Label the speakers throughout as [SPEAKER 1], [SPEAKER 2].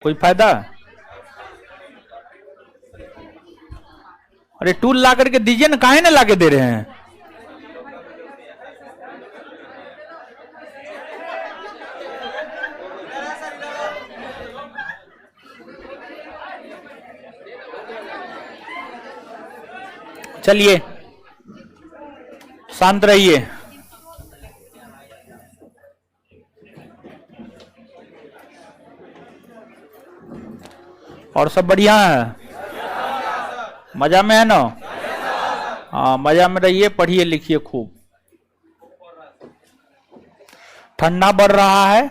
[SPEAKER 1] कोई फायदा? अरे टूल ला करके दीजिए ना, काहे ना लाके दे रहे हैं? चलिए शांत रहिए। और सब बढ़िया है? मजा में है ना? हाँ मजा में रहिए, पढ़िए लिखिए खूब। ठंडा बढ़ रहा है,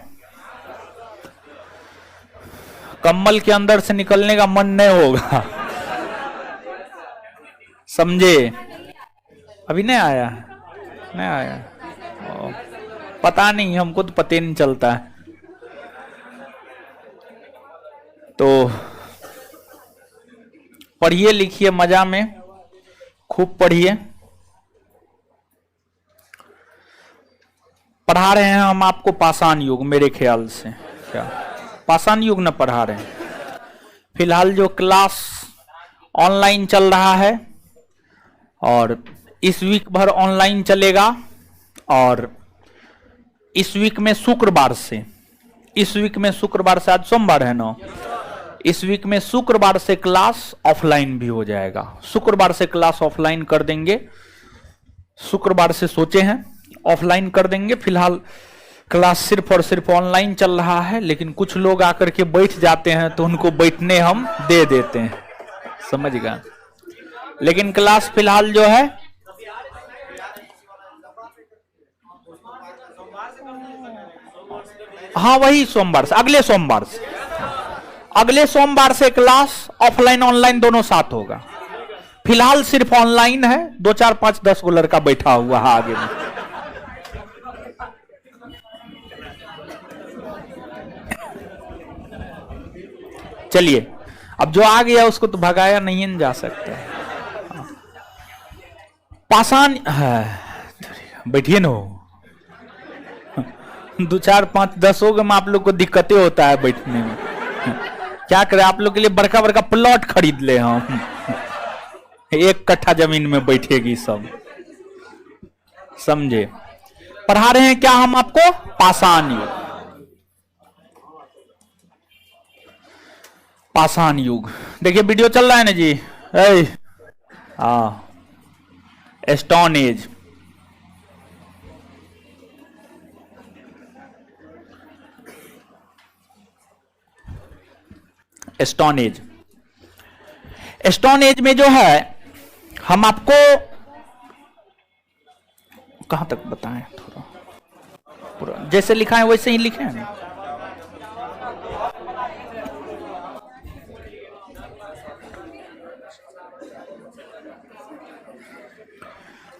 [SPEAKER 1] कम्बल के अंदर से निकलने का मन नहीं होगा, समझे? अभी नहीं आया? नहीं आया? पता नहीं, हमको तो पता नहीं चलता है। तो पढ़िए लिखिए मजा में, खूब पढ़िए। पढ़ा रहे हैं हम आपको पाषाण युग, मेरे ख्याल से क्या पाषाण युग न पढ़ा रहे हैं? फिलहाल जो क्लास ऑनलाइन चल रहा है और इस वीक भर ऑनलाइन चलेगा, और इस वीक में शुक्रवार से, इस वीक में शुक्रवार से, आज सोमवार है ना, इस वीक में शुक्रवार से क्लास ऑफलाइन भी हो जाएगा। शुक्रवार से क्लास ऑफलाइन कर देंगे, शुक्रवार से सोचे हैं ऑफलाइन कर देंगे। फिलहाल क्लास सिर्फ और सिर्फ ऑनलाइन चल रहा है, लेकिन कुछ लोग आकर के बैठ जाते हैं तो उनको बैठने हम दे देते हैं, समझ गए? लेकिन क्लास फिलहाल जो है हाँ वही सोमवार से, अगले सोमवार से, अगले सोमवार से क्लास ऑफलाइन ऑनलाइन दोनों साथ होगा। फिलहाल सिर्फ ऑनलाइन है, 2 4 5 10 को लड़का बैठा हुआ है आगे में। चलिए, अब जो आ गया उसको तो भगाया नहीं जा सकता। पाषाण है, बैठिए ना। 2 4 5 10 में आप लोग को दिक्कतें होता है बैठने में, क्या करें? आप लोग के लिए बड़का बड़का प्लॉट खरीद ले हम, 1 कट्ठा जमीन में बैठेगी सब, समझे? पढ़ा रहे हैं क्या हम आपको? पाषाण युग। पाषाण युग देखिए, वीडियो चल रहा है ना जी? हाँ, stone age. Stone age, stone age में जो है हम आपको कहां तक बताएं, थोड़ा पूरा जैसे लिखा है वैसे ही लिखे हैं।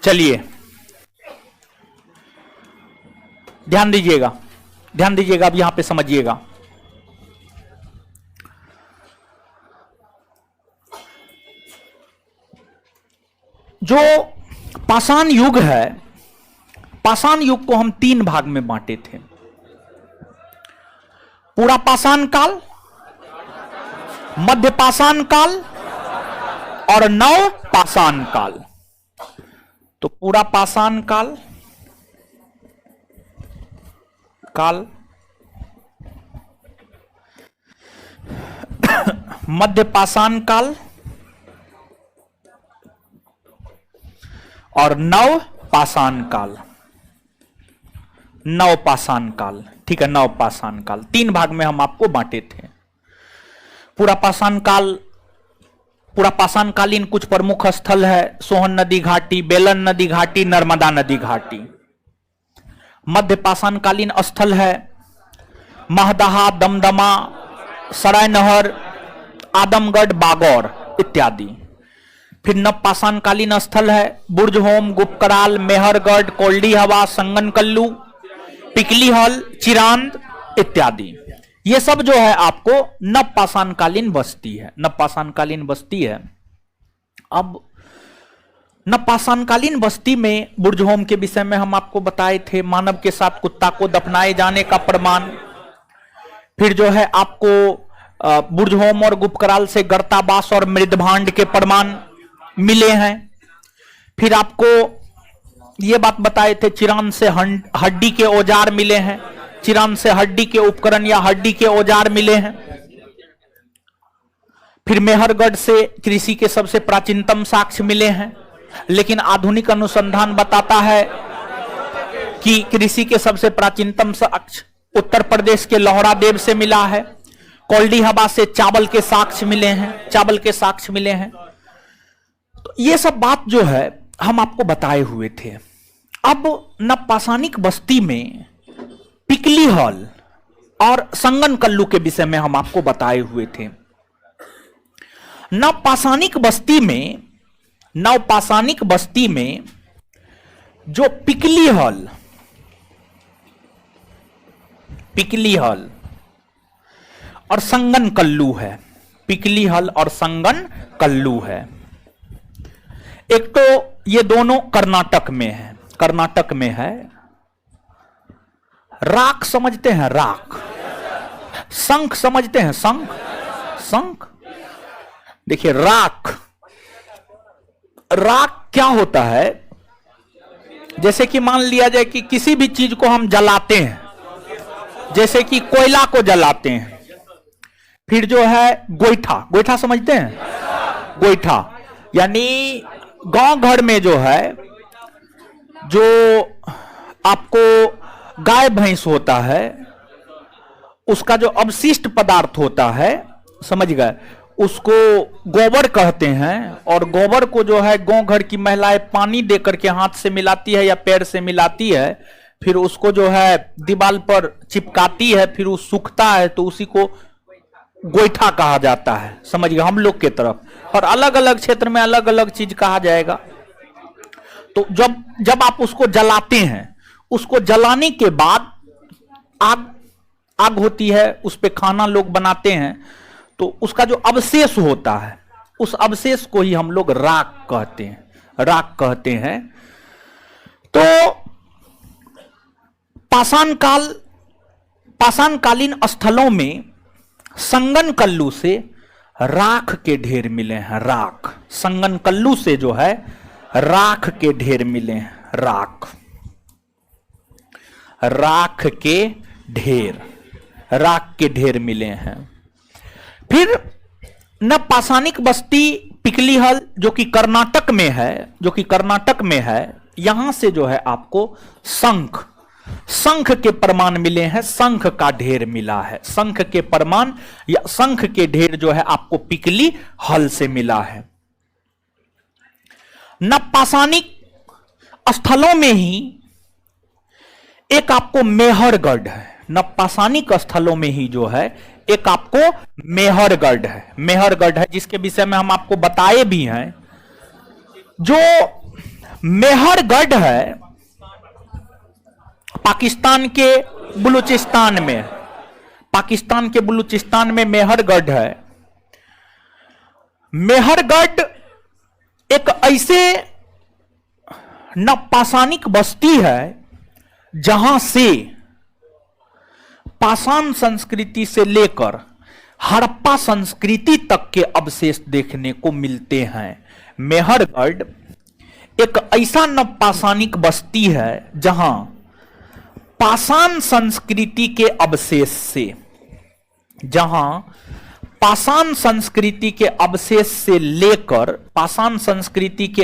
[SPEAKER 1] चलिए ध्यान दीजिएगा, ध्यान दीजिएगा, अब यहां पे समझिएगा। जो पाषाण युग है, पाषाण युग को हम 3 भाग में बांटे थे। पूरा पाषाण काल, मध्य पाषाण काल और नव पाषाण काल। तो पूरा पाषाण काल, मध्य पाषाण काल और नव पाषाण काल। नव पाषाण काल, ठीक है, नव पाषाण काल 3 भाग में हम आपको बांटे थे। पूरा पाषाण काल, पूरा पाषाण कालीन कुछ प्रमुख स्थल है: सोहन नदी घाटी, बेलन नदी घाटी, नर्मदा नदी घाटी। मध्य पाषाण कालीन स्थल है महदहा, दमदमा, सरायनहर, आदमगढ़, बागौर इत्यादि। फिर नव पाषाण कालीन स्थल है बुर्जहोम, गुपकराल, मेहरगढ़, कोल्डी हवा, संगनकल्लू, पिकलीहल, चिरांद इत्यादि। ये सब जो है आपको नव पाषाण कालीन बस्ती है, नव पाषाण कालीन बस्ती है। अब नव पाषाण कालीन बस्ती में बुर्जहोम के विषय में हम आपको बताए थे, मानव के साथ कुत्ता को दफनाए जाने का प्रमाण। फिर जो है आपको बुर्जहोम और गुप्तकाल से गर्ताबास और मृदभांड के प्रमाण मिले हैं। फिर आपको ये बात बताए थे, चिरान से हड्डी के औजार मिले हैं, चिरान से हड्डी के उपकरण या हड्डी के औजार मिले हैं। फिर मेहरगढ़ से कृषि के सबसे प्राचीनतम साक्ष्य मिले हैं, लेकिन आधुनिक अनुसंधान बताता है कि कृषि के सबसे प्राचीनतम साक्ष्य उत्तर प्रदेश के लोहरा देव से मिला है। कोल्डी हवा से चावल के साक्ष्य मिले हैं, चावल के साक्ष्य मिले हैं। तो ये सब बात जो है हम आपको बताए हुए थे। अब नवपाषाणिक बस्ती में पिकली हॉल और संगन कल्लू के विषय में हम आपको बताए हुए थे। नवपाषाणिक बस्ती में जो पिकली हॉल और संगन कल्लू है, पिकली हल और संगन कल्लू है। एक तो ये दोनों कर्नाटक में है, कर्नाटक में है। राख समझते हैं, राख। शंख समझते हैं, शंख, शंख। देखिए राख, राख क्या होता है? जैसे कि मान लिया जाए कि किसी भी चीज को हम जलाते हैं, जैसे कि कोयला को जलाते हैं। फिर जो है गोईठा, गोईठा समझते हैं? गोईठा यानी गांव घर में जो है, जो आपको गाय भैंस होता है, उसका जो अवशिष्ट पदार्थ होता है, समझ गए, उसको गोबर कहते हैं। और गोबर को जो है गांव घर की महिलाएं पानी देकर के हाथ से मिलाती है या पैर से मिलाती है, फिर उसको जो है दीवार पर चिपकाती है, फिर वो सूखता है, तो उसी को गोईठा कहा जाता है। समझ गए हम लोग के तरफ, और अलग अलग क्षेत्र में अलग अलग चीज कहा जाएगा। तो जब आप उसको जलाते हैं, उसको जलाने के बाद आग होती है, उस पे खाना लोग बनाते हैं, तो उसका जो अवशेष होता है, उस अवशेष को ही हम लोग राख कहते हैं, राख कहते हैं। तो पाषाणकालीन स्थलों में संगन कल्लू से राख के ढेर मिले हैं, राख। संगन कल्लू से जो है राख के ढेर मिले हैं, राख, राख के ढेर मिले हैं। फिर नवपाषाणिक बस्ती पिकली हल जो कि कर्नाटक में है, यहां से जो है आपको शंख के प्रमाण मिले हैं, शंख का ढेर मिला है। शंख के प्रमाण या शंख के ढेर जो है आपको पिकली हल से मिला है। नवपाषाणिक स्थलों में ही एक आपको मेहरगढ़ है, नवपाषाणिक स्थलों में ही जो है एक आपको मेहरगढ़ है, जिसके विषय में हम आपको बताए भी हैं। जो मेहरगढ़ है पाकिस्तान के बलूचिस्तान में मेहरगढ़ है। मेहरगढ़ एक ऐसे नवपाषाणिक बस्ती है जहां से पाषाण संस्कृति से लेकर हड़प्पा संस्कृति तक के अवशेष देखने को मिलते हैं। मेहरगढ़ एक ऐसा नवपाषाणिक बस्ती है जहां पाषाण संस्कृति के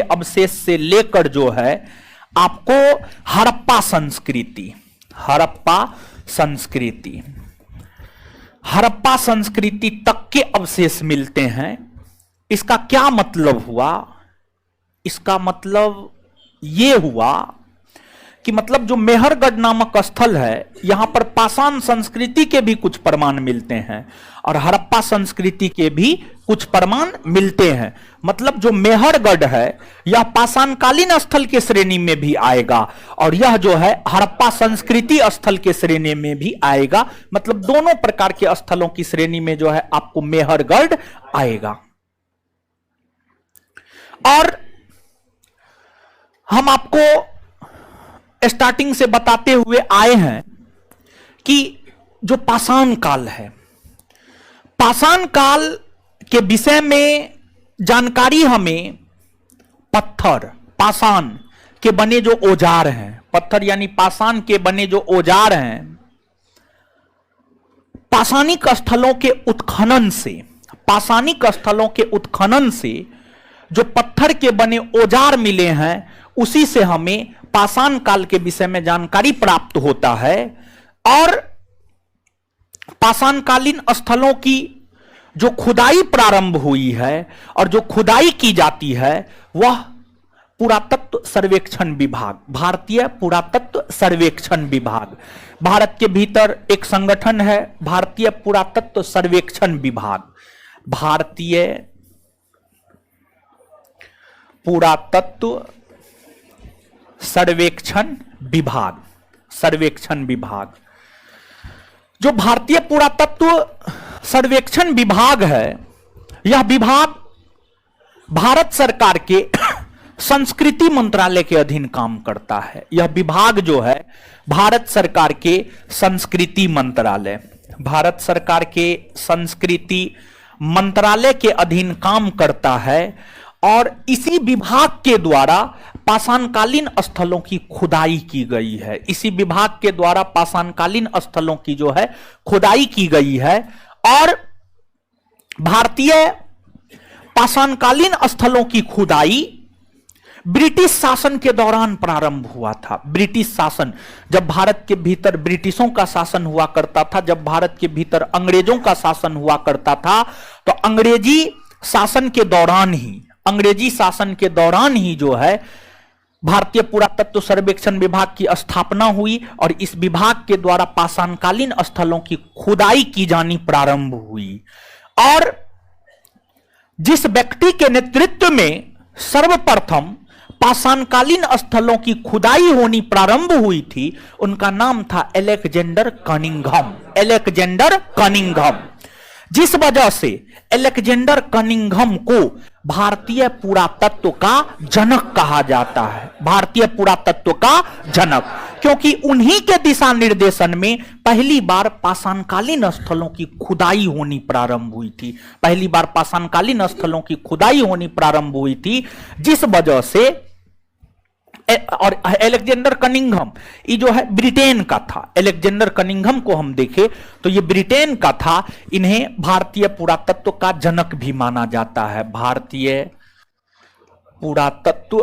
[SPEAKER 1] अवशेष से लेकर जो है आपको हड़प्पा संस्कृति तक के अवशेष मिलते हैं। इसका क्या मतलब हुआ? इसका मतलब यह हुआ कि मतलब जो मेहरगढ़ नामक स्थल है, यहां पर पाषाण संस्कृति के भी कुछ प्रमाण मिलते हैं और हड़प्पा संस्कृति के भी कुछ प्रमाण मिलते हैं। मतलब जो मेहरगढ़ है यह पाषाणकालीन स्थल के श्रेणी में भी आएगा और यह जो है हड़प्पा संस्कृति स्थल के श्रेणी में भी आएगा। मतलब दोनों प्रकार के स्थलों की श्रेणी में जो है आपको मेहरगढ़ आएगा। और हम आपको स्टार्टिंग से बताते हुए आए हैं कि जो पाषाण काल है, पाषाण काल के विषय में जानकारी हमें पत्थर, पाषाण के बने जो औजार हैं, पत्थर यानी पाषाण के बने जो औजार हैं, पाषाणिक स्थलों के उत्खनन से, पाषाणिक स्थलों के उत्खनन से जो पत्थर के बने औजार मिले हैं, उसी से हमें पाषाण काल के विषय में जानकारी प्राप्त होता है। और पाषाणकालीन स्थलों की जो खुदाई प्रारंभ हुई है और जो खुदाई की जाती है, वह पुरातत्व सर्वेक्षण विभाग, भारतीय पुरातत्व सर्वेक्षण विभाग, भारत के भीतर एक संगठन है भारतीय पुरातत्व सर्वेक्षण विभाग, भारतीय पुरातत्व सर्वेक्षण विभाग, सर्वेक्षण विभाग। जो भारतीय पुरातत्व सर्वेक्षण विभाग है, यह विभाग भारत सरकार के संस्कृति मंत्रालय के अधीन काम करता है। यह विभाग जो है भारत सरकार के संस्कृति मंत्रालय, भारत सरकार के संस्कृति मंत्रालय के अधीन काम करता है। और इसी विभाग के द्वारा पाषाणकालीन स्थलों की खुदाई की गई है, इसी विभाग के द्वारा पाषाणकालीन स्थलों की जो है खुदाई की गई है। और भारतीय पाषाणकालीन स्थलों की खुदाई ब्रिटिश शासन के दौरान प्रारंभ हुआ था। ब्रिटिश शासन, जब भारत के भीतर ब्रिटिशों का शासन हुआ करता था, जब भारत के भीतर अंग्रेजों का शासन हुआ करता था, तो अंग्रेजी शासन के दौरान ही, अंग्रेजी शासन के दौरान ही जो है भारतीय पुरातत्व सर्वेक्षण विभाग की स्थापना हुई और इस विभाग के द्वारा पाषाणकालीन स्थलों की खुदाई की जानी प्रारंभ हुई। और जिस व्यक्ति के नेतृत्व में सर्वप्रथम पाषाणकालीन स्थलों की खुदाई होनी प्रारंभ हुई थी, उनका नाम था अलेक्जेंडर कनिंघम, अलेक्जेंडर कनिंघम। जिस वजह से अलेक्जेंडर कनिंघम को भारतीय पुरातत्व का जनक कहा जाता है, भारतीय पुरातत्व का जनक, क्योंकि उन्हीं के दिशा निर्देशन में पहली बार पाषाणकालीन स्थलों की खुदाई होनी प्रारंभ हुई थी, पहली बार पाषाणकालीन स्थलों की खुदाई होनी प्रारंभ हुई थी। जिस वजह से, और अलेक्जेंडर कनिंघम ये जो है ब्रिटेन का था, अलेक्जेंडर कनिंघम को हम देखें तो ये ब्रिटेन का था। इन्हें भारतीय पुरातत्व का जनक भी माना जाता है, भारतीय पुरातत्व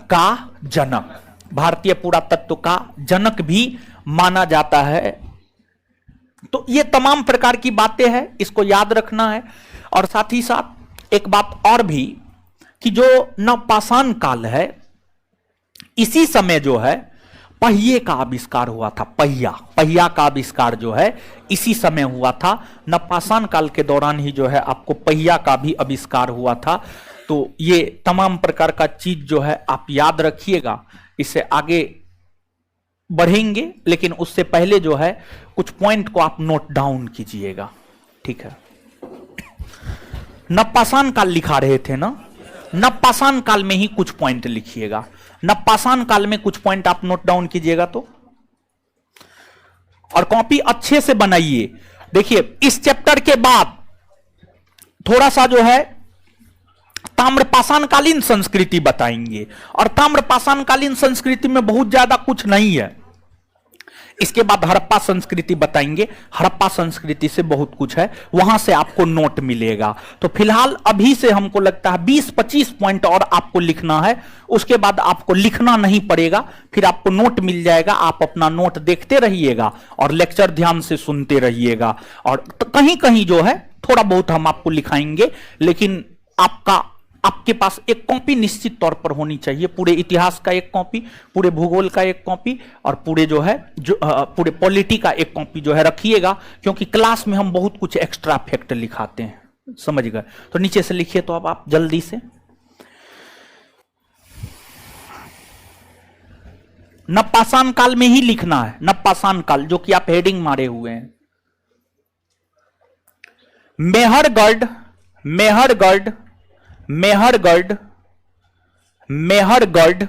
[SPEAKER 1] का जनक, भारतीय पुरातत्व का जनक भी माना जाता है। तो ये तमाम प्रकार की बातें हैं, इसको याद रखना है। और साथ ही साथ एक बात और भी कि जो नवपाषाण काल है, इसी समय जो है पहिए का आविष्कार हुआ था, पहिया, पहिया का आविष्कार जो है इसी समय हुआ था। नवपाषाण काल के दौरान ही जो है आपको पहिया का भी आविष्कार हुआ था। तो ये तमाम प्रकार का चीज जो है आप याद रखिएगा, इससे आगे बढ़ेंगे, लेकिन उससे पहले जो है कुछ पॉइंट को आप नोट डाउन कीजिएगा, ठीक है। नवपाषाण काल लिखा रहे थे ना, नवपाषाण काल में ही कुछ पॉइंट लिखिएगा, नवपाषाण काल में कुछ पॉइंट आप नोट डाउन कीजिएगा तो, और कॉपी अच्छे से बनाइए। देखिए इस चैप्टर के बाद थोड़ा सा जो है ताम्रपाषाणकालीन संस्कृति बताएंगे, और ताम्रपाषाणकालीन संस्कृति में बहुत ज्यादा कुछ नहीं है। इसके बाद हड़प्पा संस्कृति बताएंगे, हड़प्पा संस्कृति से बहुत कुछ है, वहां से आपको नोट मिलेगा। तो फिलहाल अभी से हमको लगता है 20-25 पॉइंट और आपको लिखना है, उसके बाद आपको लिखना नहीं पड़ेगा, फिर आपको नोट मिल जाएगा। आप अपना नोट देखते रहिएगा और लेक्चर ध्यान से सुनते रहिएगा। और कहीं कहीं जो है थोड़ा बहुत हम आपको लिखाएंगे, लेकिन आपके पास एक कॉपी निश्चित तौर पर होनी चाहिए, पूरे इतिहास का एक कॉपी, पूरे भूगोल का एक कॉपी, और पूरे जो है पूरे पॉलिटी का एक कॉपी जो है रखिएगा, क्योंकि क्लास में हम बहुत कुछ एक्स्ट्रा फैक्ट लिखाते हैं, समझ गए। तो नीचे से लिखिए तो अब आप जल्दी से। नवपाषाण काल में ही लिखना है, नवपाषाण काल, जो कि आप हेडिंग मारे हुए हैं। मेहरगढ़, मेहरगढ़, मेहरगढ़, मेहरगढ़,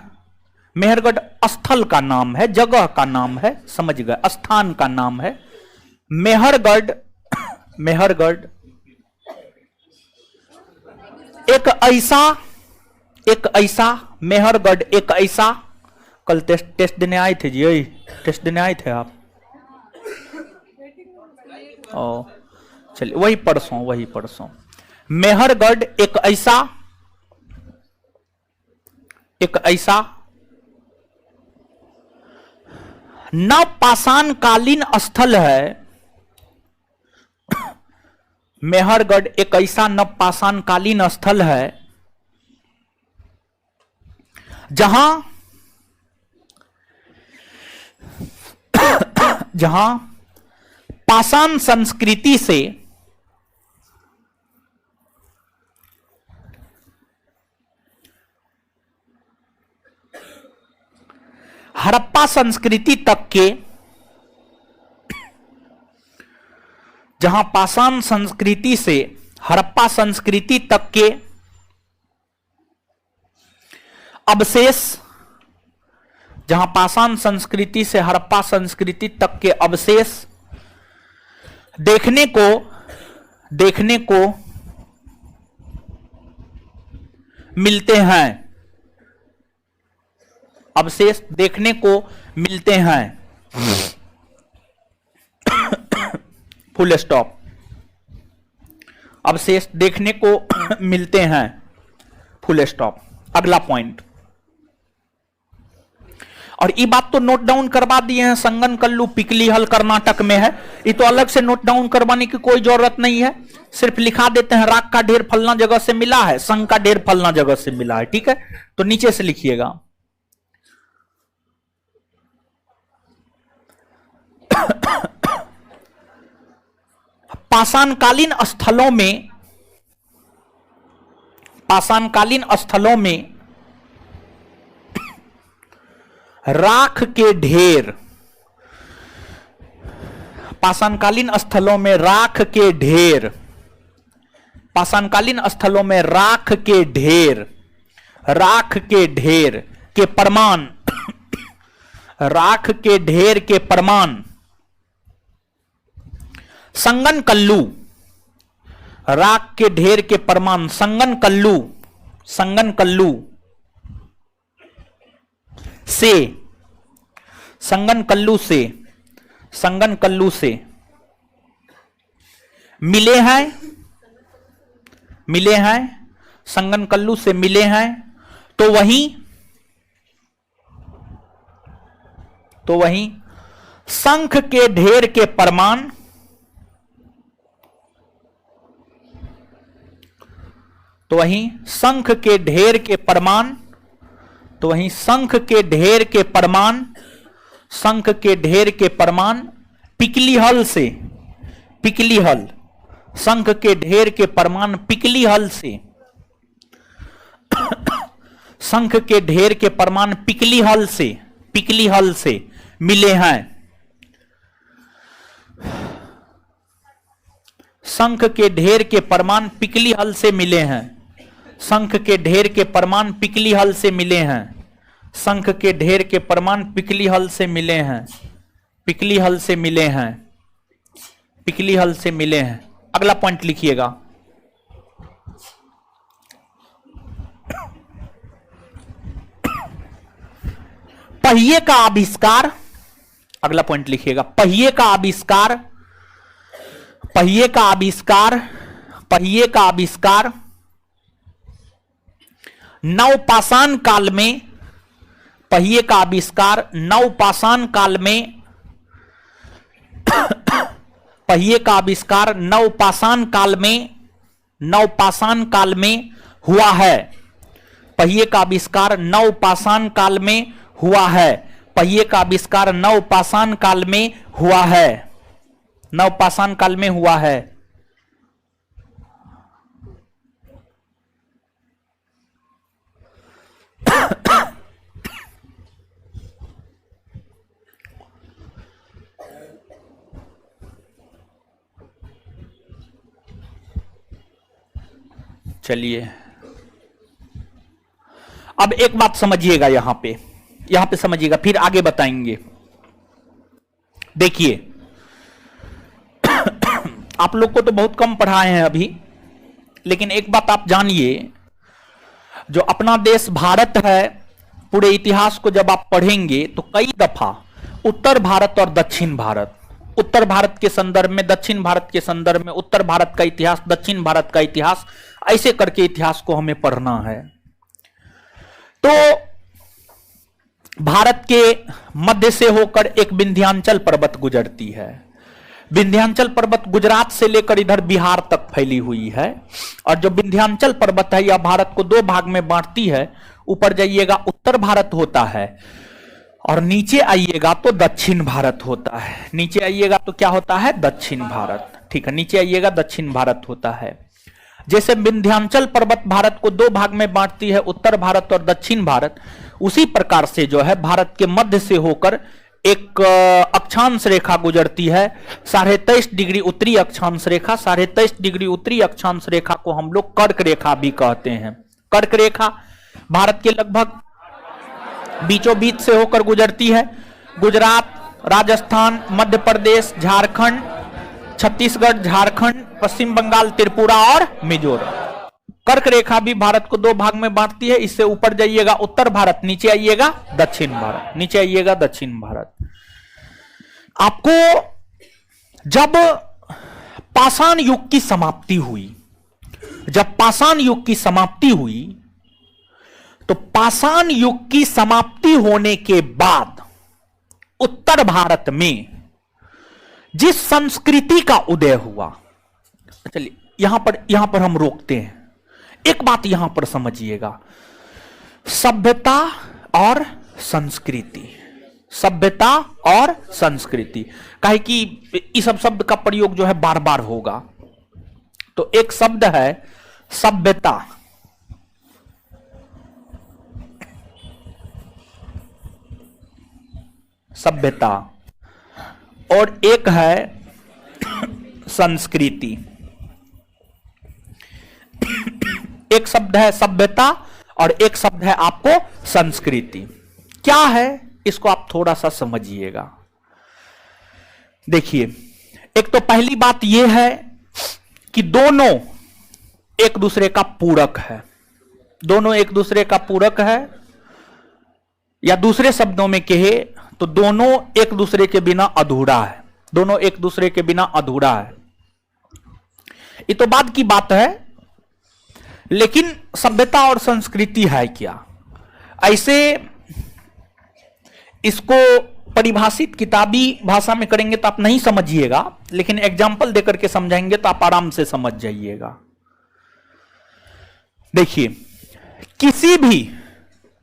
[SPEAKER 1] मेहरगढ़ स्थल का नाम है, जगह का नाम है, समझ गए, स्थान का नाम है। मेहरगढ़, मेहरगढ़ एक ऐसा मेहरगढ़, एक ऐसा, कल टेस्ट देने आए थे जी, यही टेस्ट देने आए थे आप? ओ चलिए, वही परसों। मेहरगढ़ एक ऐसा नवपाषाणकालीन स्थल है। मेहरगढ़ एक ऐसा नवपाषाणकालीन स्थल है जहां पाषाण संस्कृति से हड़प्पा संस्कृति तक के, जहां पाषाण संस्कृति से हड़प्पा संस्कृति तक के अवशेष, जहां पाषाण संस्कृति से हड़प्पा संस्कृति तक के अवशेष देखने को मिलते हैं, अवशेष देखने को मिलते हैं। Full stop. अवशेष देखने को मिलते हैं, फुल स्टॉप। अगला पॉइंट, और ये बात तो नोट डाउन करवा दिए हैं, संगनकल्लू पिकलीहल कर्नाटक में है। ये तो अलग से नोट डाउन करवाने की कोई जरूरत नहीं है, सिर्फ लिखा देते हैं राख का ढेर फलना जगह से मिला है, संग का ढेर फलना जगह से मिला है। ठीक है, तो नीचे से लिखिएगा। पाषाणकालीन स्थलों में राख के ढेर, पाषाणकालीन स्थलों में राख के ढेर, पाषाणकालीन स्थलों में राख के ढेर के प्रमाण, राख के ढेर के प्रमाण संगनकल्लू, राख के ढेर के प्रमाण संगनकल्लू से मिले हैं, संगनकल्लू से मिले हैं। तो वहीं शंख के ढेर के प्रमाण, तो वहीं शंख के ढेर के प्रमाण, तो वहीं शंख के ढेर के प्रमाण, शंख के ढेर के प्रमाण पिकलीहल से, पिकलीहल, शंख के ढेर के प्रमाण पिकलीहल से, शंख के ढेर के प्रमाण पिकलीहल से मिले हैं। शंख के ढेर के प्रमाण पिकलीहल से मिले हैं, शंख के ढेर के प्रमाण पिकलीहल से मिले हैं, शंख के ढेर के प्रमाण पिकलीहल से मिले हैं, पिकलीहल से मिले हैं, पिकलीहल से मिले हैं। अगला पॉइंट लिखिएगा। पहिए का आविष्कार, अगला पॉइंट लिखिएगा। पहिए का आविष्कार, पहिए का आविष्कार, पहिए का आविष्कार नवपाषाण काल में, पहिए का आविष्कार नवपाषाण काल में, पहिए का आविष्कार नवपाषाण काल में, नवपाषाण काल में हुआ है। पहिए का आविष्कार नवपाषाण काल में हुआ है, पहिए का आविष्कार नवपाषाण काल में हुआ है, नवपाषाण काल में हुआ है। चलिए, अब एक बात समझिएगा, यहां पे समझिएगा, फिर आगे बताएंगे। देखिए, आप लोग को तो बहुत कम पढ़ाए हैं अभी, लेकिन एक बात आप जानिए जो अपना देश भारत है, पूरे इतिहास को जब आप पढ़ेंगे तो कई दफा उत्तर भारत और दक्षिण भारत, उत्तर भारत के संदर्भ में, दक्षिण भारत के संदर्भ में, उत्तर भारत का इतिहास, दक्षिण भारत का इतिहास, ऐसे करके इतिहास को हमें पढ़ना है। तो भारत के मध्य से होकर एक विंध्याचल पर्वत गुजरती है। विंध्याचल पर्वत गुजरात से लेकर इधर बिहार तक फैली हुई है। और जो विंध्याचल पर्वत है यह भारत को दो भाग में बांटती है। ऊपर जाइएगा उत्तर भारत होता है और नीचे आइएगा तो दक्षिण भारत होता है। नीचे आइएगा तो क्या होता है? दक्षिण भारत। ठीक है, नीचे आइएगा दक्षिण भारत होता है। जैसे विंध्याचल पर्वत भारत को दो भाग में बांटती है, उत्तर भारत और दक्षिण भारत, उसी प्रकार से जो है भारत के मध्य से होकर एक अक्षांश रेखा गुजरती है, 23.5 डिग्री उत्तरी अक्षांश रेखा। 23.5 डिग्री उत्तरी अक्षांश रेखा को हम लोग कर्क रेखा भी कहते हैं। कर्क रेखा भारत के लगभग बीचों बीच से होकर गुजरती है। गुजरात, राजस्थान, मध्य प्रदेश, झारखंड, छत्तीसगढ़, झारखंड, पश्चिम बंगाल, त्रिपुरा और मिजोरम। कर्क रेखा भी भारत को दो भाग में बांटती है। इससे ऊपर जाइएगा उत्तर भारत, नीचे आइएगा दक्षिण भारत। नीचे आइएगा दक्षिण भारत। आपको जब पाषाण युग की समाप्ति हुई, जब पाषाण युग की समाप्ति हुई, तो पाषाण युग की समाप्ति होने के बाद उत्तर भारत में जिस संस्कृति का उदय हुआ, चलिए यहां पर हम रोकते हैं। एक बात यहां पर समझिएगा, सभ्यता और संस्कृति, सभ्यता और संस्कृति, काहे कि इस सब शब्द का प्रयोग जो है बार बार होगा। तो एक शब्द है सभ्यता, सभ्यता, और एक है संस्कृति। एक शब्द है सभ्यता और एक शब्द है आपको संस्कृति। क्या है इसको आप थोड़ा सा समझिएगा। देखिए, एक तो पहली बात यह है कि दोनों एक दूसरे का पूरक है। दोनों एक दूसरे का पूरक है, या दूसरे शब्दों में कहे तो दोनों एक दूसरे के बिना अधूरा है। दोनों एक दूसरे के बिना अधूरा है। ये तो बाद की बात है, लेकिन सभ्यता और संस्कृति है क्या? ऐसे इसको परिभाषित किताबी भाषा में करेंगे तो आप नहीं समझिएगा, लेकिन एग्जाम्पल देकर के समझाएंगे तो आप आराम से समझ जाइएगा। देखिए, किसी भी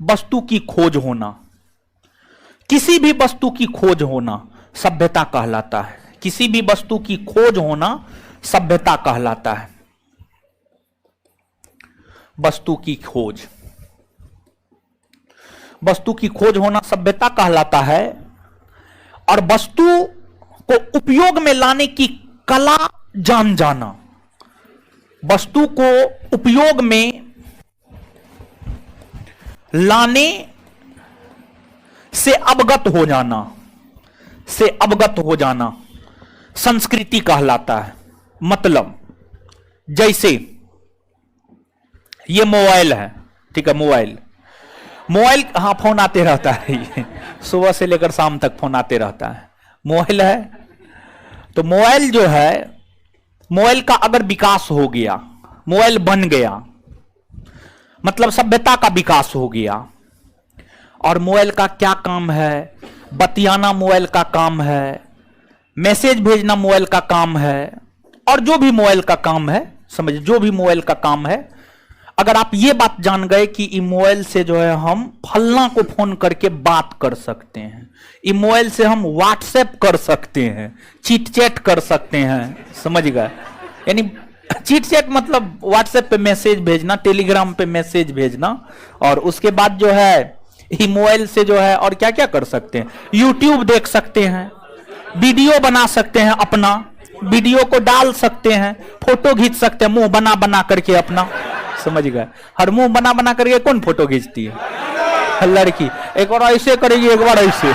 [SPEAKER 1] वस्तु की खोज होना, किसी भी वस्तु की खोज होना सभ्यता कहलाता है। किसी भी वस्तु की खोज होना सभ्यता कहलाता है। वस्तु की खोज, वस्तु की खोज होना सभ्यता कहलाता है। और वस्तु को उपयोग में लाने की कला जान जाना, वस्तु को उपयोग में लाने से अवगत हो जाना, से अवगत हो जाना संस्कृति कहलाता है। मतलब जैसे ये मोबाइल है, ठीक है, मोबाइल, हाँ फोन आते रहता है, ये सुबह से लेकर शाम तक फोन आते रहता है। मोबाइल है, तो मोबाइल जो है, मोबाइल का अगर विकास हो गया, मोबाइल बन गया, मतलब सभ्यता का विकास हो गया। और मोबाइल का क्या काम है? बतियाना मोबाइल का काम है, मैसेज भेजना मोबाइल का काम है, और जो भी मोबाइल का काम है, समझ, जो भी मोबाइल का काम है, अगर आप ये बात जान गए कि ई मोबाइल से जो है हम फलना को फोन करके बात कर सकते हैं, ई मोबाइल से हम व्हाट्सएप कर सकते हैं, चीट चैट कर सकते हैं, समझ गए? यानी चीट चैट मतलब व्हाट्सएप पे मैसेज भेजना, टेलीग्राम पे मैसेज भेजना, और उसके बाद जो है ई मोबाइल से जो है और क्या क्या कर सकते हैं, यूट्यूब देख सकते हैं, वीडियो बना सकते हैं, अपना वीडियो को डाल सकते हैं, फोटो खींच सकते हैं मुंह बना बना करके अपना, समझ गए? हर मुंह बना बना करके कौन फोटो खींचती है? लड़की। एक बार ऐसे करेगी, एक बार ऐसे,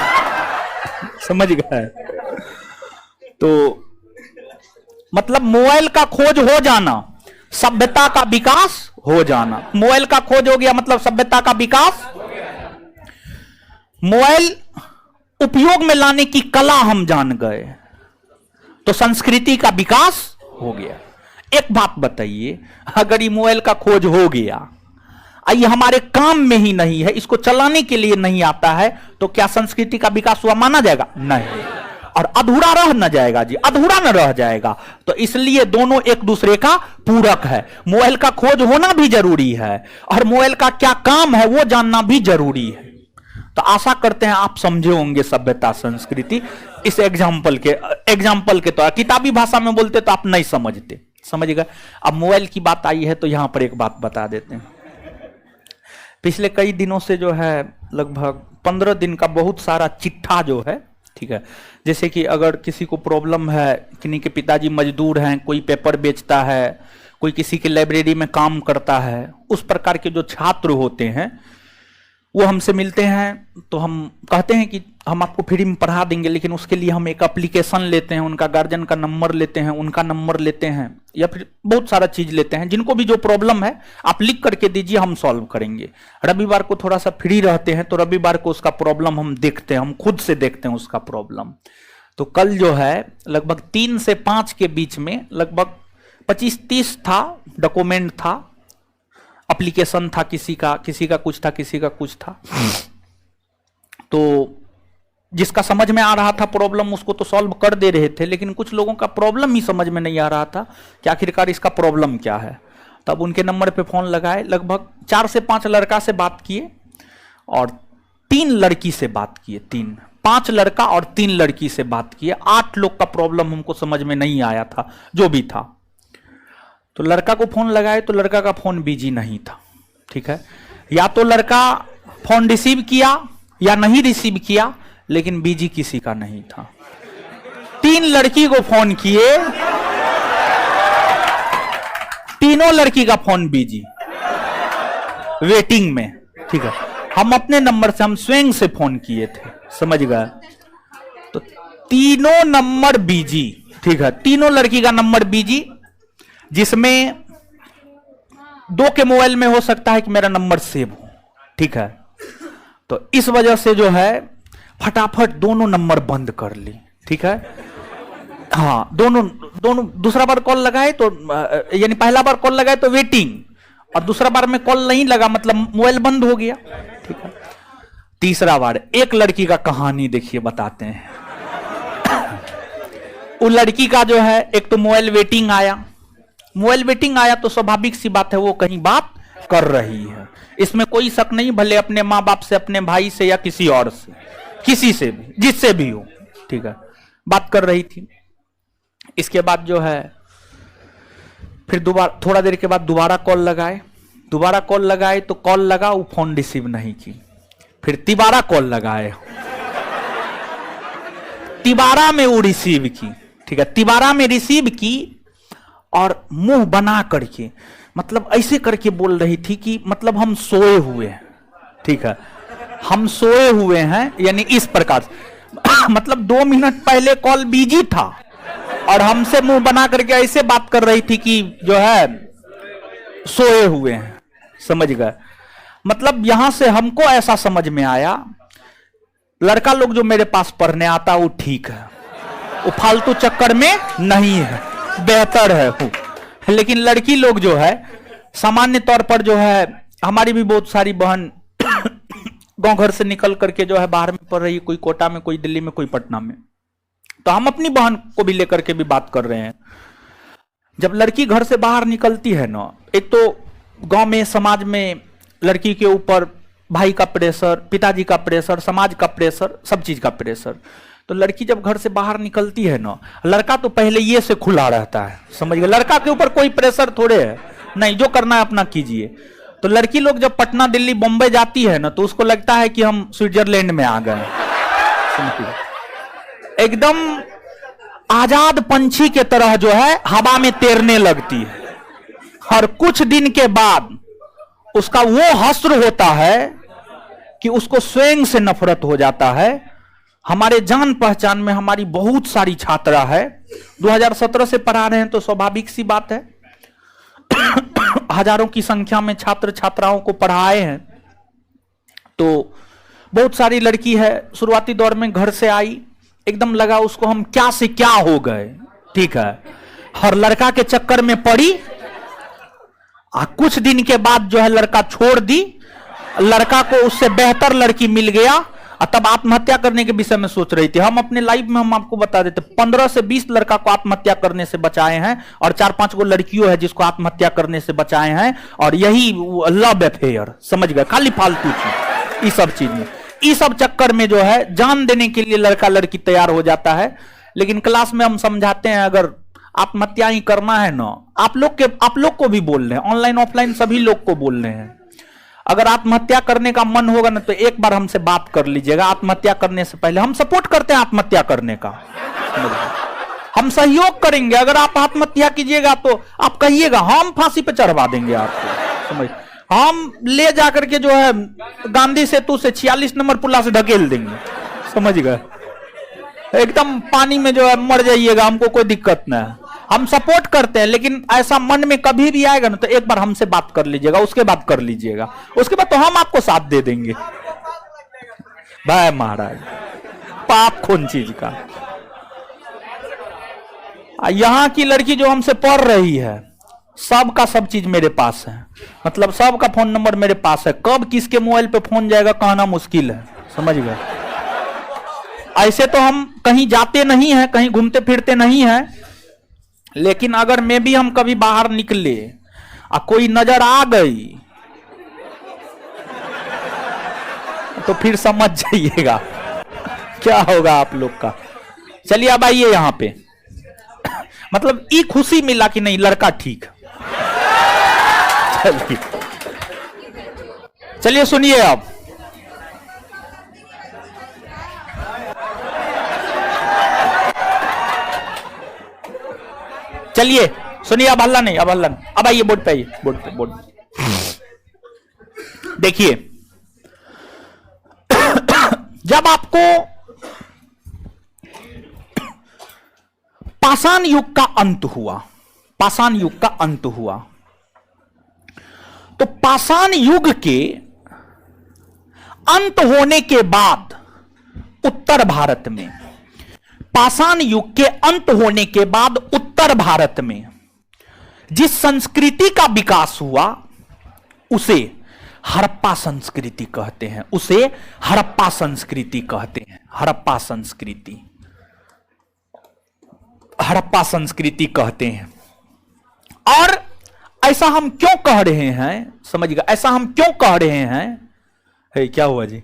[SPEAKER 1] समझ गए? तो मतलब मोबाइल का खोज हो जाना, सभ्यता का विकास हो जाना। मोबाइल का खोज हो गया मतलब सभ्यता का विकास। मोबाइल उपयोग में लाने की कला हम जान गए तो संस्कृति का विकास हो गया। एक बात बताइए, अगर ये मोबाइल का खोज हो गया, ये हमारे काम में ही नहीं है, इसको चलाने के लिए नहीं आता है, तो क्या संस्कृति का विकास हुआ माना जाएगा? नहीं। और अधूरा रह न जाएगा जी, अधूरा न रह जाएगा। तो इसलिए दोनों एक दूसरे का पूरक है। मोबाइल का खोज होना भी जरूरी है और मोबाइल का क्या काम है वो जानना भी जरूरी है। तो आशा करते हैं आप समझे होंगे सभ्यता संस्कृति। इस एग्जाम्पल के तो किताबी भाषा में बोलते तो आप नहीं समझते, समझ गए। अब मोबाइल की बात आई है तो यहां पर एक बात बता देते हैं। पिछले कई दिनों से जो है लगभग 15 दिन का बहुत सारा चिट्ठा जो है, ठीक है, जैसे कि अगर किसी को प्रॉब्लम है, किन्हीं के पिताजी मजदूर हैं, कोई पेपर बेचता है, कोई किसी की लाइब्रेरी में काम करता है, उस प्रकार के जो छात्र होते हैं वो हमसे मिलते हैं तो हम कहते हैं कि हम आपको फ्री में पढ़ा देंगे, लेकिन उसके लिए हम एक एप्लीकेशन लेते हैं, उनका गार्जियन का नंबर लेते हैं, उनका नंबर लेते हैं, या फिर बहुत सारा चीज लेते हैं। जिनको भी जो प्रॉब्लम है आप लिख करके दीजिए, हम सॉल्व करेंगे। रविवार को थोड़ा सा फ्री रहते हैं तो रविवार को उसका प्रॉब्लम हम देखते हैं, हम खुद से देखते हैं उसका प्रॉब्लम। तो कल जो है लगभग 3 से 5 के बीच में लगभग 25-30 था, डॉक्यूमेंट था, एप्लीकेशन था, किसी का कुछ था, किसी का कुछ था। तो जिसका समझ में आ रहा था प्रॉब्लम उसको तो सॉल्व कर दे रहे थे, लेकिन कुछ लोगों का प्रॉब्लम ही समझ में नहीं आ रहा था कि आखिरकार इसका प्रॉब्लम क्या है। तब उनके नंबर पे फोन लगाए, लगभग 4 से 5 लड़का से बात किए और 3 लड़की से बात किए। 5 लड़का और 3 लड़की से बात किए। 8 लोग का प्रॉब्लम हमको समझ में नहीं आया था, जो भी था। तो लड़का को फोन लगाए तो लड़का का फोन बिजी नहीं था, ठीक है। या तो लड़का फोन रिसीव किया या नहीं रिसीव किया, लेकिन बिजी किसी का नहीं था। 3 लड़की को फोन किए, तीनों लड़की का फोन बिजी, वेटिंग में, ठीक है। हम अपने नंबर से, हम स्वयं से फोन किए थे, समझ गए। तो तीनों नंबर बिजी, ठीक है, तीनों लड़की का नंबर बिजी, जिसमें 2 के मोबाइल में हो सकता है कि मेरा नंबर सेव हो, ठीक है। तो इस वजह से जो है फटाफट दोनों नंबर बंद कर ली, ठीक है। हाँ, दोनों दूसरा बार कॉल लगाए तो यानी पहला बार कॉल लगाए तो वेटिंग, और दूसरा बार में कॉल नहीं लगा मतलब मोबाइल बंद हो गया, ठीक है। तीसरा बार एक लड़की का कहानी देखिए, बताते हैं। वो लड़की का जो है एक तो मोबाइल वेटिंग आया तो स्वाभाविक सी बात है वो कहीं बात कर रही है, इसमें कोई शक नहीं, भले अपने माँ बाप से, अपने भाई से या किसी और से, किसी से भी, जिससे भी हो, ठीक है, बात कर रही थी। इसके बाद जो है फिर दोबारा थोड़ा देर के बाद दोबारा कॉल लगाए तो कॉल लगा, वो फोन रिसीव नहीं की। फिर तिबारा कॉल लगाए, तिबारा में वो रिसीव की, ठीक है, तिबारा में रिसीव की और मुंह बना करके मतलब ऐसे करके बोल रही थी कि मतलब हम सोए हुए हैं, ठीक है, हम सोए हुए हैं, यानी इस प्रकार से मतलब 2 मिनट पहले कॉल बिजी था और हमसे मुंह बना करके ऐसे बात कर रही थी कि जो है सोए हुए हैं, समझ गए। मतलब यहां से हमको ऐसा समझ में आया, लड़का लोग जो मेरे पास पढ़ने आता वो ठीक है, वो फालतू चक्कर में नहीं है, बेहतर है वो। लेकिन लड़की लोग जो है सामान्य तौर पर जो है, हमारी भी बहुत सारी बहन गांव घर से निकल करके जो है बाहर में पढ़ रही है, कोई कोटा में, कोई दिल्ली में, कोई पटना में। तो हम अपनी बहन को भी लेकर के भी बात कर रहे हैं। जब लड़की घर से बाहर निकलती है ना, एक तो गांव में, समाज में लड़की के ऊपर भाई का प्रेशर, पिताजी का प्रेशर, समाज का प्रेशर, सब चीज का प्रेशर। तो लड़की जब घर से बाहर निकलती है ना, लड़का तो पहले ये से खुला रहता है, समझ गए, लड़का के ऊपर कोई प्रेशर थोड़े है, नहीं, जो करना है अपना कीजिए। तो लड़की लोग जब पटना, दिल्ली, बॉम्बे जाती है ना, तो उसको लगता है कि हम स्विट्जरलैंड में आ गए, एकदम आजाद पंछी के तरह जो है हवा में तैरने लगती है। और कुछ दिन के बाद उसका वो हस्र होता है कि उसको स्वयं से नफरत हो जाता है। हमारे जान पहचान में हमारी बहुत सारी छात्रा है, 2017 से पढ़ा रहे हैं तो स्वाभाविक सी बात है हजारों की संख्या में छात्र छात्राओं को पढ़ाए हैं। तो बहुत सारी लड़की है, शुरुआती दौर में घर से आई, एकदम लगा उसको हम क्या से क्या हो गए, ठीक है, हर लड़का के चक्कर में पड़ी। कुछ दिन के बाद जो है लड़का छोड़ दी, लड़का को उससे बेहतर लड़की मिल गया, और तब आत्महत्या करने के विषय में सोच रही थी। हम अपने लाइफ में हम आपको बता देते 15 से 20 लड़का को आत्महत्या करने से बचाए हैं, और 4-5 गो लड़कियों है जिसको आत्महत्या करने से बचाए हैं। और यही लव अफेयर, समझ गए, खाली फालतू चीज, इस सब चीज में, इस सब चक्कर में जो है जान देने के लिए लड़का लड़की तैयार हो जाता है। लेकिन क्लास में हम समझाते हैं अगर आत्महत्या ही करना है ना, आप लोग को भी बोल रहे हैं, ऑनलाइन ऑफलाइन सभी लोग को बोल रहे हैं, अगर आत्महत्या करने का मन होगा ना तो एक बार हमसे बात कर लीजिएगा। आत्महत्या करने से पहले हम सपोर्ट करते हैं आत्महत्या करने का, हम सहयोग करेंगे। अगर आप आत्महत्या कीजिएगा तो आप कहिएगा हम फांसी पे चढ़वा देंगे आपको, समझ, हम ले जाकर के जो है गांधी सेतु से 46 नंबर पुला से ढकेल देंगे, समझ गए, एकदम पानी में जो है मर जाइएगा, हमको कोई दिक्कत नहीं है, हम सपोर्ट करते हैं। लेकिन ऐसा मन में कभी भी आएगा ना तो एक बार हमसे बात कर लीजिएगा, उसके बाद कर लीजिएगा, उसके बाद तो हम आपको साथ दे देंगे। भाई महाराज पाप कौन चीज का। यहां की लड़की जो हमसे पढ़ रही है, सब का सब चीज मेरे पास है, मतलब सब का फोन नंबर मेरे पास है, कब किसके मोबाइल पे फोन जाएगा कहना मुश्किल है, समझ गए। ऐसे तो हम कहीं जाते नहीं हैं, कहीं घूमते फिरते नहीं हैं, लेकिन अगर मैं भी हम कभी बाहर निकले और कोई नजर आ गई तो फिर समझ जाइएगा क्या होगा आप लोग का। चलिए अब आइए यहां पे, मतलब ये खुशी मिला कि नहीं लड़का ठीक। चलिए चलिए सुनिए अब, चलिए सुनिए, अब हल्ला नहीं, अब हल्ला नहीं, अब आइए बोर्ड पे, आइए बोर्ड पे, बोर्ड देखिए। जब आपको पाषाण युग का अंत हुआ, पाषाण युग का अंत हुआ, तो पाषाण युग के अंत होने के बाद उत्तर भारत में, पाषाण युग के अंत होने के बाद उत्तर भारत में जिस संस्कृति का विकास हुआ उसे हड़प्पा संस्कृति कहते हैं, उसे हड़प्पा संस्कृति कहते हैं, हड़प्पा संस्कृति, हड़प्पा संस्कृति कहते हैं। और ऐसा हम क्यों कह रहे हैं, समझिएगा, ऐसा हम क्यों कह रहे हैं, है क्या हुआ जी,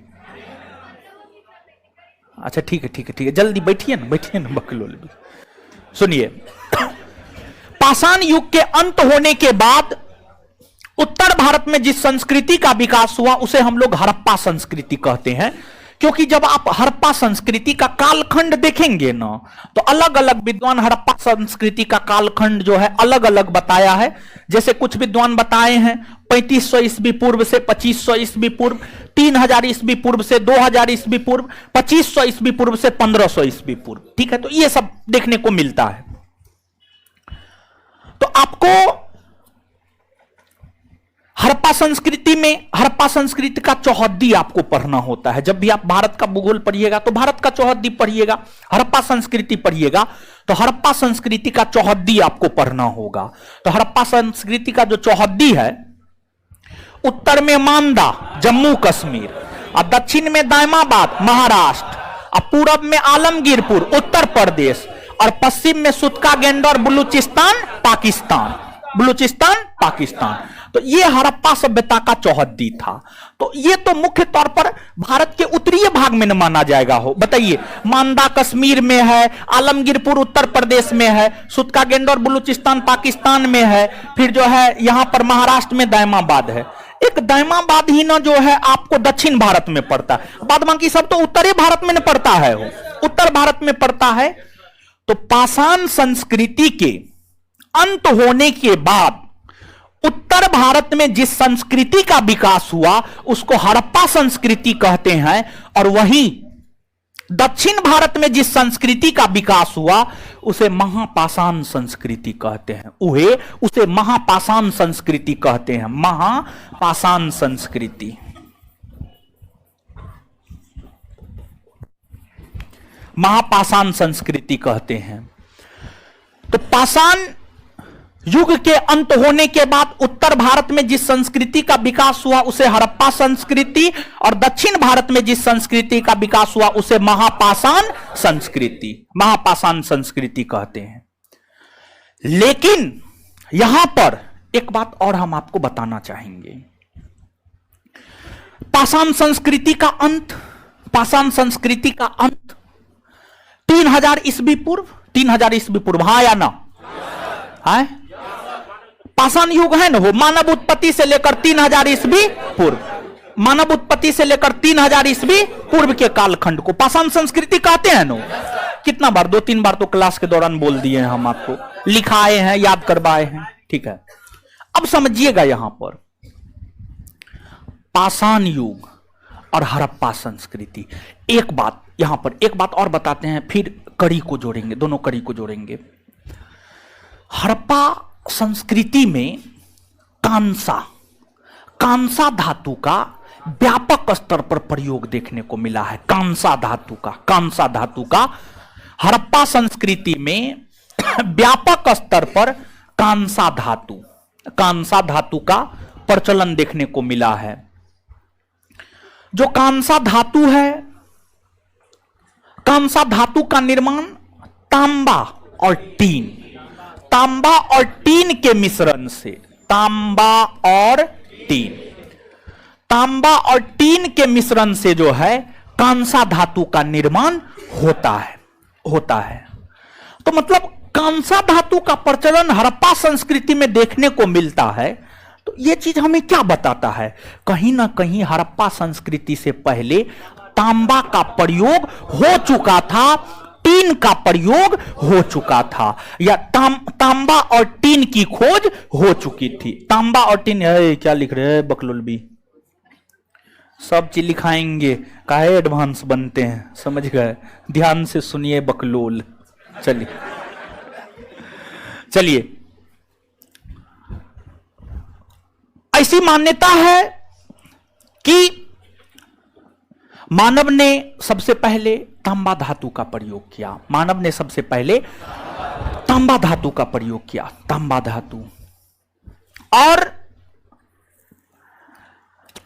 [SPEAKER 1] अच्छा ठीक है ठीक है ठीक है, जल्दी बैठिए ना बकलोल। सुनिए, पाषाण युग के अंत होने के बाद उत्तर भारत में जिस संस्कृति का विकास हुआ उसे हम लोग हड़प्पा संस्कृति कहते हैं। क्योंकि जब आप हड़प्पा संस्कृति का कालखंड देखेंगे ना तो अलग अलग विद्वान हड़प्पा संस्कृति का कालखंड जो है अलग अलग बताया है। जैसे कुछ विद्वान बताए हैं 3500 ईस्वी पूर्व से 2500 ईस्वी पूर्व, 3000 ईस्वी पूर्व से 2000 ईस्वी पूर्व, 2500 ईस्वी पूर्व से 1500 ईस्वी पूर्व, ठीक है, तो ये सब देखने को मिलता है। तो आपको हड़प्पा संस्कृति में, हड़प्पा संस्कृति का चौहद्दी आपको पढ़ना होता है। जब भी आप भारत का भूगोल पढ़िएगा तो भारत का चौहद्दी पढ़िएगा, हड़प्पा संस्कृति पढ़िएगा तो हड़प्पा संस्कृति का चौहद्दी आपको पढ़ना होगा। तो हड़प्पा संस्कृति का जो चौहद्दी है, उत्तर में मांदा जम्मू कश्मीर, और दक्षिण में दायमाबाद महाराष्ट्र, और पूरब में आलमगीरपुर उत्तर प्रदेश, और पश्चिम में सुतका गेंडर बलूचिस्तान पाकिस्तान, बलूचिस्तान पाकिस्तान। तो ये हड़प्पा सभ्यता का चौहद्दी था। तो ये तो मुख्य तौर पर भारत के उत्तरीय भाग में न माना जाएगा हो, बताइए, मांदा कश्मीर में है, आलमगीरपुर उत्तर प्रदेश में है, सुतका गेंडर बलूचिस्तान पाकिस्तान में है, फिर जो है यहां पर महाराष्ट्र में दायमाबाद है। एक दायमाबाद ही ना जो है आपको दक्षिण भारत में पड़ता है, बाद बाकी सब तो उत्तरी भारत में न पड़ता है, हो उत्तर भारत में पड़ता है। तो पाषाण संस्कृति के अंत होने के बाद उत्तर भारत में जिस संस्कृति का विकास हुआ उसको हड़प्पा संस्कृति कहते हैं, और वही दक्षिण भारत में जिस संस्कृति का विकास हुआ उसे महापाषाण संस्कृति कहते हैं। उसे महापाषाण संस्कृति कहते हैं। महापाषाण संस्कृति, महापाषाण संस्कृति कहते हैं। तो पाषाण युग के अंत होने के बाद उत्तर भारत में जिस संस्कृति का विकास हुआ उसे हड़प्पा संस्कृति, और दक्षिण भारत में जिस संस्कृति का विकास हुआ उसे महापाषाण संस्कृति, महापाषाण संस्कृति कहते हैं। लेकिन यहां पर एक बात और हम आपको बताना चाहेंगे। पाषाण संस्कृति का अंत, पाषाण संस्कृति का अंत 3000 ईस्वी पूर्व, 3000 ईस्वी पूर्व, हाँ या ना? है पाषाण युग है ना, वो मानव उत्पत्ति से लेकर 3000 ईस्वी पूर्व, मानव उत्पत्ति से लेकर 3000 ईस्वी पूर्व के कालखंड को पाषाण संस्कृति कहते हैं ना। कितना बार, 2-3 बार तो क्लास के दौरान बोल दिए हैं, हम आपको लिखाए हैं, याद करवाए हैं, ठीक है। अब समझिएगा यहां पर पाषाण युग और हड़प्पा संस्कृति। एक बात यहां पर, एक बात और बताते हैं, फिर कड़ी को जोड़ेंगे, दोनों कड़ी को जोड़ेंगे। हड़प्पा संस्कृति में कांसा धातु का व्यापक स्तर पर प्रयोग देखने को मिला है। कांसा धातु का हड़प्पा संस्कृति में व्यापक स्तर पर कांसा धातु का प्रचलन देखने को मिला है। जो कांसा धातु है, कांसा धातु का निर्माण तांबा और टीन के मिश्रण से, तांबा और टीन के मिश्रण से जो है कांसा धातु का निर्माण होता है। तो मतलब कांसा धातु का प्रचलन हड़प्पा संस्कृति में देखने को मिलता है। तो यह चीज हमें क्या बताता है? कहीं ना कहीं हड़प्पा संस्कृति से पहले तांबा का प्रयोग हो चुका था, टीन का प्रयोग हो चुका था, या तांबा और टीन की खोज हो चुकी थी। तांबा और टीन, क्या लिख रहे हैं बकलोल भी? सब चीज लिखाएंगे, काहे एडवांस बनते हैं, समझ गए? ध्यान से सुनिए बकलोल। चलिए, ऐसी मान्यता है कि मानव ने सबसे पहले तांबा धातु का प्रयोग किया। तांबा धातु का प्रयोग किया, तांबा धातु। और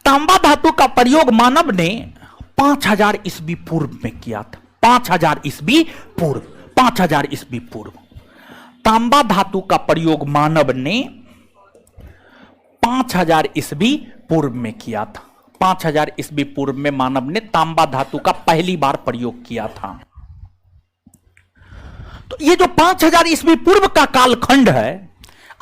[SPEAKER 1] तांबा धातु का प्रयोग मानव ने 5000 ईस्वी पूर्व में किया था। 5000 ईस्वी पूर्व तांबा धातु का प्रयोग मानव ने 5000 ईस्वी पूर्व में किया था। 5000 ईस्वी पूर्व में मानव ने तांबा धातु का पहली बार प्रयोग किया था। तो ये जो 5000 ईस्वी पूर्व का कालखंड है,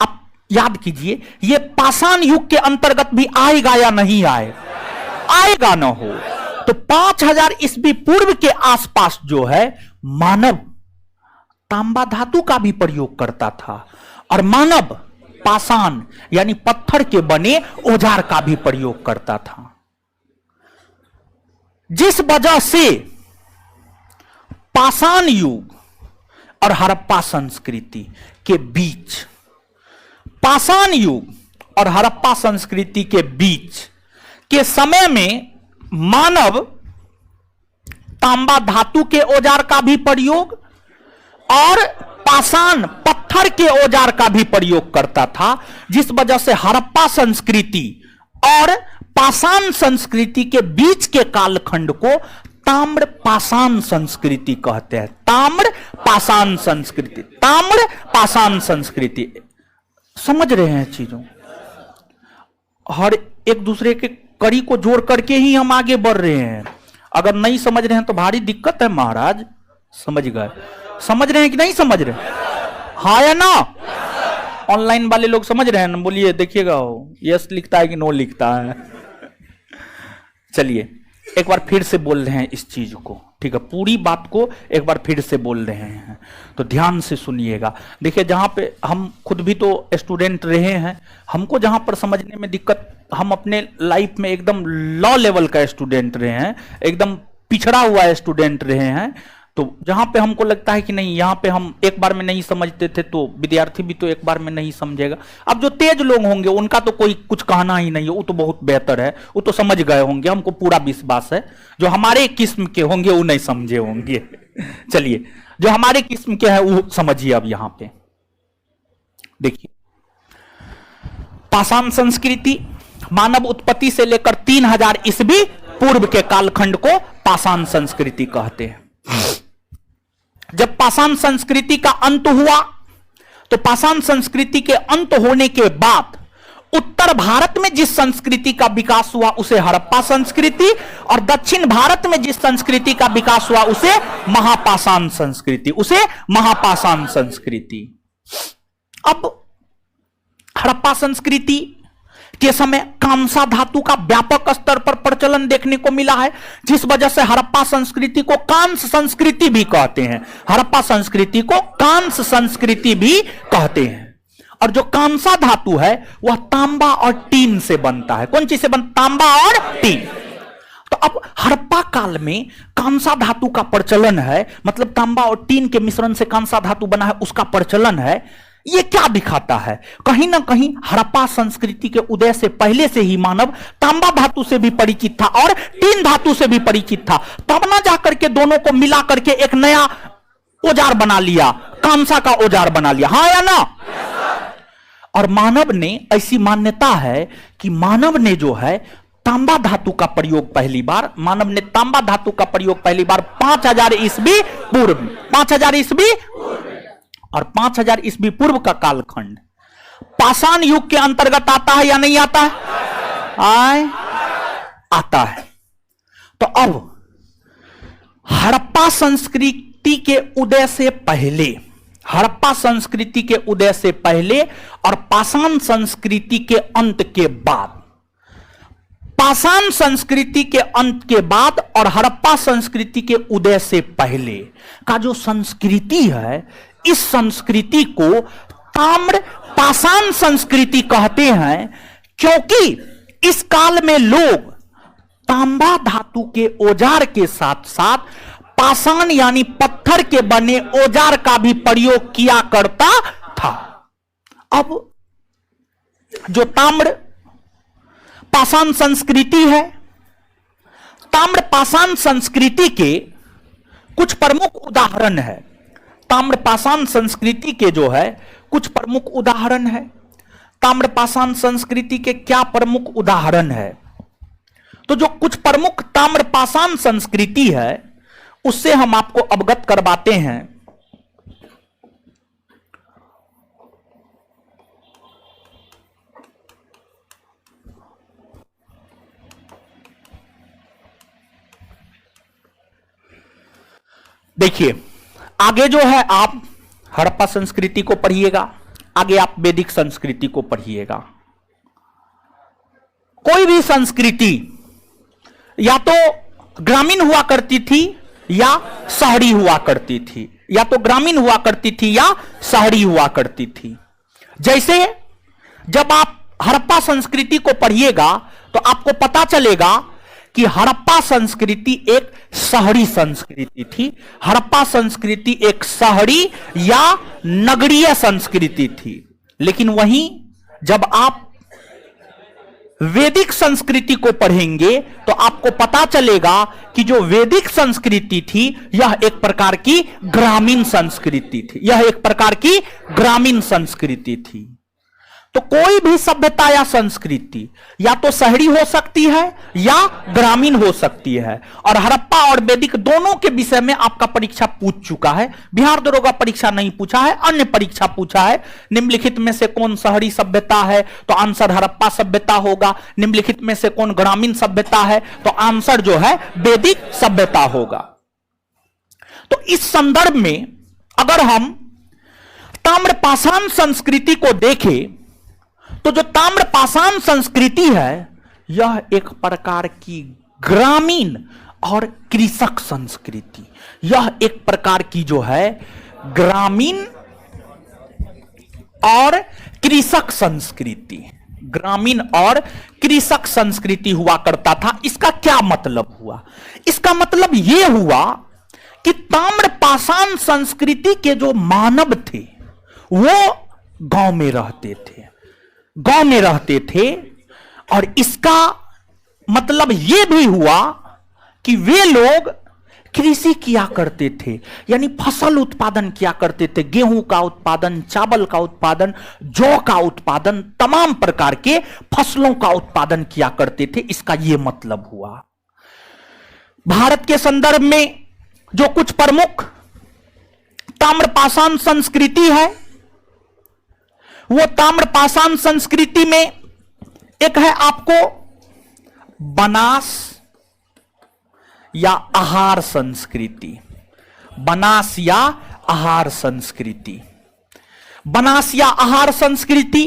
[SPEAKER 1] आप याद कीजिए, ये पाषाण युग के अंतर्गत भी आएगा या नहीं आएगा ना हो। तो 5000 ईस्वी पूर्व के आसपास जो है मानव तांबा धातु का भी प्रयोग करता था, और मानव पाषाण यानी पत्थर के बने औजार का भी प्रयोग करता था। जिस वजह से पाषाण युग और हड़प्पा संस्कृति के बीच, पाषाण युग और हड़प्पा संस्कृति के बीच के समय में मानव तांबा धातु के औजार का भी प्रयोग और पाषाण पत्थर के औजार का भी प्रयोग करता था, जिस वजह से हड़प्पा संस्कृति और पाषाण संस्कृति के बीच के कालखंड को ताम्र पाषाण संस्कृति कहते हैं। ताम्र पाषाण संस्कृति। समझ रहे हैं चीजों? हर एक दूसरे के कड़ी को जोड़ करके ही हम आगे बढ़ रहे हैं। अगर नहीं समझ रहे हैं तो भारी दिक्कत है महाराज। समझ गए? समझ रहे हैं कि नहीं समझ रहे? हाँ या ना? ऑनलाइन वाले लोग समझ रहे हैं ना? बोलिए, देखिएगा यस लिखता है कि नो लिखता है। चलिए, एक बार फिर से बोल रहे हैं इस चीज को, ठीक है? पूरी बात को एक बार फिर से बोल रहे हैं, तो ध्यान से सुनिएगा। देखिए, जहां पे हम खुद भी तो स्टूडेंट रहे हैं, हमको जहां पर समझने में दिक्कत, हम अपने लाइफ में एकदम लॉ लेवल का स्टूडेंट रहे हैं, एकदम पिछड़ा हुआ स्टूडेंट रहे हैं, तो जहां पे हमको लगता है कि नहीं यहां पे हम एक बार में नहीं समझते थे, तो विद्यार्थी भी तो एक बार में नहीं समझेगा। अब जो तेज लोग होंगे उनका तो कोई कुछ कहना ही नहीं है, वो तो बहुत बेहतर है, वो तो समझ गए होंगे, हमको पूरा विश्वास है। जो हमारे किस्म के होंगे वो नहीं समझे होंगे। चलिए, जो हमारे किस्म के हैं वो समझिए। अब यहां पे देखिए, पाषाण संस्कृति मानव उत्पत्ति से लेकर 3000 ईस्वी पूर्व के कालखंड को पाषाण संस्कृति कहते हैं। जब पाषाण संस्कृति का अंत हुआ, तो पाषाण संस्कृति के अंत होने के बाद उत्तर भारत में जिस संस्कृति का विकास हुआ उसे हड़प्पा संस्कृति, और दक्षिण भारत में जिस संस्कृति का विकास हुआ उसे महापाषाण संस्कृति, उसे महापाषाण संस्कृति। अब हड़प्पा संस्कृति के समय कांसा धातु का व्यापक स्तर पर प्रचलन देखने को मिला है, जिस वजह से हड़प्पा संस्कृति को कांस संस्कृति भी कहते हैं। हड़प्पा संस्कृति को कांस संस्कृति भी कहते हैं। और जो कांसा धातु है वह तांबा और टीन से बनता है। कौन चीज से बनता? तांबा और टीन। तो अब हड़प्पा काल में कांसा धातु का प्रचलन है, मतलब तांबा और टीन के मिश्रण से कांसा धातु बना है, उसका प्रचलन है। ये क्या दिखाता है? कहीं ना कहीं हड़प्पा संस्कृति के उदय से पहले से ही मानव तांबा धातु से भी परिचित था और टीन धातु से भी परिचित था। तब ना जाकर के दोनों को मिला करके एक नया औजार बना लिया, कांसा का औजार बना लिया। हाँ या ना? और मानव ने, ऐसी मान्यता है कि मानव ने जो है तांबा धातु का प्रयोग पहली बार, मानव ने तांबा धातु का प्रयोग पहली बार 5000 ईस्वी पूर्व, 5000 ईस्वी और 5000 ईस्वी पूर्व का कालखंड पाषाण युग के अंतर्गत आता है या नहीं आता है? आता है। तो अब हड़प्पा संस्कृति के उदय से पहले, हड़प्पा संस्कृति के उदय से पहले और पाषाण संस्कृति के अंत के बाद, पाषाण संस्कृति के अंत के बाद और हड़प्पा संस्कृति के उदय से पहले का जो संस्कृति है, इस संस्कृति को ताम्र पाषाण संस्कृति कहते हैं, क्योंकि इस काल में लोग तांबा धातु के औजार के साथ साथ पाषाण यानी पत्थर के बने औजार का भी प्रयोग किया करता था। अब जो ताम्र पाषाण संस्कृति है, ताम्र पाषाण संस्कृति के कुछ प्रमुख उदाहरण है। ताम्र पाषाण संस्कृति के जो है कुछ प्रमुख उदाहरण है। ताम्र पाषाण संस्कृति के क्या प्रमुख उदाहरण है? तो जो कुछ प्रमुख ताम्र पाषाण संस्कृति है उससे हम आपको अवगत करवाते हैं। देखिए, आगे जो है आप हड़प्पा संस्कृति को पढ़िएगा, आगे आप वैदिक संस्कृति को पढ़िएगा। कोई भी संस्कृति या तो ग्रामीण हुआ करती थी या शहरी हुआ करती थी, या तो ग्रामीण हुआ करती थी या शहरी हुआ करती थी। जैसे जब आप हड़प्पा संस्कृति को पढ़िएगा तो आपको पता चलेगा कि हड़प्पा संस्कृति एक शहरी संस्कृति थी। हड़प्पा संस्कृति एक शहरी या नगरीय संस्कृति थी। लेकिन वहीं जब आप वैदिक संस्कृति को पढ़ेंगे तो आपको पता चलेगा कि जो वैदिक संस्कृति थी यह एक प्रकार की ग्रामीण संस्कृति थी, यह एक प्रकार की ग्रामीण संस्कृति थी। तो कोई भी सभ्यता या संस्कृति या तो शहरी हो सकती है या ग्रामीण हो सकती है। और हड़प्पा और वैदिक दोनों के विषय में आपका परीक्षा पूछ चुका है। बिहार दरोगा परीक्षा नहीं पूछा है, अन्य परीक्षा पूछा है। निम्नलिखित में से कौन शहरी सभ्यता है? तो आंसर हड़प्पा सभ्यता होगा। निम्नलिखित में से कौन ग्रामीण सभ्यता है? तो आंसर जो है वैदिक सभ्यता होगा। तो इस संदर्भ में अगर हम ताम्रपाषाण संस्कृति को देखें तो जो ताम्रपाषाण संस्कृति है यह एक प्रकार की ग्रामीण और कृषक संस्कृति, यह एक प्रकार की जो है ग्रामीण और कृषक संस्कृति, ग्रामीण और कृषक संस्कृति हुआ करता था। इसका क्या मतलब हुआ? इसका मतलब यह हुआ कि ताम्रपाषाण संस्कृति के जो मानव थे वो गांव में रहते थे, गांव में रहते थे। और इसका मतलब यह भी हुआ कि वे लोग कृषि किया करते थे, यानी फसल उत्पादन किया करते थे। गेहूं का उत्पादन, चावल का उत्पादन, जौ का उत्पादन, तमाम प्रकार के फसलों का उत्पादन किया करते थे। इसका यह मतलब हुआ। भारत के संदर्भ में जो कुछ प्रमुख ताम्रपाषाण संस्कृति है, वो ताम्रपाषाण संस्कृति में एक है आपको बनास या आहार संस्कृति। बनास या आहार संस्कृति, बनास या आहार संस्कृति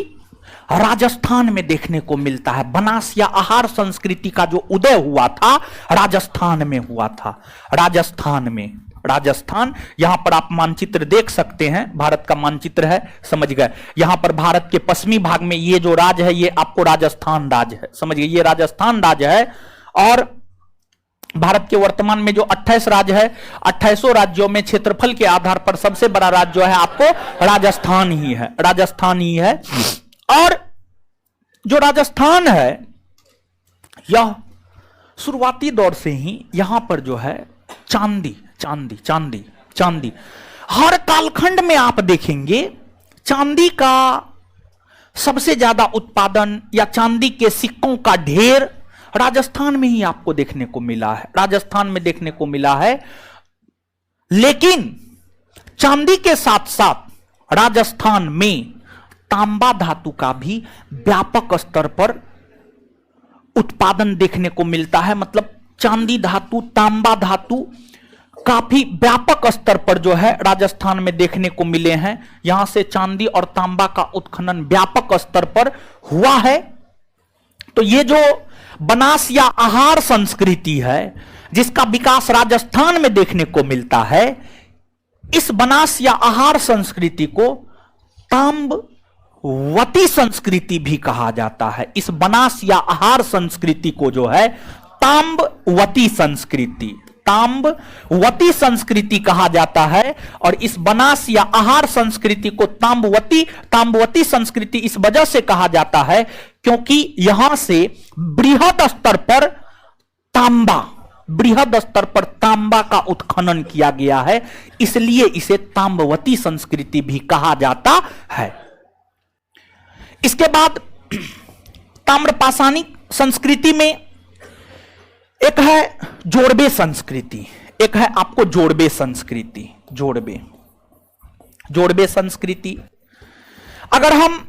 [SPEAKER 1] राजस्थान में देखने को मिलता है। बनास या आहार संस्कृति का जो उदय हुआ था राजस्थान में हुआ था। राजस्थान में, राजस्थान, यहां पर आप मानचित्र देख सकते हैं, भारत का मानचित्र है, समझ गए। यहां पर भारत के पश्चिमी भाग में ये जो राज्य है ये आपको राजस्थान राज्य है, समझ गए, ये राजस्थान राज्य है। और भारत के वर्तमान में जो 28 राज्य है, 28 राज्यों में क्षेत्रफल के आधार पर सबसे बड़ा राज्य जो है आपको राजस्थान ही है, राजस्थान ही है। और जो राजस्थान है यह शुरुआती दौर से ही यहां पर जो है चांदी चांदी चांदी चांदी, हर कालखंड में आप देखेंगे चांदी का सबसे ज्यादा उत्पादन या चांदी के सिक्कों का ढेर राजस्थान में ही आपको देखने को मिला है, राजस्थान में देखने को मिला है। लेकिन चांदी के साथ साथ राजस्थान में तांबा धातु का भी व्यापक स्तर पर उत्पादन देखने को मिलता है। मतलब चांदी धातु, तांबा धातु काफी व्यापक स्तर पर जो है राजस्थान में देखने को मिले हैं। यहां से चांदी और तांबा का उत्खनन व्यापक स्तर पर हुआ है। तो ये जो बनास या आहार संस्कृति है जिसका विकास राजस्थान में देखने को मिलता है, इस बनास या आहार संस्कृति को ताम्बवती संस्कृति भी कहा जाता है। इस बनास या आहार संस्कृति को जो है ताम्बवती संस्कृति, ताम्बवती संस्कृति कहा जाता है। और इस बनास या आहार संस्कृति को ताम्बवती संस्कृति इस वजह से कहा जाता है क्योंकि यहां से बृहद स्तर पर तांबा का उत्खनन किया गया है, इसलिए इसे ताम्बवती संस्कृति भी कहा जाता है। इसके बाद ताम्रपाषाणिक संस्कृति में एक है जोड़बे संस्कृति, एक है आपको जोड़बे संस्कृति। जोड़बे संस्कृति, अगर हम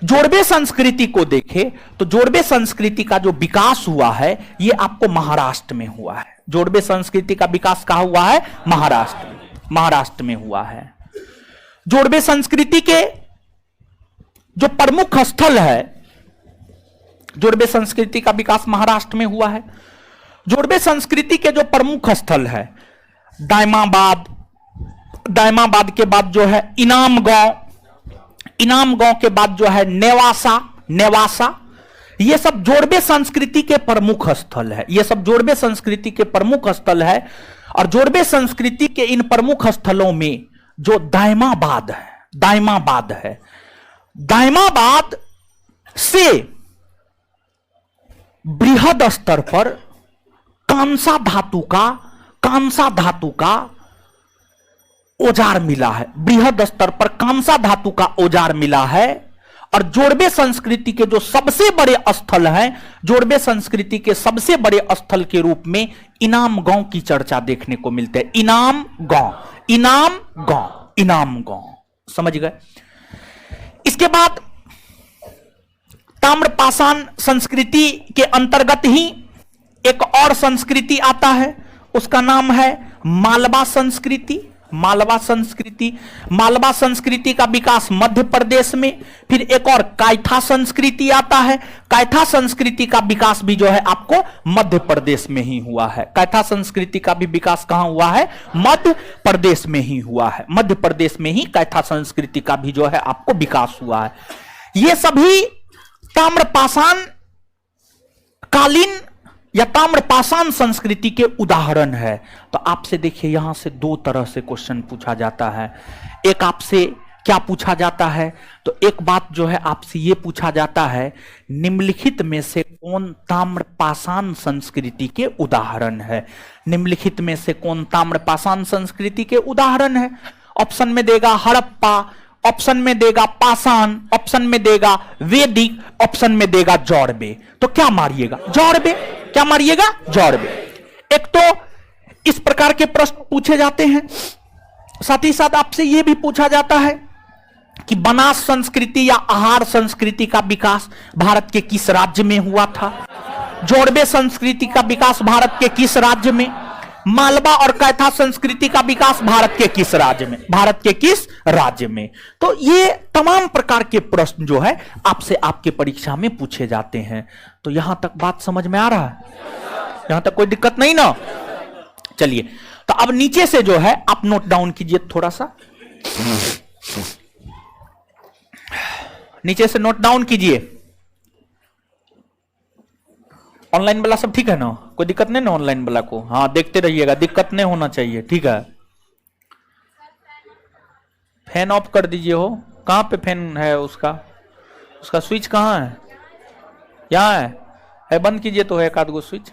[SPEAKER 1] जोड़बे संस्कृति को देखें तो जोड़बे संस्कृति का जो विकास हुआ है ये आपको महाराष्ट्र में हुआ है। जोड़बे संस्कृति का विकास कहां हुआ है? महाराष्ट्र में हुआ है। जोड़बे संस्कृति के जो प्रमुख स्थल है, जोड़बे संस्कृति का विकास महाराष्ट्र में हुआ है। जोड़बे संस्कृति के जो प्रमुख स्थल है दायमाबाद, दायमाबाद के बाद जो है इनाम गांव के बाद जो है नेवासा, ये सब जोड़बे संस्कृति के प्रमुख स्थल है। ये सब जोड़बे संस्कृति के प्रमुख स्थल है। और जोड़बे संस्कृति के इन प्रमुख स्थलों में जो दायमाबाद है, दायमाबाद से बृहद स्तर पर कांसा धातु का औजार मिला है, बृहद स्तर पर कांसा धातु का औजार मिला है। और जोड़बे संस्कृति के जो सबसे बड़े स्थल हैं, जोड़बे संस्कृति के सबसे बड़े स्थल के रूप में इनाम गांव की चर्चा देखने को मिलते हैं। इनाम गांव, समझ गए। इसके बाद ताम्रपाषाण संस्कृति के अंतर्गत ही एक और संस्कृति आता है, उसका नाम है मालवा संस्कृति। मालवा संस्कृति का विकास मध्य प्रदेश में, फिर एक और कायथा संस्कृति आता है। कायथा संस्कृति का विकास भी जो है आपको मध्य प्रदेश में ही हुआ है। कायथा संस्कृति का भी विकास कहां हुआ है? मध्य प्रदेश में ही हुआ है। मध्य प्रदेश में ही कायथा संस्कृति का भी जो है आपको विकास हुआ है। ये सभी ताम्रपाषाण कालीन या ताम्रपाषाण संस्कृति के उदाहरण है। तो आपसे देखिए यहां से दो तरह से क्वेश्चन पूछा जाता है। एक आपसे क्या पूछा जाता है, तो एक बात जो है आपसे ये पूछा जाता है, निम्नलिखित में से कौन ताम्रपाषाण संस्कृति के उदाहरण है। निम्नलिखित में से कौन ताम्रपाषाण संस्कृति के उदाहरण है। ऑप्शन में देगा हड़प्पा, ऑप्शन में देगा पाषाण, ऑप्शन में देगा वैदिक, ऑप्शन में देगा जौरबे। तो क्या मारिएगा? जौरबे। क्या मारिएगा? जौरबे। एक तो इस प्रकार के प्रश्न पूछे जाते हैं। साथ ही साथ आपसे यह भी पूछा जाता है कि बनास संस्कृति या आहार संस्कृति का विकास भारत के किस राज्य में हुआ था। जौरबे संस्कृति का विकास भारत के किस राज्य में। मालवा और कैथा संस्कृति का विकास भारत के किस राज्य में। भारत के किस राज्य में। तो ये तमाम प्रकार के प्रश्न जो है आपसे आपके परीक्षा में पूछे जाते हैं। तो यहां तक बात समझ में आ रहा है? यहां तक कोई दिक्कत नहीं ना? चलिए, तो अब नीचे से जो है आप नोट डाउन कीजिए थोड़ा सा, नीचे से नोट डाउन कीजिए। ऑनलाइन वाला सब ठीक है ना? कोई दिक्कत नहीं ना ऑनलाइन वाला को? हाँ, देखते रहिएगा, दिक्कत नहीं होना चाहिए, ठीक है। फैन ऑफ कर दीजिए। हो कहां पे फैन है? उसका स्विच कहां है? यहाँ है बंद कीजिए। तो है एक आध गो स्विच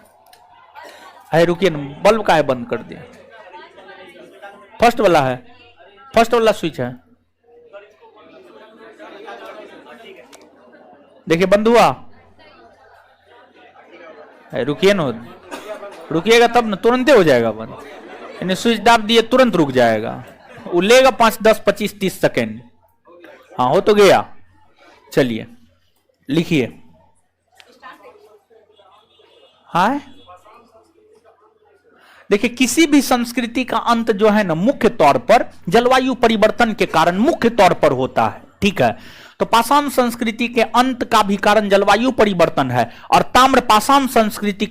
[SPEAKER 1] है, रुकिए ना, बल्ब का है बंद कर दिया। फर्स्ट वाला है, फर्स्ट वाला स्विच है, देखिए बंद हुआ। रुकिए ना, रुकिएगा तब ना, तुरंत हो जाएगा बंद। यानी स्विच दाब दिए तुरंत रुक जाएगा। वो लेगा 5, 10, 25, 30 सेकेंड। हाँ, हो तो गया। चलिए लिखिए। हाँ, देखिए किसी भी संस्कृति का अंत जो है ना मुख्य तौर पर जलवायु परिवर्तन के कारण मुख्य तौर पर होता है, ठीक है। तो पाषाण संस्कृति के अंत का भी कारण जलवायु परिवर्तन है और ताम्रपाषाण संस्कृति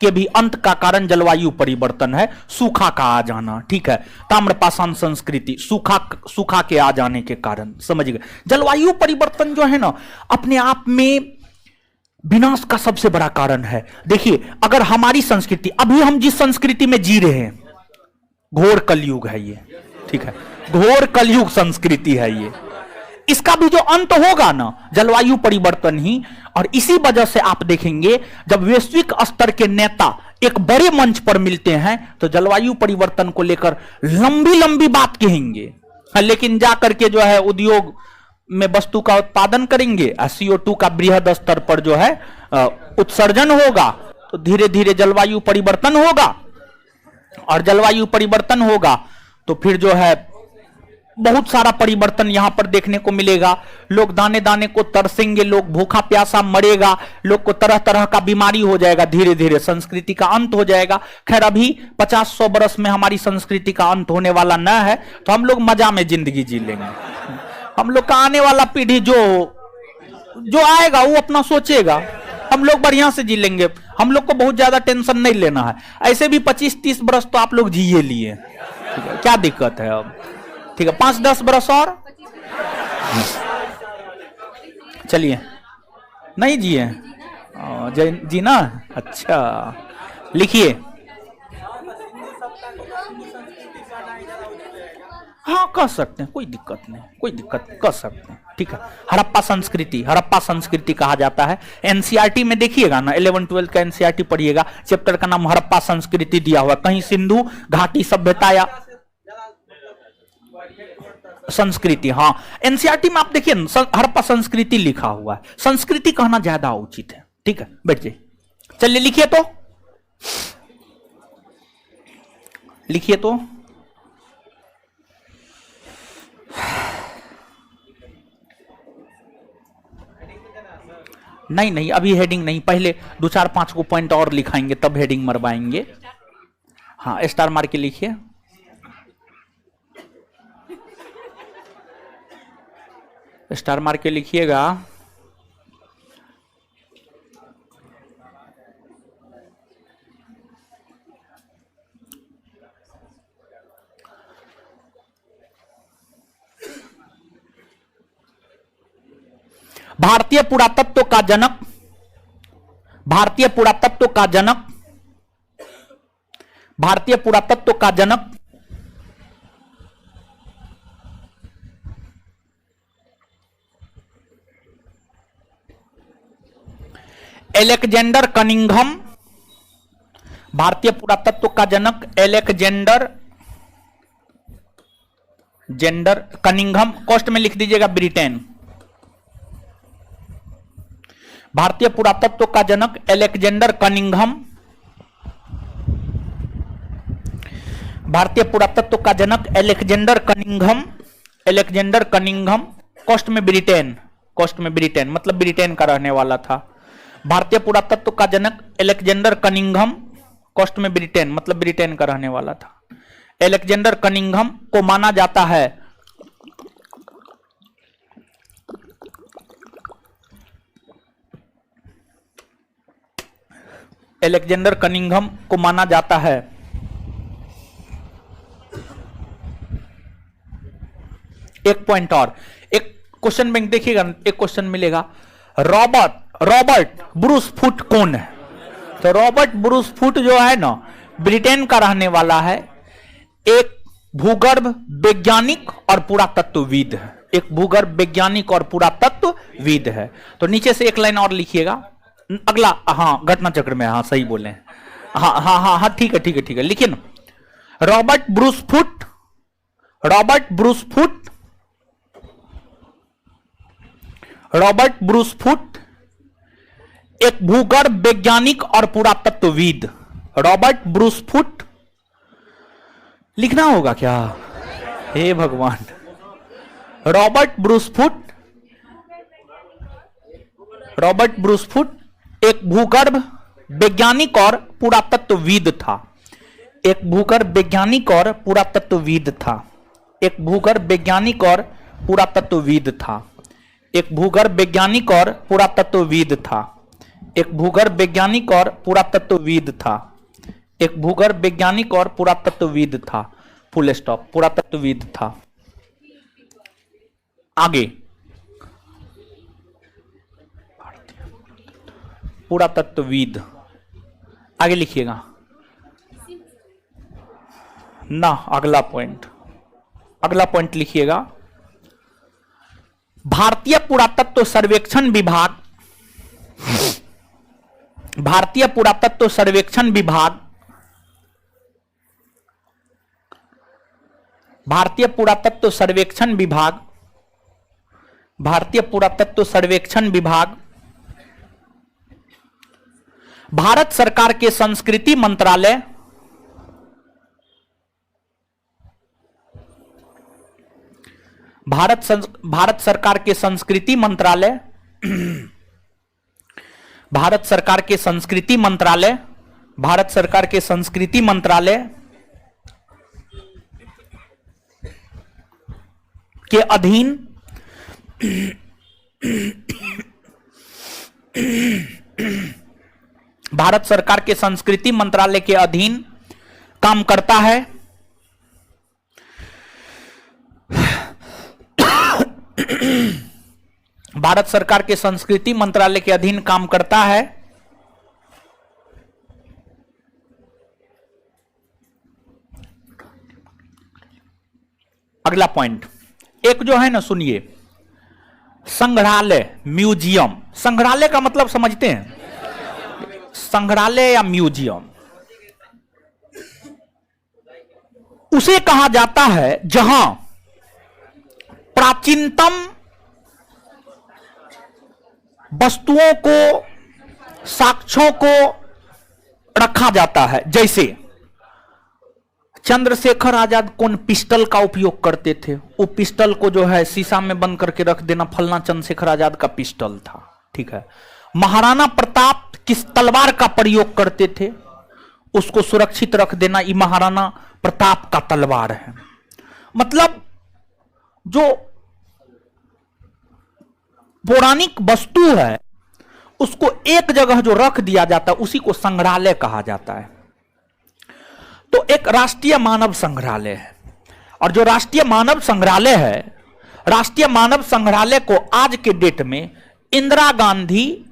[SPEAKER 1] के भी अंत का कारण जलवायु परिवर्तन है, सूखा का आ जाना, ठीक है। ताम्रपाषाण संस्कृति सूखा के आ जाने के कारण, समझ गए। जलवायु परिवर्तन जो है ना अपने आप में विनाश का सबसे बड़ा कारण है। देखिए अगर हमारी संस्कृति, अभी हम जिस संस्कृति में जी रहे हैं, घोर कलयुग है ये, ठीक है, घोर कलयुग संस्कृति है ये। इसका भी जो अंत होगा ना जलवायु परिवर्तन ही। और इसी वजह से आप देखेंगे जब वैश्विक स्तर के नेता एक बड़े मंच पर मिलते हैं तो जलवायु परिवर्तन को लेकर लंबी लंबी बात कहेंगे, लेकिन जाकर के जो है उद्योग में वस्तु का उत्पादन करेंगे, CO2 का बृहद स्तर पर जो है उत्सर्जन होगा, तो धीरे धीरे जलवायु परिवर्तन होगा। और जलवायु परिवर्तन होगा तो फिर जो है बहुत सारा परिवर्तन यहां पर देखने को मिलेगा। लोग दाने दाने को तरसेंगे, लोग भूखा प्यासा मरेगा, लोग को तरह तरह का बीमारी हो जाएगा, धीरे धीरे संस्कृति का अंत हो जाएगा। खैर अभी 50-100 बरस में हमारी संस्कृति का अंत होने वाला न है, तो हम लोग मजा में जिंदगी जी लेंगे। हम लोग का आने वाला पीढ़ी जो आएगा वो अपना सोचेगा, हम लोग बढ़िया से जी लेंगे। हम लोग को बहुत ज्यादा टेंशन नहीं लेना है। ऐसे भी 25-30 बरस तो आप लोग जिए लिए, ठीक है, क्या दिक्कत है अब, ठीक है। 5-10 बरस और चलिए, नहीं जिए जीना, अच्छा लिखिए। हाँ कर सकते हैं, कोई दिक्कत नहीं, कोई दिक्कत कर सकते हैं, ठीक है। हड़प्पा संस्कृति कहा जाता है। एनसीईआरटी में देखिएगा ना, 11-12 का एनसीईआरटी पढ़िएगा, चैप्टर का नाम हड़प्पा संस्कृति दिया हुआ, कहीं सिंधु घाटी सभ्यता या संस्कृति। हाँ, एनसीईआरटी में आप देखिए हड़प्पा संस्कृति लिखा हुआ है, संस्कृति कहना ज्यादा उचित है, ठीक है। बैठ जाइए, चलिए लिखिए तो, लिखिए तो। नहीं नहीं, अभी हेडिंग नहीं, पहले 2-4-5 को पॉइंट और लिखाएंगे तब हेडिंग मरवाएंगे। हाँ, स्टार मार के लिखिए। स्टार मार के लिखिएगा। भारतीय पुरातत्व का जनक, भारतीय पुरातत्व का जनक, भारतीय पुरातत्व का जनक एलेक्जेंडर कनिंघम। भारतीय पुरातत्व का जनक एलेक्जेंडर कनिंघम। कॉस्ट में लिख दीजिएगा ब्रिटेन। भारतीय पुरातत्व का जनक एलेक्जेंडर कनिंघम। भारतीय पुरातत्व का जनक एलेक्जेंडर कनिंघम। Alexander Cunningham. कॉस्ट में ब्रिटेन। कॉस्ट में ब्रिटेन मतलब ब्रिटेन का रहने वाला था। भारतीय पुरातत्व का जनक एलेक्जेंडर कनिंघम। कॉस्ट में ब्रिटेन मतलब ब्रिटेन का रहने वाला था। एलेक्जेंडर कनिंघम को माना जाता है एलेक्जेंडर कनिंघम को माना जाता है एक पॉइंट और, एक क्वेश्चन बैंक देखिएगा, एक क्वेश्चन मिलेगा, रॉबर्ट ब्रूस फुट कौन है? तो रॉबर्ट ब्रूस फुट जो है ना ब्रिटेन का रहने वाला है, एक भूगर्भ वैज्ञानिक और पुरातत्वविद है। एक भूगर्भ वैज्ञानिक और पुरातत्वविद है। तो नीचे से एक लाइन और लिखिएगा अगला। हाँ घटना चक्र में, हाँ सही बोले। हाँ हाँ हाँ हाँ ठीक है ठीक है ठीक है। लिखिए ना Robert Bruce foot, Robert Bruce foot, Robert Bruce foot एक भूगर्भ वैज्ञानिक और पुरातत्वविद। रॉबर्ट ब्रूस फुट लिखना होगा क्या? हे भगवान। Robert Bruce foot, Robert Bruce foot एक भूगर्भ वैज्ञानिक और पुरातत्वविद था। एक भूगर्भ वैज्ञानिक और पुरातत्वविद था। एक भूगर्भ वैज्ञानिक और पुरातत्वविद था। एक भूगर्भ वैज्ञानिक और पुरातत्वविद था। एक भूगर्भ वैज्ञानिक और पुरातत्वविद था। एक भूगर्भ वैज्ञानिक और पुरातत्वविद था। Full stop. पुरातत्वविद था। आगे पुरातत्वविद, आगे लिखिएगा ना। अगला पॉइंट, अगला पॉइंट लिखिएगा भारतीय पुरातत्व सर्वेक्षण विभाग, भारतीय पुरातत्व सर्वेक्षण विभाग, भारतीय पुरातत्व सर्वेक्षण विभाग, भारतीय पुरातत्व सर्वेक्षण विभाग भारत सरकार के संस्कृति मंत्रालय, भारत सरकार के संस्कृति मंत्रालय, भारत सरकार के संस्कृति मंत्रालय, भारत सरकार के संस्कृति मंत्रालय के अधीन भारत सरकार के संस्कृति मंत्रालय के अधीन काम करता है। भारत सरकार के संस्कृति मंत्रालय के अधीन काम करता है। अगला पॉइंट एक जो है ना सुनिए, संग्रहालय, म्यूजियम। संग्रहालय का मतलब समझते हैं? संग्रहालय या म्यूजियम उसे कहा जाता है जहां प्राचीनतम वस्तुओं को, साक्ष्यों को रखा जाता है। जैसे चंद्रशेखर आजाद कौन पिस्टल का उपयोग करते थे? वो पिस्टल को जो है शीशा में बंद करके रख देना, फलना चंद्रशेखर आजाद का पिस्टल था। ठीक है। महाराणा प्रताप किस तलवार का प्रयोग करते थे? उसको सुरक्षित रख देना, ये महाराणा प्रताप का तलवार है। मतलब जो पौराणिक वस्तु है उसको एक जगह जो रख दिया जाता है उसी को संग्रहालय कहा जाता है। तो एक राष्ट्रीय मानव संग्रहालय है, और जो राष्ट्रीय मानव संग्रहालय है, राष्ट्रीय मानव संग्रहालय को आज के डेट में इंदिरा गांधी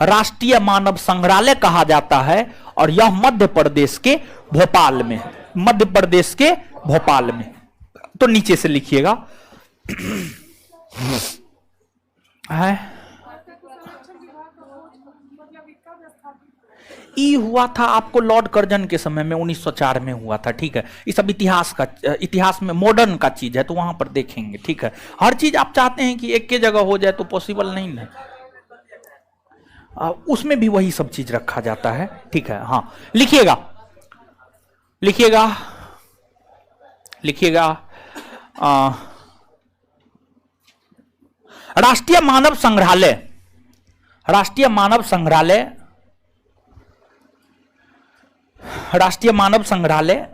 [SPEAKER 1] राष्ट्रीय मानव संग्रहालय कहा जाता है और यह मध्य प्रदेश के भोपाल में है, मध्य प्रदेश के भोपाल में। तो नीचे से लिखिएगा है ई हुआ था आपको लॉर्ड कर्जन के समय में 1904 में हुआ था, ठीक है। ये सब इतिहास में मॉडर्न का चीज है, तो वहां पर देखेंगे, ठीक है। हर चीज आप चाहते हैं कि एक के जगह हो जाए तो पॉसिबल नहीं है, उसमें भी वही सब चीज रखा जाता है, ठीक है। हाँ लिखिएगा लिखिएगा लिखिएगा राष्ट्रीय मानव संग्रहालय, राष्ट्रीय मानव संग्रहालय, राष्ट्रीय मानव संग्रहालय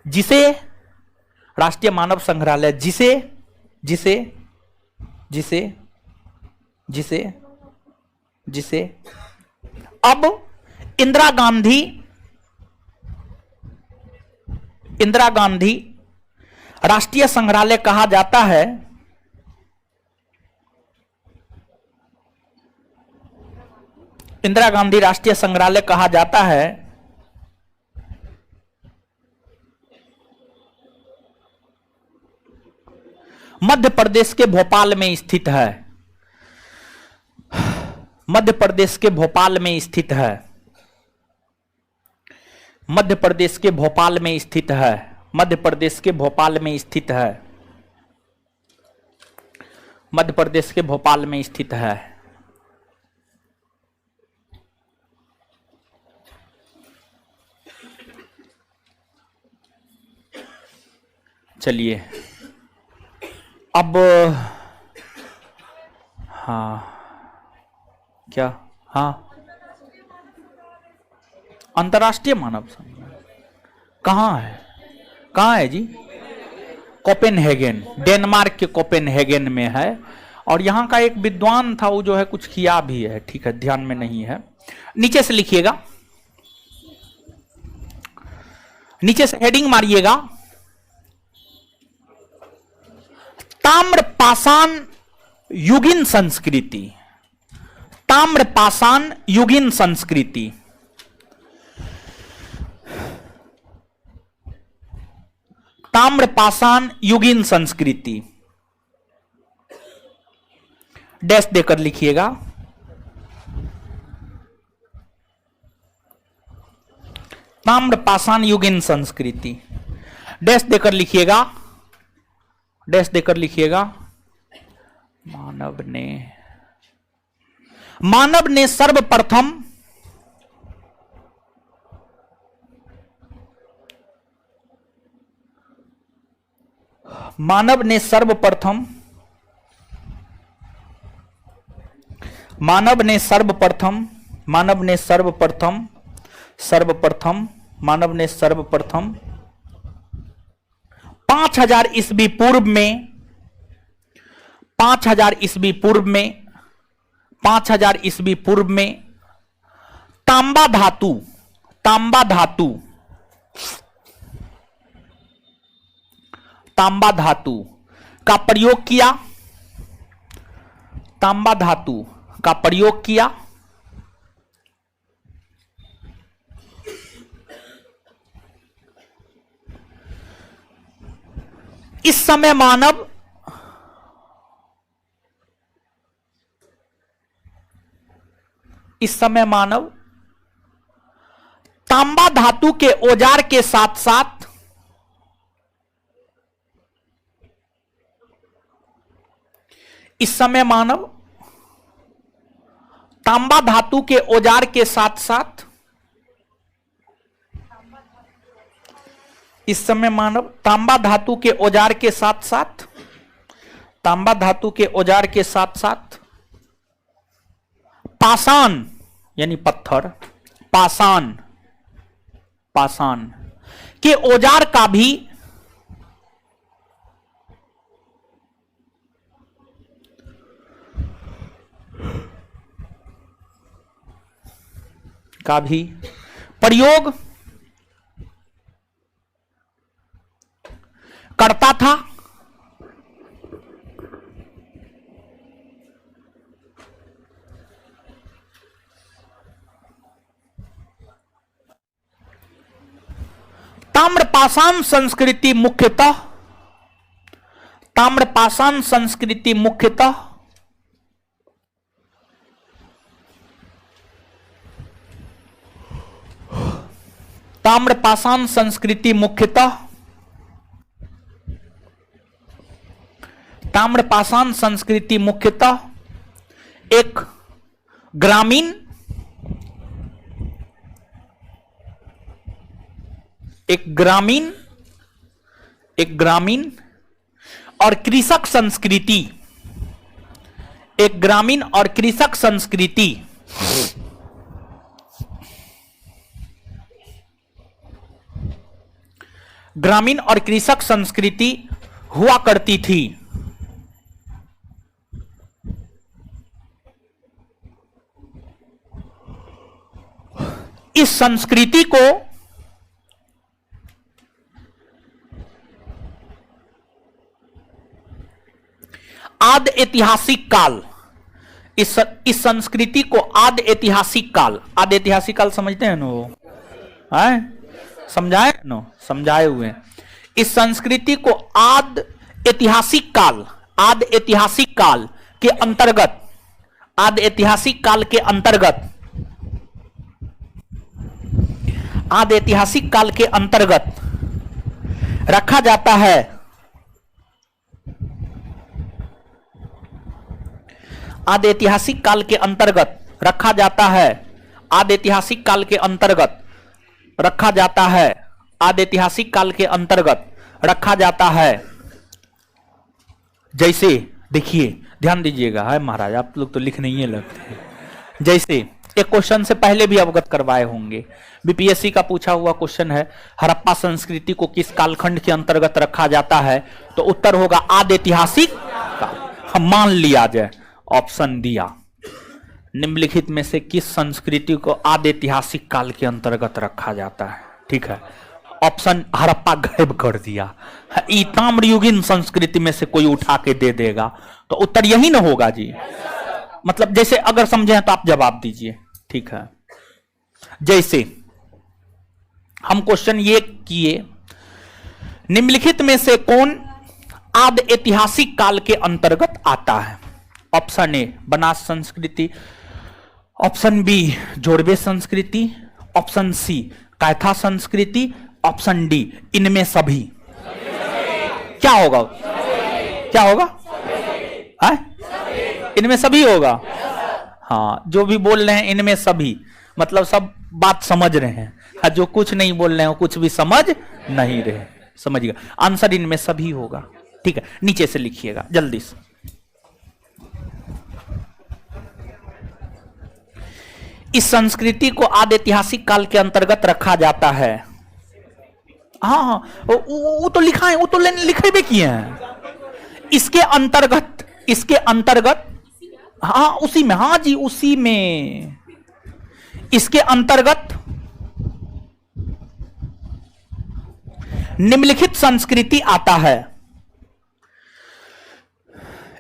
[SPEAKER 1] जिसे, राष्ट्रीय मानव संग्रहालय जिसे जिसे जिसे जिसे जिसे अब इंदिरा गांधी राष्ट्रीय संग्रहालय कहा जाता है, इंदिरा गांधी राष्ट्रीय संग्रहालय कहा जाता है, मध्य प्रदेश के भोपाल में स्थित है, मध्य प्रदेश के भोपाल में स्थित है, मध्य प्रदेश के भोपाल में स्थित है, मध्य प्रदेश के भोपाल में स्थित है, मध्य प्रदेश के भोपाल में स्थित है। चलिए अब हाँ क्या, हाँ अंतर्राष्ट्रीय मानव संग्रहालय कहाँ है, कहाँ है जी? कोपेनहेगन, डेनमार्क के कोपेनहेगन में है। और यहाँ का एक विद्वान था, वो जो है कुछ किया भी है, ठीक है, ध्यान में नहीं है। नीचे से लिखिएगा, नीचे से हेडिंग मारिएगा, ताम्रपाषाण युगीन संस्कृति, ताम्रपाषाण युगीन संस्कृति। ताम्रपाषाण युगीन संस्कृति, डैश देकर लिखिएगा। ताम्रपाषाण युगीन संस्कृति, डैश देकर लिखिएगा, डैश देकर लिखिएगा। मानव ने सर्वप्रथम मानव ने सर्वप्रथम मानव ने सर्वप्रथम मानव ने सर्वप्रथम सर्वप्रथम मानव ने सर्वप्रथम 5000 ईस्वी पूर्व में 5000 ईस्वी पूर्व में 5000 ईस्वी पूर्व में तांबा धातु तांबा धातु तांबा धातु का प्रयोग किया तांबा धातु का प्रयोग किया इस समय मानव तांबा धातु के औजार के साथ साथ इस समय मानव तांबा धातु के औजार के साथ साथ इस समय मानव तांबा धातु के औजार के साथ साथ तांबा धातु के औजार के साथ साथ पाषाण यानी पत्थर पाषाण पाषाण के औजार का भी प्रयोग करता था ताम्रपाषाण संस्कृति मुख्यतः ताम्रपाषाण संस्कृति मुख्यतः ताम्रपाषाण संस्कृति मुख्यतः ताम्रपाषाण संस्कृति मुख्यतः एक ग्रामीण और कृषक संस्कृति, एक ग्रामीण और कृषक संस्कृति ग्रामीण और कृषक संस्कृति हुआ करती थी। इस संस्कृति को आद ऐतिहासिक काल, इस संस्कृति को आद ऐतिहासिक काल समझते हैं ना वो, समझाए नो, समझाए हुए। इस संस्कृति को आद ऐतिहासिक काल के अंतर्गत रखा जाता है। आद ऐतिहासिक काल के अंतर्गत रखा जाता है। आद ऐतिहासिक काल के अंतर्गत रखा जाता है। आद ऐतिहासिक काल के अंतर्गत रखा जाता है। जैसे देखिए, ध्यान दीजिएगा, है महाराज, आप लोग तो लिखने ही लगते हैं। जैसे एक क्वेश्चन से पहले भी अवगत करवाए होंगे, बीपीएससी का पूछा हुआ क्वेश्चन है, हड़प्पा संस्कृति को किस कालखंड के अंतर्गत रखा जाता है? तो उत्तर होगा आद ऐतिहासिक काल। हम मान लिया जाए, ऑप्शन दिया, निम्नलिखित में से किस संस्कृति को आद ऐतिहासिक काल के अंतर्गत रखा जाता है? ठीक है, ऑप्शन हड़प्पा गायब कर दिया। ताम्रयुगीन संस्कृति में से कोई उठा के दे देगा तो उत्तर यही ना होगा जी। मतलब जैसे अगर समझे तो आप जवाब दीजिए। ठीक है, जैसे हम क्वेश्चन ये किए, निम्नलिखित में से कौन आद ऐतिहासिक काल के अंतर्गत आता है? ऑप्शन ए बनास संस्कृति, ऑप्शन बी जोड़वे संस्कृति, ऑप्शन सी कैथा संस्कृति, ऑप्शन डी इनमें सभी। क्या होगा? क्या होगा? इनमें सभी होगा। हाँ, जो भी बोल रहे हैं इनमें सभी, मतलब सब बात समझ रहे हैं। जो कुछ नहीं बोल रहे हैं कुछ भी समझ नहीं रहे, समझिएगा। आंसर इनमें सभी होगा। ठीक है, नीचे से लिखिएगा जल्दी से। इस संस्कृति को आद ऐतिहासिक काल के अंतर्गत रखा जाता है। हाँ, वो तो लिखा है, वो तो लिखे भी किए हैं। इसके अंतर्गत हाँ, उसी में, हाँ जी, उसी में। इसके अंतर्गत निम्नलिखित संस्कृति आता है।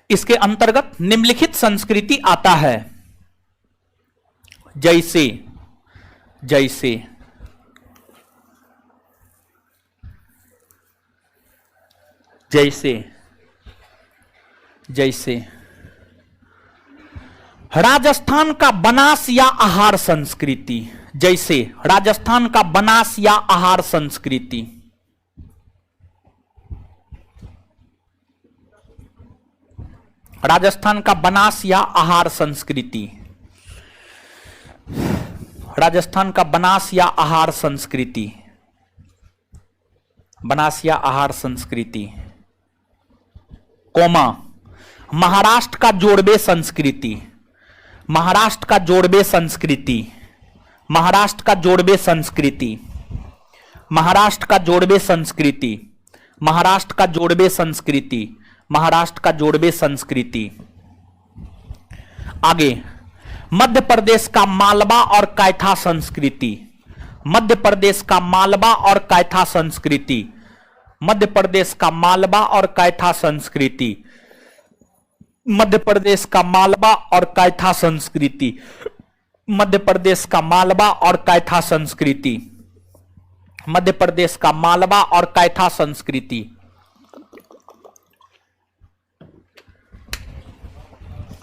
[SPEAKER 1] इसके अंतर्गत निम्नलिखित संस्कृति आता है। जैसे जैसे जैसे जैसे राजस्थान का बनास या आहार संस्कृति। जैसे राजस्थान का बनास या आहार संस्कृति। राजस्थान का बनास या आहार संस्कृति। राजस्थान का बनास या आहार संस्कृति। बनास या आहार संस्कृति, कोमा महाराष्ट्र का जोड़वे संस्कृति। महाराष्ट्र का जोड़वे संस्कृति। महाराष्ट्र का जोड़वे संस्कृति। महाराष्ट्र का जोड़वे संस्कृति। महाराष्ट्र का जोड़वे संस्कृति। महाराष्ट्र का जोड़वे संस्कृति। आगे मध्य प्रदेश का मालवा और कैथा संस्कृति। मध्य प्रदेश का मालवा और कैथा संस्कृति। मध्य प्रदेश का मालवा और कैथा संस्कृति। मध्य प्रदेश का मालवा और कैथा संस्कृति। मध्य प्रदेश का मालवा और कैथा संस्कृति। मध्य प्रदेश का मालवा और कैथा संस्कृति,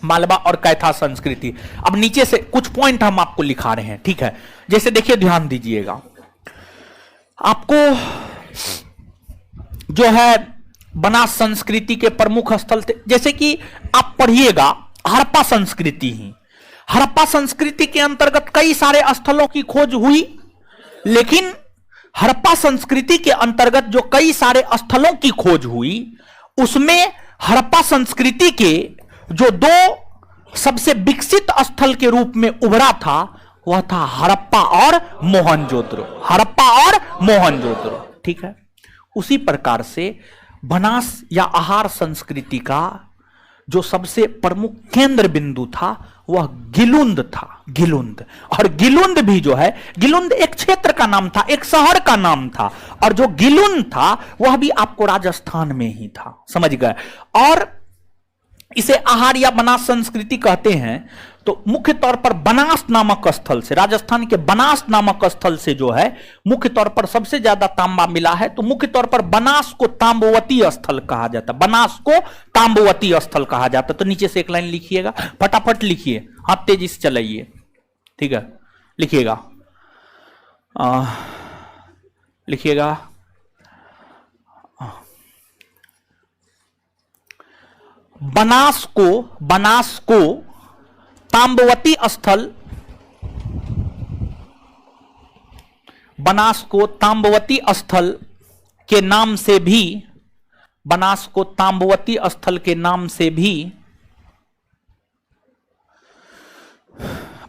[SPEAKER 1] मालवा और कैथा संस्कृति। अब नीचे से कुछ पॉइंट हम आपको लिखा रहे हैं, ठीक है। जैसे देखिए, ध्यान दीजिएगा, आपको जो है बनास संस्कृति के प्रमुख स्थल थे, जैसे कि आप पढ़िएगा हड़प्पा संस्कृति ही, हड़प्पा संस्कृति के अंतर्गत कई सारे स्थलों की खोज हुई, लेकिन हड़प्पा संस्कृति के अंतर्गत जो कई सारे स्थलों की खोज हुई, उसमें हड़प्पा संस्कृति के जो दो सबसे विकसित स्थल के रूप में उभरा था, वह था हड़प्पा और मोहनजोदड़ो, हड़प्पा और मोहनजोदड़ो, ठीक है। उसी प्रकार से बनास या आहार संस्कृति का जो सबसे प्रमुख केंद्र बिंदु था वह गिलुंद था, गिलुंद। और गिलुंद भी जो है, गिलुंद एक क्षेत्र का नाम था, एक शहर का नाम था, और जो गिलुंद था वह भी आपको राजस्थान में ही था, समझ गए। और इसे आहार या बनास संस्कृति कहते हैं। तो मुख्य तौर पर बनास नामक स्थल से, राजस्थान के बनास नामक स्थल से जो है मुख्य तौर पर सबसे ज्यादा तांबा मिला है। तो मुख्य तौर पर बनास को तांबवती स्थल कहा जाता है, बनास को तांबवती स्थल कहा जाता है। तो नीचे से एक लाइन लिखिएगा, फटाफट लिखिए, हाथ तेजी से चलाइए, ठीक है। लिखिएगा, लिखिएगा बनास को तांबवती स्थल, बनास को तांबवती स्थल के नाम से भी, बनास को तांबवती स्थल के नाम से भी,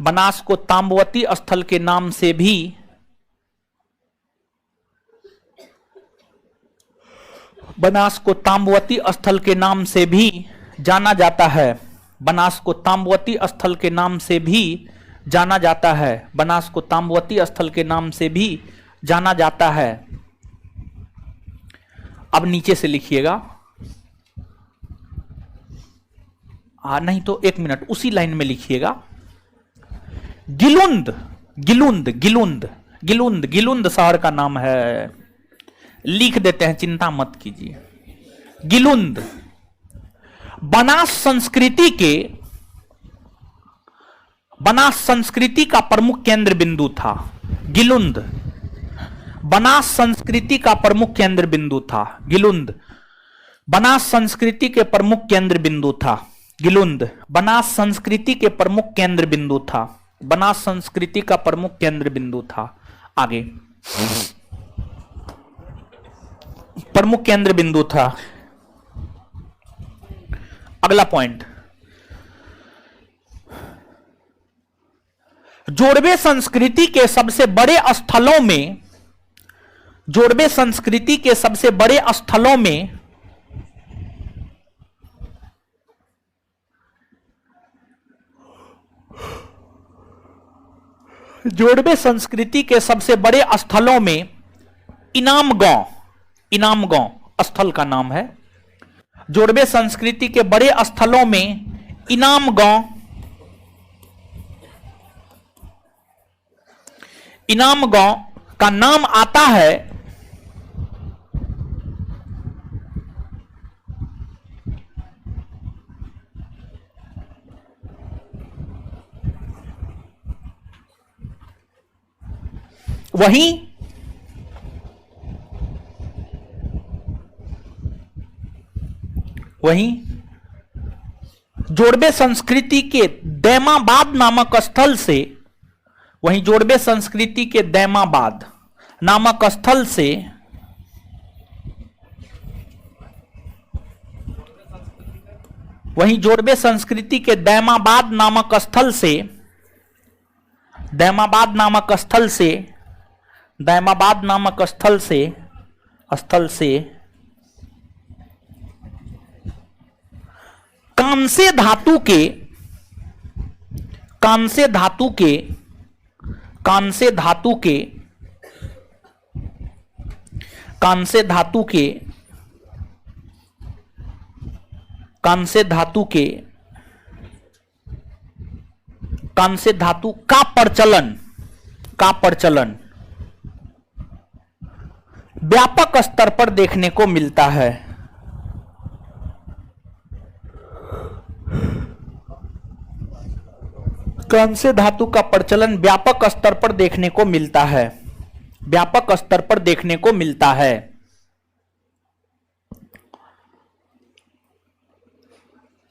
[SPEAKER 1] बनास को तांबवती स्थल के नाम से भी बनास को तांबवती स्थल के नाम से भी जाना जाता है, बनास को तांबवती स्थल के नाम से भी जाना जाता है, बनास को तांबवती स्थल के नाम से भी जाना जाता है। अब नीचे से लिखिएगा, नहीं तो एक मिनट, उसी लाइन में लिखिएगा, गिलुंद, गिलुंद, गिलुंद, गिलुंद, गिलुंद शहर का नाम है, लिख देते हैं, चिंता मत कीजिए। गिलुंद बनास संस्कृति का प्रमुख केंद्र बिंदु था। गिलुंद बनास संस्कृति का प्रमुख केंद्र बिंदु था। गिलुंद बनास संस्कृति के प्रमुख केंद्र बिंदु था। गिलुंद बनास संस्कृति के प्रमुख केंद्र बिंदु था। बनास संस्कृति का प्रमुख केंद्र बिंदु था। आगे प्रमुख केंद्र बिंदु था। अगला पॉइंट, जोड़वे संस्कृति के सबसे बड़े स्थलों में, जोड़वे संस्कृति के सबसे बड़े स्थलों में जोड़वे संस्कृति के सबसे बड़े स्थलों में इनामगांव, इनामगांव स्थल का नाम है। जोड़वे संस्कृति के बड़े स्थलों में इनामगांव, इनामगांव का नाम आता है। वहीं जोड़वे संस्कृति के दैमाबाद नामक स्थल से, वहीं जोड़वे संस्कृति के दैमाबाद नामक स्थल से वहीं जोड़वे संस्कृति के दैमाबाद नामक स्थल से, दैमाबाद नामक स्थल से, दैमाबाद नामक स्थल से, स्थल से कांस्य धातु के, कांस्य धातु के, कांस्य धातु के, कांस्य धातु के, कांस्य धातु के, कांस्य धातु का प्रचलन, का प्रचलन, व्यापक स्तर पर देखने को मिलता है। कांस्य धातु का प्रचलन व्यापक स्तर पर देखने को मिलता है, व्यापक स्तर पर देखने को मिलता है।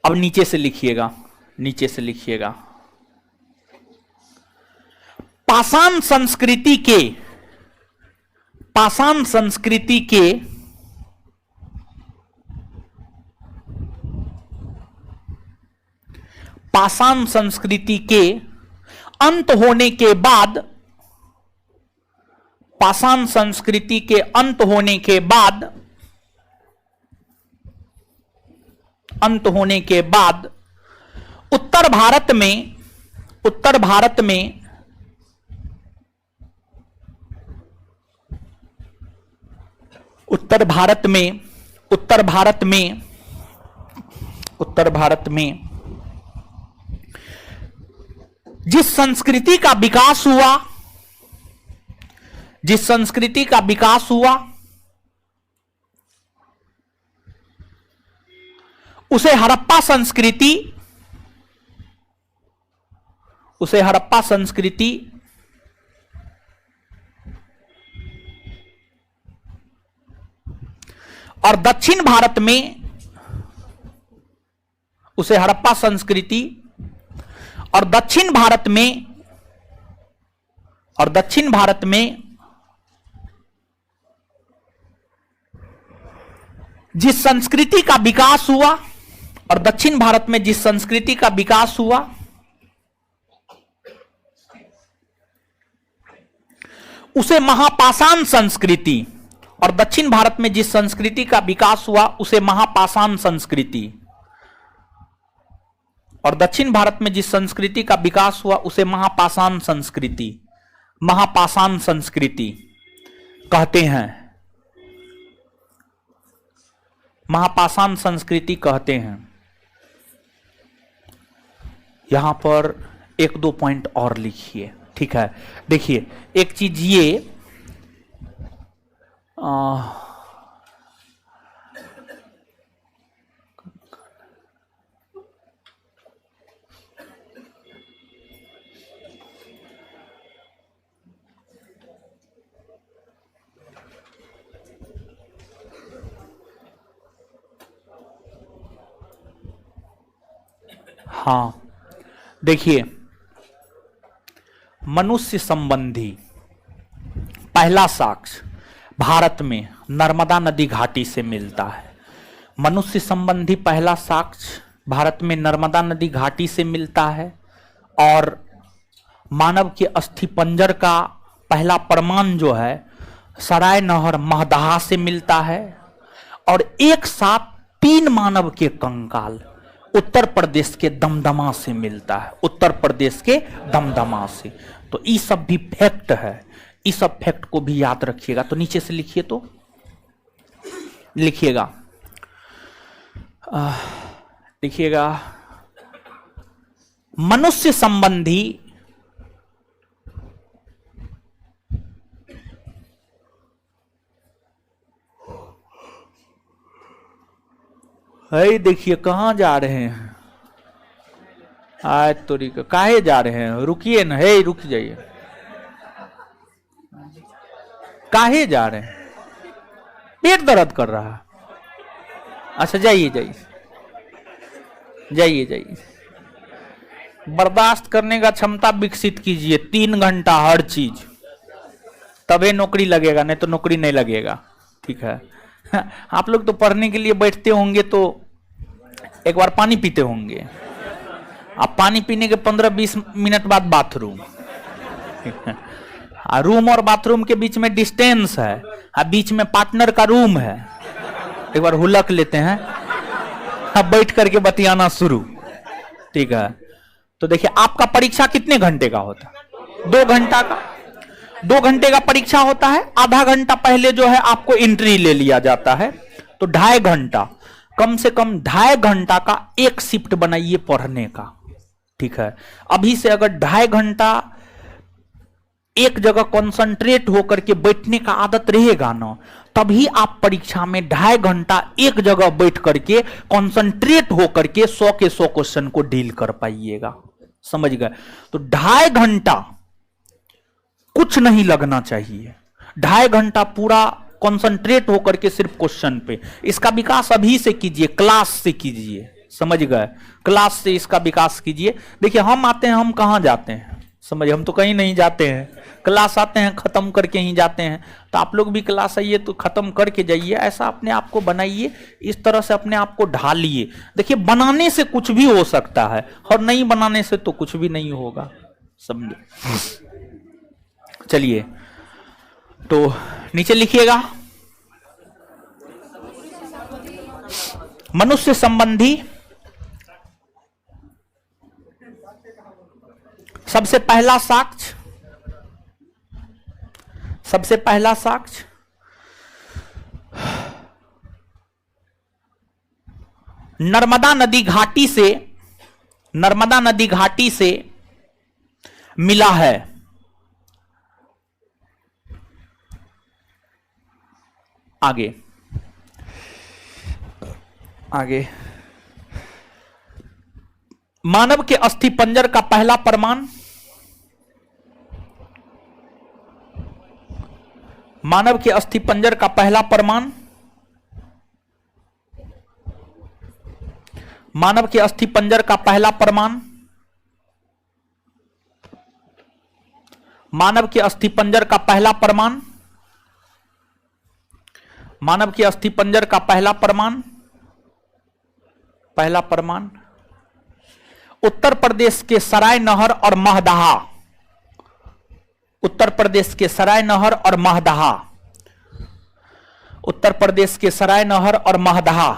[SPEAKER 1] अब नीचे से लिखिएगा, नीचे से लिखिएगा। पाषाण संस्कृति के, पाषाण संस्कृति के पाषाण संस्कृति के अंत होने के बाद, पाषाण संस्कृति के अंत होने के बाद, अंत होने के बाद उत्तर भारत में, उत्तर भारत में उत्तर भारत में उत्तर भारत में उत्तर भारत में जिस संस्कृति का विकास हुआ, जिस संस्कृति का विकास हुआ, उसे हड़प्पा संस्कृति, उसे हड़प्पा संस्कृति और दक्षिण भारत में, उसे हड़प्पा संस्कृति और दक्षिण भारत में, और दक्षिण भारत में जिस संस्कृति का विकास हुआ, और दक्षिण भारत में जिस संस्कृति का विकास हुआ, उसे महापाषाण संस्कृति, और दक्षिण भारत में जिस संस्कृति का विकास हुआ उसे महापाषाण संस्कृति, और दक्षिण भारत में जिस संस्कृति का विकास हुआ उसे महापाषाण संस्कृति, महापाषाण संस्कृति कहते हैं, महापाषाण संस्कृति कहते हैं। यहां पर एक दो पॉइंट और लिखिए, ठीक है। देखिए एक चीज ये हाँ, देखिए मनुष्य संबंधी पहला साक्ष्य भारत में नर्मदा नदी घाटी से मिलता है। मनुष्य संबंधी पहला साक्ष्य भारत में नर्मदा नदी घाटी से मिलता है, और मानव के अस्थिपंजर का पहला प्रमाण जो है सराय नहर महदहा से मिलता है, और एक साथ 3 मानव के कंकाल उत्तर प्रदेश के दमदमा से मिलता है, उत्तर प्रदेश के दमदमा से। तो ये सब भी फैक्ट है, इस सब फैक्ट को भी याद रखिएगा। तो नीचे से लिखिए, तो लिखिएगा, लिखिएगा मनुष्य संबंधी है। देखिए कहां जा रहे हैं, आज तो काहे जा रहे हैं, रुकिए ना, हे रुक जाइए, काहे जा रहे हैं, पेट दर्द कर रहा है। अच्छा जाइए जाइए जाइए जाइए, बर्दाश्त करने का क्षमता विकसित कीजिए। 3 घंटा हर चीज, तभी नौकरी लगेगा, नहीं तो नौकरी नहीं लगेगा, ठीक है। आप लोग तो पढ़ने के लिए बैठते होंगे तो एक बार पानी पीते होंगे, आप पानी पीने के 15-20 मिनट बाद बाथरूम, रूम और बाथरूम के बीच में डिस्टेंस है, बीच में पार्टनर का रूम है, एक बार हुलक लेते हैं, अब बैठ करके बतियाना शुरू, ठीक है। तो देखिए आपका परीक्षा कितने घंटे का होता है? 2 घंटा का, 2 घंटे का परीक्षा होता है। आधा घंटा पहले जो है आपको एंट्री ले लिया जाता है, तो 2.5 घंटा, कम से कम 2.5 घंटा का एक शिफ्ट बनाइए पढ़ने का, ठीक है। अभी से अगर 2.5 घंटा एक जगह कंसंट्रेट होकर के बैठने का आदत रहेगा ना, तभी आप परीक्षा में 2.5 घंटा एक जगह बैठ करके कंसंट्रेट होकर के 100 के 100 क्वेश्चन को डील कर पाइएगा। समझ गए? तो 2.5 घंटा कुछ नहीं लगना चाहिए, 2.5 घंटा पूरा कंसंट्रेट होकर के सिर्फ क्वेश्चन पे। इसका विकास अभी से कीजिए, क्लास से कीजिए। समझ गए? क्लास से इसका विकास कीजिए। देखिए हम आते हैं, हम कहां जाते हैं? समझिए, हम तो कहीं नहीं जाते हैं, क्लास आते हैं खत्म करके ही जाते हैं। तो आप लोग भी क्लास आइए तो खत्म करके जाइए, ऐसा अपने आप को बनाइए, इस तरह से अपने आप को ढालिए। देखिए बनाने से कुछ भी हो सकता है और नहीं बनाने से तो कुछ भी नहीं होगा। समझे? चलिए तो नीचे लिखिएगा, मनुष्य संबंधी सबसे पहला साक्ष्य, सबसे पहला साक्ष्य नर्मदा नदी घाटी से, नर्मदा नदी घाटी से मिला है। आगे आगे, मानव के अस्थिपंजर का पहला प्रमाण, मानव के अस्थिपंजर का पहला प्रमाण, मानव के अस्थिपंजर का पहला प्रमाण, मानव के अस्थिपंजर का पहला प्रमाण, मानव के अस्थिपंजर का पहला प्रमाण, पहला प्रमाण उत्तर प्रदेश के सराय नहर और महदहा, उत्तर प्रदेश के सराय नहर और महदहा, उत्तर प्रदेश के सराय नहर और महदहा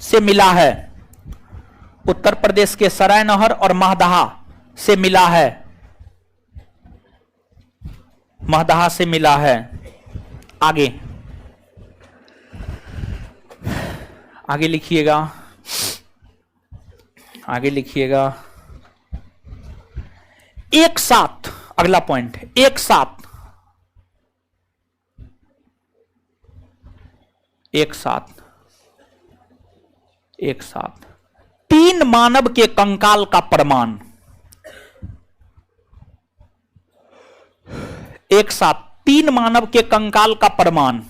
[SPEAKER 1] से मिला है। उत्तर प्रदेश के सराय नहर और महदहा से मिला है, महदहा से मिला है। आगे आगे लिखिएगा, आगे लिखिएगा, एक साथ, अगला पॉइंट, एक साथ, एक साथ, एक साथ 3 मानव के कंकाल का प्रमाण, एक साथ 3 मानव के कंकाल का प्रमाण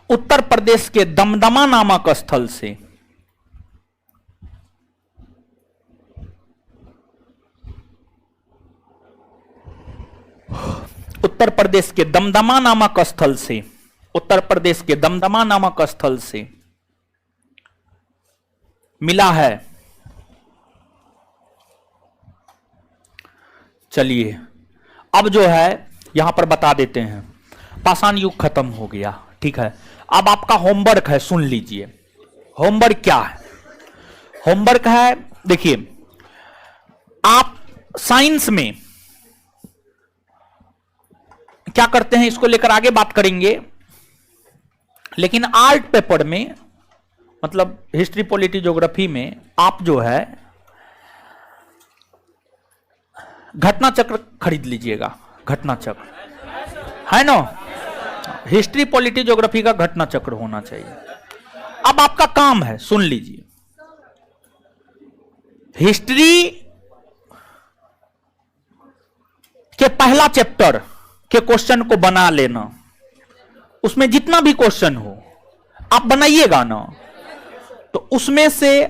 [SPEAKER 1] उत्तर प्रदेश के दमदमा नामक स्थल से, उत्तर प्रदेश के दमदमा नामक स्थल से, उत्तर प्रदेश के दमदमा नामक स्थल से मिला है। चलिए अब जो है यहां पर बता देते हैं, पाषाण युग खत्म हो गया, ठीक है। अब आपका होमवर्क है, सुन लीजिए। होमवर्क क्या है? होमवर्क है, देखिए आप साइंस में क्या करते हैं इसको लेकर आगे बात करेंगे, लेकिन आर्ट पेपर में, मतलब हिस्ट्री, पॉलिटी, ज्योग्राफी में आप जो है घटना चक्र खरीद लीजिएगा। घटना चक्र है ना, हिस्ट्री, पॉलिटी, ज्योग्राफी का घटना चक्र होना चाहिए। अब आपका काम है, सुन लीजिए, हिस्ट्री के पहला चैप्टर के क्वेश्चन को बना लेना। उसमें जितना भी क्वेश्चन हो आप बनाइएगा ना, तो उसमें से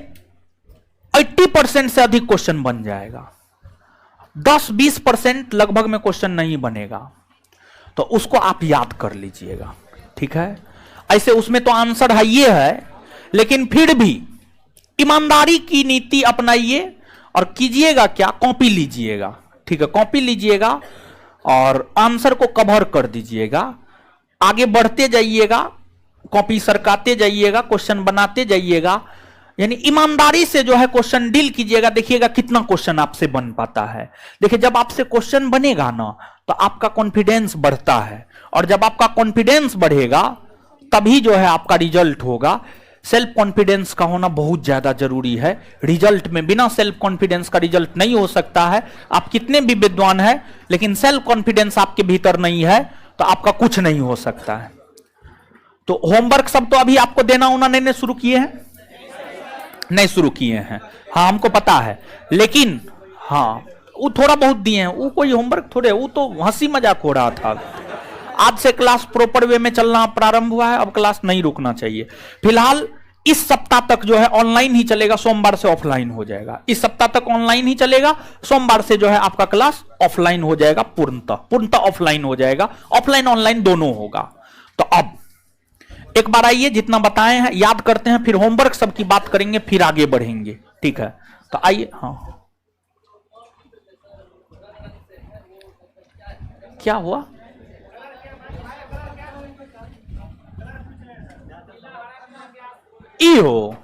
[SPEAKER 1] 80% से अधिक क्वेश्चन बन जाएगा। 10-20% लगभग में क्वेश्चन नहीं बनेगा, तो उसको आप याद कर लीजिएगा, ठीक है। ऐसे उसमें तो आंसर है ये है, लेकिन फिर भी ईमानदारी की नीति अपनाइए और कीजिएगा क्या, कॉपी लीजिएगा, ठीक है। कॉपी लीजिएगा और आंसर को कवर कर दीजिएगा, आगे बढ़ते जाइएगा, कॉपी सरकाते जाइएगा, क्वेश्चन बनाते जाइएगा, यानी ईमानदारी से जो है क्वेश्चन डील कीजिएगा। देखिएगा कितना क्वेश्चन आपसे बन पाता है। देखिए जब आपसे क्वेश्चन बनेगा ना, तो आपका कॉन्फिडेंस बढ़ता है, और जब आपका कॉन्फिडेंस बढ़ेगा तभी जो है आपका रिजल्ट होगा। सेल्फ कॉन्फिडेंस का होना बहुत ज्यादा जरूरी है रिजल्ट में। बिना सेल्फ कॉन्फिडेंस का रिजल्ट नहीं हो सकता है। आप कितने भी विद्वान हैं, लेकिन सेल्फ कॉन्फिडेंस आपके भीतर नहीं है तो आपका कुछ नहीं हो सकता है। तो होमवर्क सब तो अभी आपको देना उन्होंने शुरू किए हैं, नहीं शुरू किए हैं, हाँ हमको पता है, लेकिन हाँ वो थोड़ा बहुत दिए हैं, वो कोई होमवर्क थोड़े, वो तो हंसी मजाक हो रहा था। आज से क्लास प्रॉपर वे में चलना प्रारंभ हुआ है, अब क्लास नहीं रुकना चाहिए। फिलहाल इस सप्ताह तक जो है ऑनलाइन ही चलेगा, सोमवार से ऑफलाइन हो जाएगा। इस सप्ताह तक ऑनलाइन ही चलेगा, सोमवार से जो है आपका क्लास ऑफलाइन हो जाएगा, पूर्णतः ऑफलाइन हो जाएगा, ऑफलाइन ऑनलाइन दोनों होगा। तो अब एक बार आइए, जितना बताए हैं याद करते हैं, फिर होमवर्क सबकी बात करेंगे, फिर आगे बढ़ेंगे, ठीक है। तो आइए, हाँ क्या हुआ? ई हो,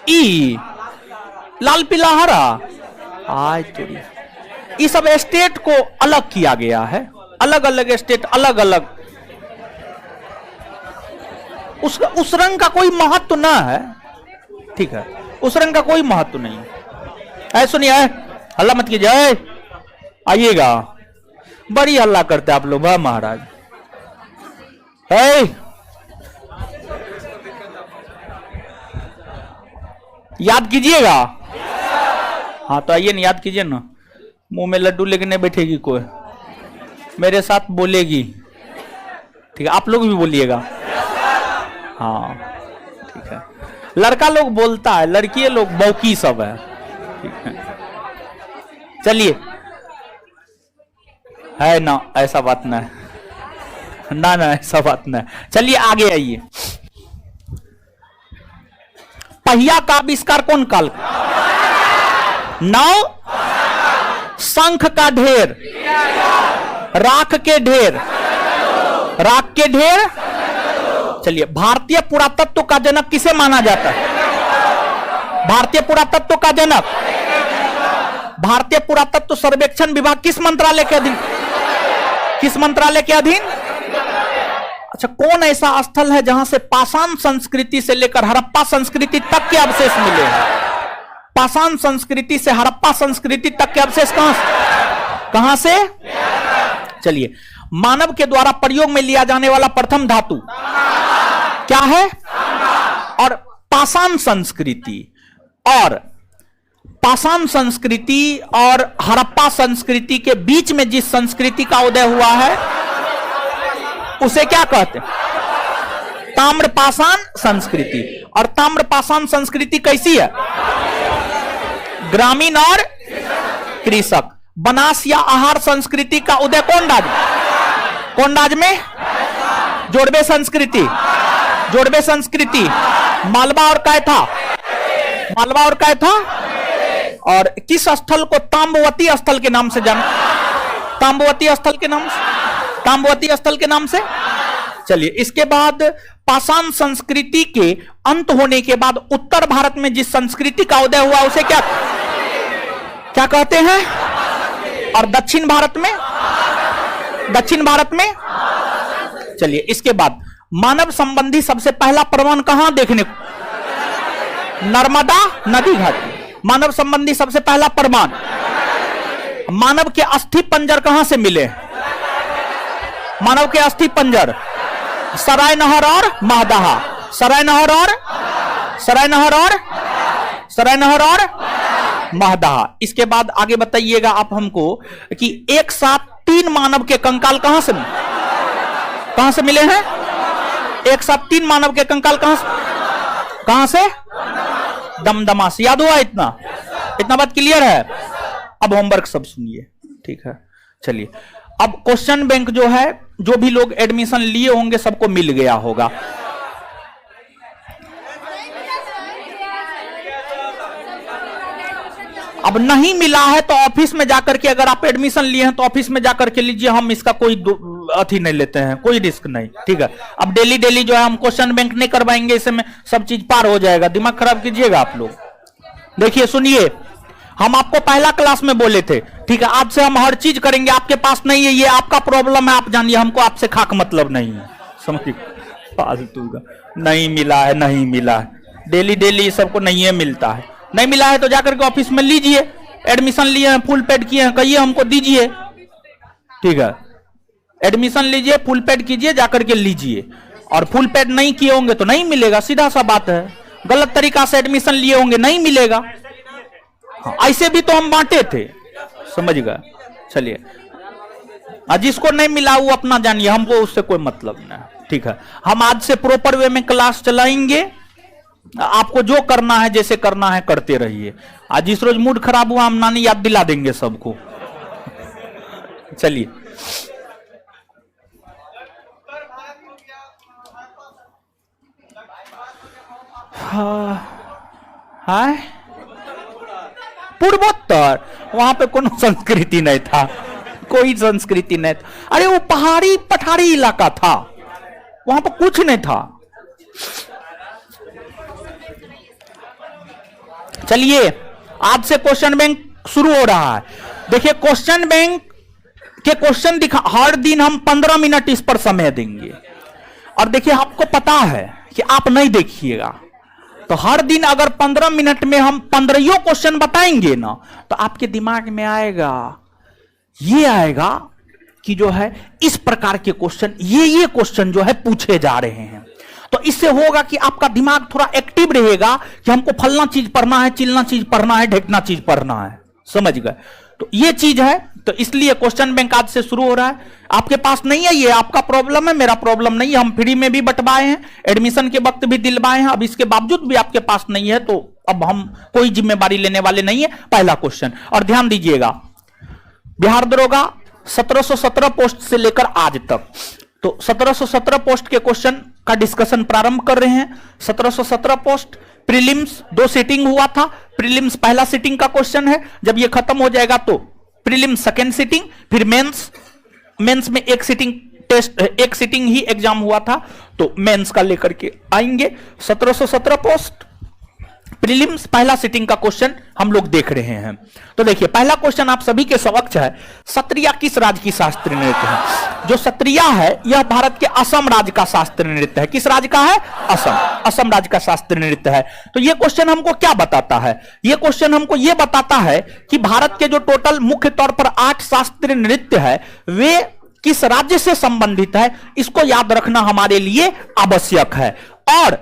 [SPEAKER 1] ई लाल पीला हरा, आज तो ये सब स्टेट को अलग किया गया है, अलग अलग स्टेट अलग अलग, उस रंग का कोई महत्व ना है, ठीक है, उस रंग का कोई महत्व नहीं है। सुनिए, हल्ला मत कीजिए, आइएगा, बड़ी हल्ला करते आप लोग, वाह महाराज। याद कीजिएगा, हाँ तो आइए ना, याद कीजिए ना। मुंह में लड्डू लेके नहीं बैठेगी कोई, मेरे साथ बोलेगी, ठीक है, आप लोग भी बोलिएगा, हाँ ठीक है। लड़का लोग बोलता है, लड़की लोग बौकी सब है, ठीक है। चलिए, है ना, ऐसा बात ना है, ना ना ऐसा बात ना है। चलिए आगे आइए। पहिया का आविष्कार कौन काल? नाव, शंख का ढेर, राख के ढेर, राख के ढेर। चलिए, भारतीय पुरातत्व का जनक किसे माना जाता है? भारतीय पुरातत्व का जनक, भारतीय पुरातत्व सर्वेक्षण विभाग किस मंत्रालय के अधीन? किस मंत्रालय के अधीन? अच्छा, कौन ऐसा स्थल है जहां से पाषाण संस्कृति से लेकर हड़प्पा संस्कृति तक के अवशेष मिले हैं? पाषाण संस्कृति से हड़प्पा संस्कृति तक के अवशेष कहां से? चलिए, मानव के द्वारा प्रयोग में लिया जाने वाला प्रथम धातु क्या है? और पाषाण संस्कृति और हड़प्पा संस्कृति के बीच में जिस संस्कृति का उदय हुआ है उसे क्या कहते हैं? ताम्रपाषाण संस्कृति। और ताम्रपाषाण संस्कृति कैसी है? ग्रामीण और कृषक। बनास या आहार संस्कृति का उदय कौन राज्य में? जोड़वे संस्कृति, जोड़वे संस्कृति। मालवा और कैथा, मालवा और कैथा। और किस स्थल को ताम्रवती स्थल के नाम से जाना? ताम्रवती स्थल के नाम से, ताम्रवती स्थल के नाम से। चलिए, इसके बाद पाषाण संस्कृति के अंत होने के बाद उत्तर भारत में जिस संस्कृति का उदय हुआ उसे क्या कहते हैं? और दक्षिण भारत में? दक्षिण भारत में। चलिए, इसके बाद मानव संबंधी सबसे पहला प्रमाण कहां देखने को? नर्मदा नदी घाट। मानव संबंधी सबसे पहला प्रमाण। मानव के अस्थि पंजर कहां से मिले? मानव के अस्थि पंजर सराय नहर और महदहा। सराय नहर और महदहा। इसके बाद आगे बताइएगा आप हमको कि एक साथ 3 मानव के कंकाल कहां से मिले हैं? एक साथ 3 मानव के कंकाल कहां से? दमदमा से। याद हुआ? इतना बात क्लियर है? अब होमवर्क सब सुनिए, ठीक है। चलिए, अब क्वेश्चन बैंक जो है, जो भी लोग एडमिशन लिए होंगे सबको मिल गया होगा। अब नहीं मिला है तो ऑफिस में जाकर के, अगर आप एडमिशन लिए हैं तो ऑफिस में जाकर के लीजिए, हम इसका कोई अथी नहीं लेते हैं, कोई रिस्क नहीं, ठीक है। अब डेली जो है हम क्वेश्चन बैंक नहीं करवाएंगे, इसमें सब चीज पार हो जाएगा, दिमाग खराब कीजिएगा आप लोग। देखिए सुनिए, हम आपको पहला क्लास में बोले थे, ठीक है, आज से हम हर चीज करेंगे। आपके पास नहीं है, ये आपका प्रॉब्लम है, आप जानिए, हमको आपसे खाक मतलब नहीं है, समझिए। फालतू का नहीं मिला है, नहीं मिला है, डेली डेली सबको नहीं है मिलता है। नहीं मिला है तो जाकर के ऑफिस में लीजिए, एडमिशन लिए हैं, फुल पेड किए हैं, कहिए हमको दीजिए, ठीक है, एडमिशन लीजिए, फुल पेड कीजिए, जाकर के लीजिए। और फुल पेड नहीं किए होंगे तो नहीं मिलेगा, सीधा सा बात है। गलत तरीका से एडमिशन लिए होंगे, नहीं मिलेगा। हाँ, ऐसे भी तो हम बांटे थे, समझ गए। चलिए, जिसको नहीं मिला वो अपना जानिए, हमको उससे कोई मतलब नहीं, ठीक है। हम आज से प्रॉपर वे में क्लास चलाएंगे, आपको जो करना है जैसे करना है करते रहिए। आज जिस रोज मूड खराब हुआ हम नानी याद दिला देंगे सबको। चलिए, हाँ, पूर्वोत्तर, वहां पे कोनो संस्कृति नहीं था, कोई संस्कृति नहीं था। अरे वो पहाड़ी पठारी इलाका था, वहां पर कुछ नहीं था। चलिए, आज से क्वेश्चन बैंक शुरू हो रहा है। देखिए, क्वेश्चन बैंक के क्वेश्चन दिखा, हर दिन हम 15 मिनट इस पर समय देंगे। और देखिए, आपको पता है कि आप नहीं देखिएगा तो हर दिन अगर 15 मिनट में हम 15 क्वेश्चन बताएंगे ना, तो आपके दिमाग में आएगा, ये आएगा कि जो है इस प्रकार के क्वेश्चन, ये क्वेश्चन जो है पूछे जा रहे हैं। तो इससे होगा कि आपका दिमाग थोड़ा एक्टिव रहेगा कि हमको फलना चीज पढ़ना है, चिलना चीज पढ़ना है, ढेकना चीज पढ़ना है, समझ गए। तो ये चीज है, तो इसलिए क्वेश्चन बैंक आज से शुरू हो रहा है। आपके पास नहीं है, ये आपका प्रॉब्लम है, मेरा प्रॉब्लम नहीं है। हम फ्री में भी बंटवाए हैं, एडमिशन के वक्त भी दिलवाए हैं। अब इसके बावजूद भी आपके पास नहीं है तो अब हम कोई जिम्मेवारी लेने वाले नहीं है। पहला क्वेश्चन, और ध्यान दीजिएगा, बिहार दरोगा 1717 पोस्ट से लेकर आज तक, तो 1717 पोस्ट के क्वेश्चन का डिस्कशन प्रारंभ कर रहे हैं। 1717 पोस्ट प्रीलिम्स 2 सीटिंग हुआ था। प्रीलिम्स पहला सीटिंग का क्वेश्चन है, जब ये खत्म हो जाएगा तो प्रीलिम्स सेकेंड सीटिंग, फिर मेंस में एक सीटिंग टेस्ट, एक सीटिंग ही एग्जाम हुआ था, तो मेंस का लेकर के आएंगे। 1717 पोस्ट प्रीलिम्स पहला सीटिंग का क्वेश्चन हम लोग देख रहे हैं। तो देखिए, पहला क्वेश्चन आप सभी के समक्ष है, सत्रिया किस राज्य की शास्त्रीय नृत्य है? जो सत्रिया है यह भारत के असम राज्य का शास्त्रीय नृत्य है। किस राज्य का है? असम राज्य का शास्त्रीय नृत्य है। तो यह क्वेश्चन हमको क्या बताता है? यह क्वेश्चन हमको यह बताता है कि भारत के जो टोटल मुख्य तौर पर 8 शास्त्रीय नृत्य है वे किस राज्य से संबंधित है, इसको याद रखना हमारे लिए आवश्यक है। और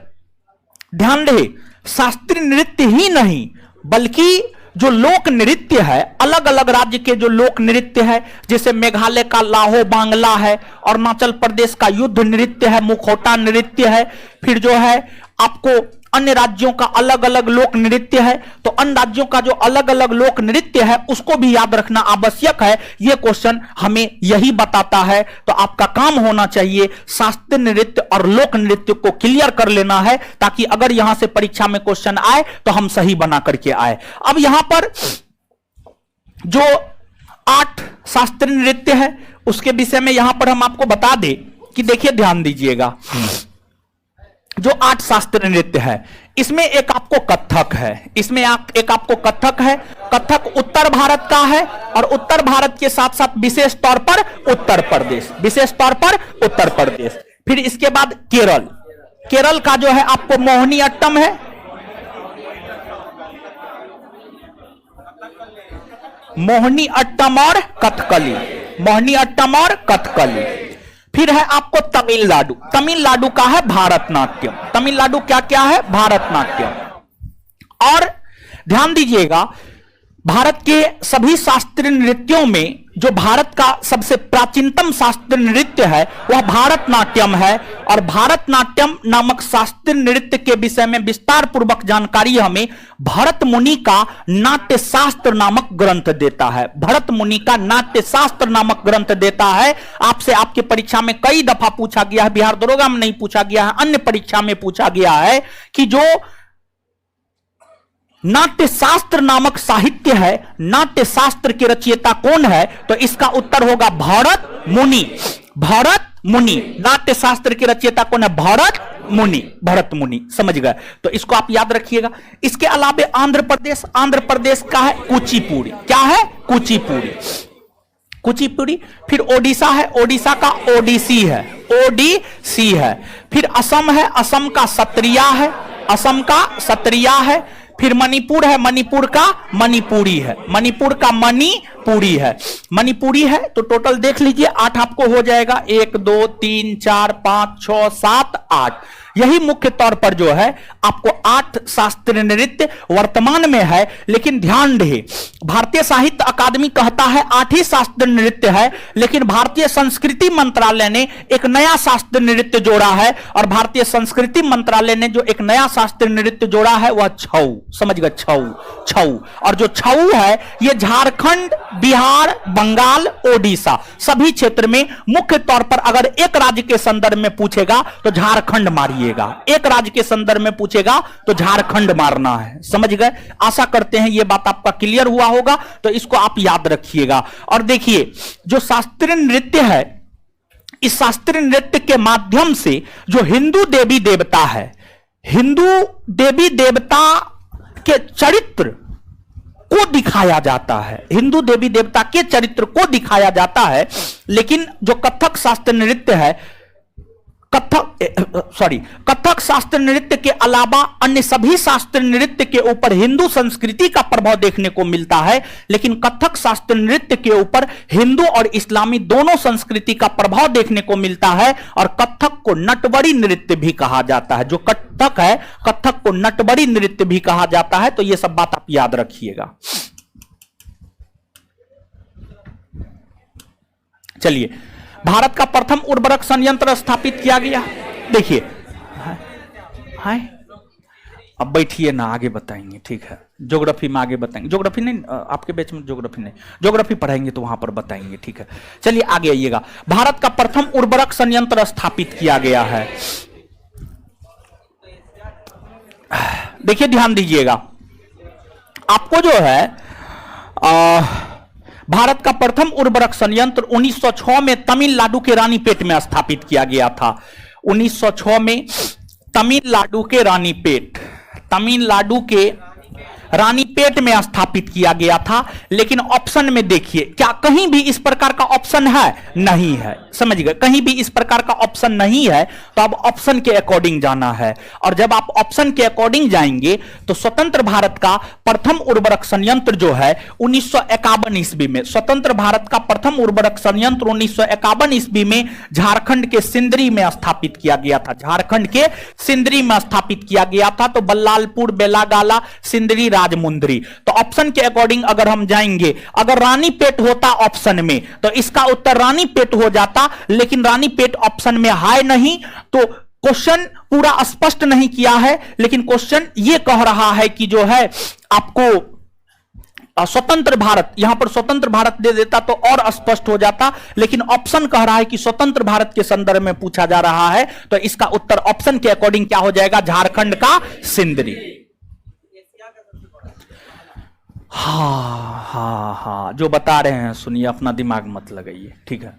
[SPEAKER 1] ध्यान रहे, शास्त्रीय नृत्य ही नहीं बल्कि जो लोक नृत्य है, अलग अलग राज्य के जो लोक नृत्य है, जैसे मेघालय का लाहो बांग्ला है, अरुणाचल प्रदेश का युद्ध नृत्य है, मुखौटा नृत्य है, फिर जो है आपको अन्य राज्यों का अलग अलग लोक नृत्य है। तो अन्य राज्यों का जो अलग अलग लोक नृत्य है उसको भी याद रखना आवश्यक है। यह क्वेश्चन हमें यही बताता है। तो आपका काम होना चाहिए शास्त्रीय नृत्य और लोक नृत्य को क्लियर कर लेना है, ताकि अगर यहां से परीक्षा में क्वेश्चन आए तो हम सही बना करके आए। अब यहां पर जो 8 शास्त्रीय नृत्य है उसके विषय में यहां पर हम आपको बता दें कि देखिए, ध्यान दीजिएगा, जो 8 शास्त्रीय नृत्य है इसमें एक आपको कथक है, इसमें एक आपको कथक है। कथक उत्तर भारत का है और उत्तर भारत के साथ साथ विशेष तौर पर उत्तर प्रदेश, विशेष तौर पर उत्तर प्रदेश। फिर इसके बाद केरल का जो है आपको मोहिनी अट्टम है, मोहिनी अट्टम और कथकली, मोहिनी अट्टम और कथकली। फिर है आपको तमिलनाडु, तमिलनाडु का है भारतनाट्यम। तमिलनाडु क्या क्या है? भारतनाट्यम। और ध्यान दीजिएगा, भारत के सभी शास्त्रीय नृत्यों में जो भारत का सबसे प्राचीनतम शास्त्रीय नृत्य है वह भारतनाट्यम है। और भारतनाट्यम नामक शास्त्रीय नृत्य के विषय में विस्तार पूर्वक जानकारी हमें भरत मुनि का नाट्य शास्त्र नामक ग्रंथ देता है। भरत मुनि का नाट्य शास्त्र नामक ग्रंथ देता है। आपसे आपके परीक्षा में कई दफा पूछा गया है, बिहार दरोगा में नहीं पूछा गया है, अन्य परीक्षा में पूछा गया है कि जो नाट्य शास्त्र नामक साहित्य है, नाट्य शास्त्र के रचयिता कौन है? तो इसका उत्तर होगा भरत मुनि। भरत मुनि, नाट्य शास्त्र के रचयिता कौन है? भरत मुनि, भरत मुनि, समझ गए। तो इसको आप याद रखिएगा। इसके अलावा आंध्र प्रदेश, आंध्र प्रदेश का है कुचिपुड़ी। क्या है? कुचिपुड़ी। कुचिपुड़ी। फिर ओडिशा है, ओडिशा का ओडिसी है, ओडिसी है। फिर असम है, असम का सत्रिया है, असम का सत्रिया है। फिर मणिपुर है, मणिपुर का मणिपुरी है, मणिपुर का मणिपुरी है, मणिपुरी है। तो टोटल देख लीजिए 8 आपको हो जाएगा, 1 2 3 4 5 6 7 8। यही मुख्य तौर पर जो है आपको 8 शास्त्रीय नृत्य वर्तमान में है। लेकिन ध्यान रहे, भारतीय साहित्य अकादमी कहता है 8 ही शास्त्रीय नृत्य है, लेकिन भारतीय संस्कृति मंत्रालय ने एक नया शास्त्रीय नृत्य जोड़ा है। और भारतीय संस्कृति मंत्रालय ने जो एक नया शास्त्रीय नृत्य जोड़ा है वह छऊ, समझ गए, छऊ, छऊ। और जो छऊ है ये झारखंड, बिहार, बंगाल, ओडिशा सभी क्षेत्र में मुख्य तौर पर अगर एक राज्य के संदर्भ में पूछेगा तो झारखंड मारिएगा, एक राज्य के संदर्भ में पूछेगा तो झारखंड मारना है, समझ गए। आशा करते हैं यह बात आपका क्लियर हुआ होगा, तो इसको आप याद रखिएगा। और देखिए जो शास्त्रीय नृत्य है, इस शास्त्रीय नृत्य के माध्यम से जो हिंदू देवी देवता है, हिंदू देवी देवता के चरित्र को दिखाया जाता है, हिंदू देवी देवता के चरित्र को दिखाया जाता है। लेकिन जो कथक शास्त्रीय नृत्य है, कथक शास्त्रीय नृत्य के अलावा अन्य सभी शास्त्रीय नृत्य के ऊपर हिंदू संस्कृति का प्रभाव देखने को मिलता है। लेकिन कथक शास्त्रीय नृत्य के ऊपर हिंदू और इस्लामी दोनों संस्कृति का प्रभाव देखने को मिलता है। और कथक को नटबड़ी नृत्य भी कहा जाता है, जो कथक है, कथक को नटबड़ी नृत्य भी कहा जाता है। तो यह सब बात आप याद रखिएगा। चलिए, भारत का प्रथम उर्वरक संयंत्र स्थापित किया गया। देखिए, हाय, अब बैठिए ना, आगे बताएंगे, ठीक है। ज्योग्राफी में आगे बताएंगे, ज्योग्राफी नहीं, आपके बैच में ज्योग्राफी नहीं, ज्योग्राफी पढ़ाएंगे तो वहां पर बताएंगे, ठीक है। चलिए आगे आइएगा। भारत का प्रथम उर्वरक संयंत्र स्थापित किया गया है। देखिए ध्यान दीजिएगा, आपको जो है भारत का प्रथम उर्वरक संयंत्र 1906 में तमिलनाडु के रानीपेट में स्थापित किया गया था। 1906 में तमिलनाडु के रानीपेट में स्थापित किया गया था। लेकिन ऑप्शन में देखिए, क्या कहीं भी इस प्रकार का ऑप्शन है? नहीं है, समझ गए, कहीं भी इस प्रकार का ऑप्शन नहीं है। तो अब ऑप्शन के अकॉर्डिंग जाना है। और जब आप ऑप्शन के अकॉर्डिंग जाएंगे तो स्वतंत्र भारत का प्रथम उर्वरक संयंत्र जो है 1951 ईस्वी में, स्वतंत्र भारत का प्रथम उर्वरक संयंत्र 1951 ईस्वी में झारखंड के सिंदरी में स्थापित किया गया था, झारखंड के सिंदरी में स्थापित किया गया था। तो बल्लालपुर, बेलागाला, सिंदरी, राजमुंदरी। तो ऑप्शन के अकॉर्डिंग अगर हम जाएंगे, अगर रानीपेट होता ऑप्शन में तो इसका उत्तर रानीपेट हो जाता। लेकिन रानीपेट ऑप्शन में है नहीं, तो क्वेश्चन पूरा स्पष्ट नहीं किया है। लेकिन क्वेश्चन यह कह रहा है कि जो है आपको स्वतंत्र भारत, यहां पर स्वतंत्र भारत दे देता तो और स्पष्ट हो जाता। लेकिन ऑप्शन कह रहा है कि स्वतंत्र भारत के संदर्भ में पूछा जा रहा है। तो इसका उत्तर ऑप्शन के अकॉर्डिंग क्या हो जाएगा? झारखंड का सिंदरी। हाँ, जो बता रहे हैं सुनिए, अपना दिमाग मत लगाइए, ठीक है।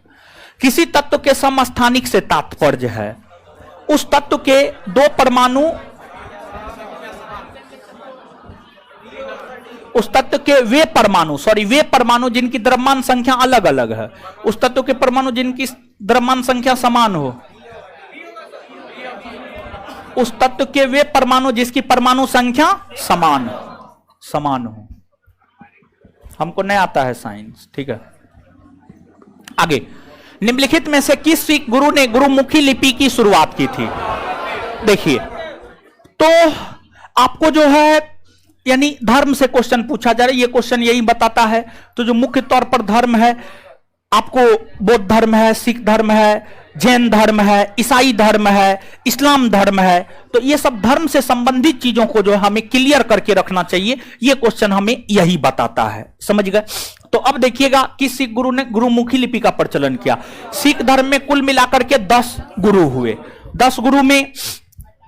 [SPEAKER 1] किसी तत्व के समस्थानिक से तात्पर्य है उस तत्व के दो परमाणु, उस तत्व के वे परमाणु जिनकी द्रव्यमान संख्या अलग अलग है, उस तत्व के परमाणु जिनकी द्रव्यमान संख्या समान हो, उस तत्व के वे परमाणु जिसकी परमाणु संख्या समान हो। हमको नहीं आता है साइंस, ठीक है। आगे, निम्नलिखित में से किस सिख गुरु ने गुरुमुखी लिपि की शुरुआत की थी? देखिए, तो आपको जो है यानी धर्म से क्वेश्चन पूछा जा रहा है, ये क्वेश्चन यही बताता है। तो जो मुख्य तौर पर धर्म है, आपको बौद्ध धर्म है, सिख धर्म है, जैन धर्म है, ईसाई धर्म है, इस्लाम धर्म है। तो ये सब धर्म से संबंधित चीजों को जो है हमें क्लियर करके रखना चाहिए। ये क्वेश्चन हमें यही बताता है, समझ गए। तो अब देखिएगा, किस सिख गुरु ने गुरुमुखी लिपि का प्रचलन किया? सिख धर्म में कुल मिलाकर के 10 गुरु हुए। 10 गुरु में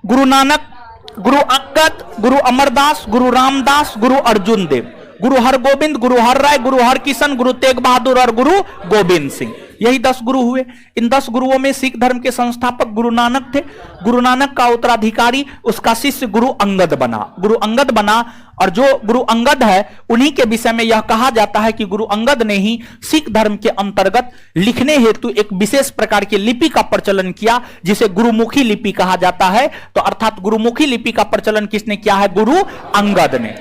[SPEAKER 1] गुरु नानक, गुरु अंगद, गुरु अमरदास, गुरु रामदास, गुरु अर्जुन देव, गुरु हरगोविंद, गुरु हर राय, गुरु हरकिशन, गुरु तेग बहादुर और गुरु गोविंद सिंह। यही 10 गुरु हुए। इन 10 गुरुओं में सिख धर्म के संस्थापक गुरु नानक थे। गुरु नानक का उत्तराधिकारी उसका शिष्य गुरु अंगद बना। गुरु अंगद बना, और जो गुरु अंगद है उन्हीं के विषय में यह कहा जाता है कि गुरु अंगद ने ही सिख धर्म के अंतर्गत लिखने हेतु एक विशेष प्रकार की लिपि का प्रचलन किया, जिसे गुरुमुखी लिपि कहा जाता है। तो अर्थात गुरुमुखी लिपि का प्रचलन किसने किया है? गुरु अंगद ने।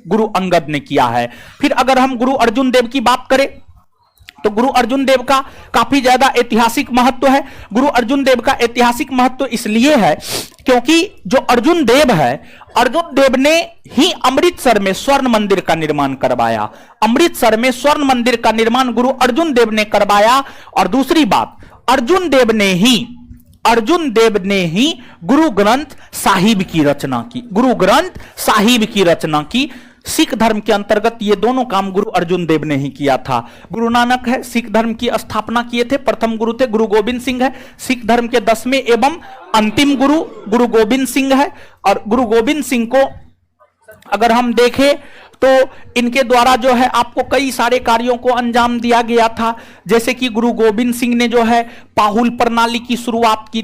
[SPEAKER 1] गुरु अंगद ने किया है। फिर अगर हम गुरु अर्जुन देव की बात करें तो गुरु अर्जुन देव का काफी ज्यादा ऐतिहासिक महत्व है। गुरु अर्जुन देव का ऐतिहासिक महत्व इसलिए है क्योंकि जो अर्जुन देव है, अर्जुन देव ने ही अमृतसर में स्वर्ण मंदिर का निर्माण करवाया। अमृतसर में स्वर्ण मंदिर का निर्माण गुरु अर्जुन देव ने करवाया। और दूसरी बात, अर्जुन देव ने ही गुरु ग्रंथ साहिब की रचना की। गुरु ग्रंथ साहिब की रचना की। सिख धर्म के अंतर्गत ये दोनों काम गुरु अर्जुन देव ने ही किया था। गुरु नानक है, सिख धर्म की स्थापना किए थे, प्रथम गुरु थे। गुरु गोविंद सिंह है, सिख धर्म के 10वें एवं अंतिम गुरु गुरु गोविंद सिंह है। और गुरु गोविंद सिंह को अगर हम देखें तो इनके द्वारा जो है आपको कई सारे कार्यों को अंजाम दिया गया था। जैसे कि गुरु गोविंद सिंह ने जो है पाहुल प्रणाली की शुरुआत की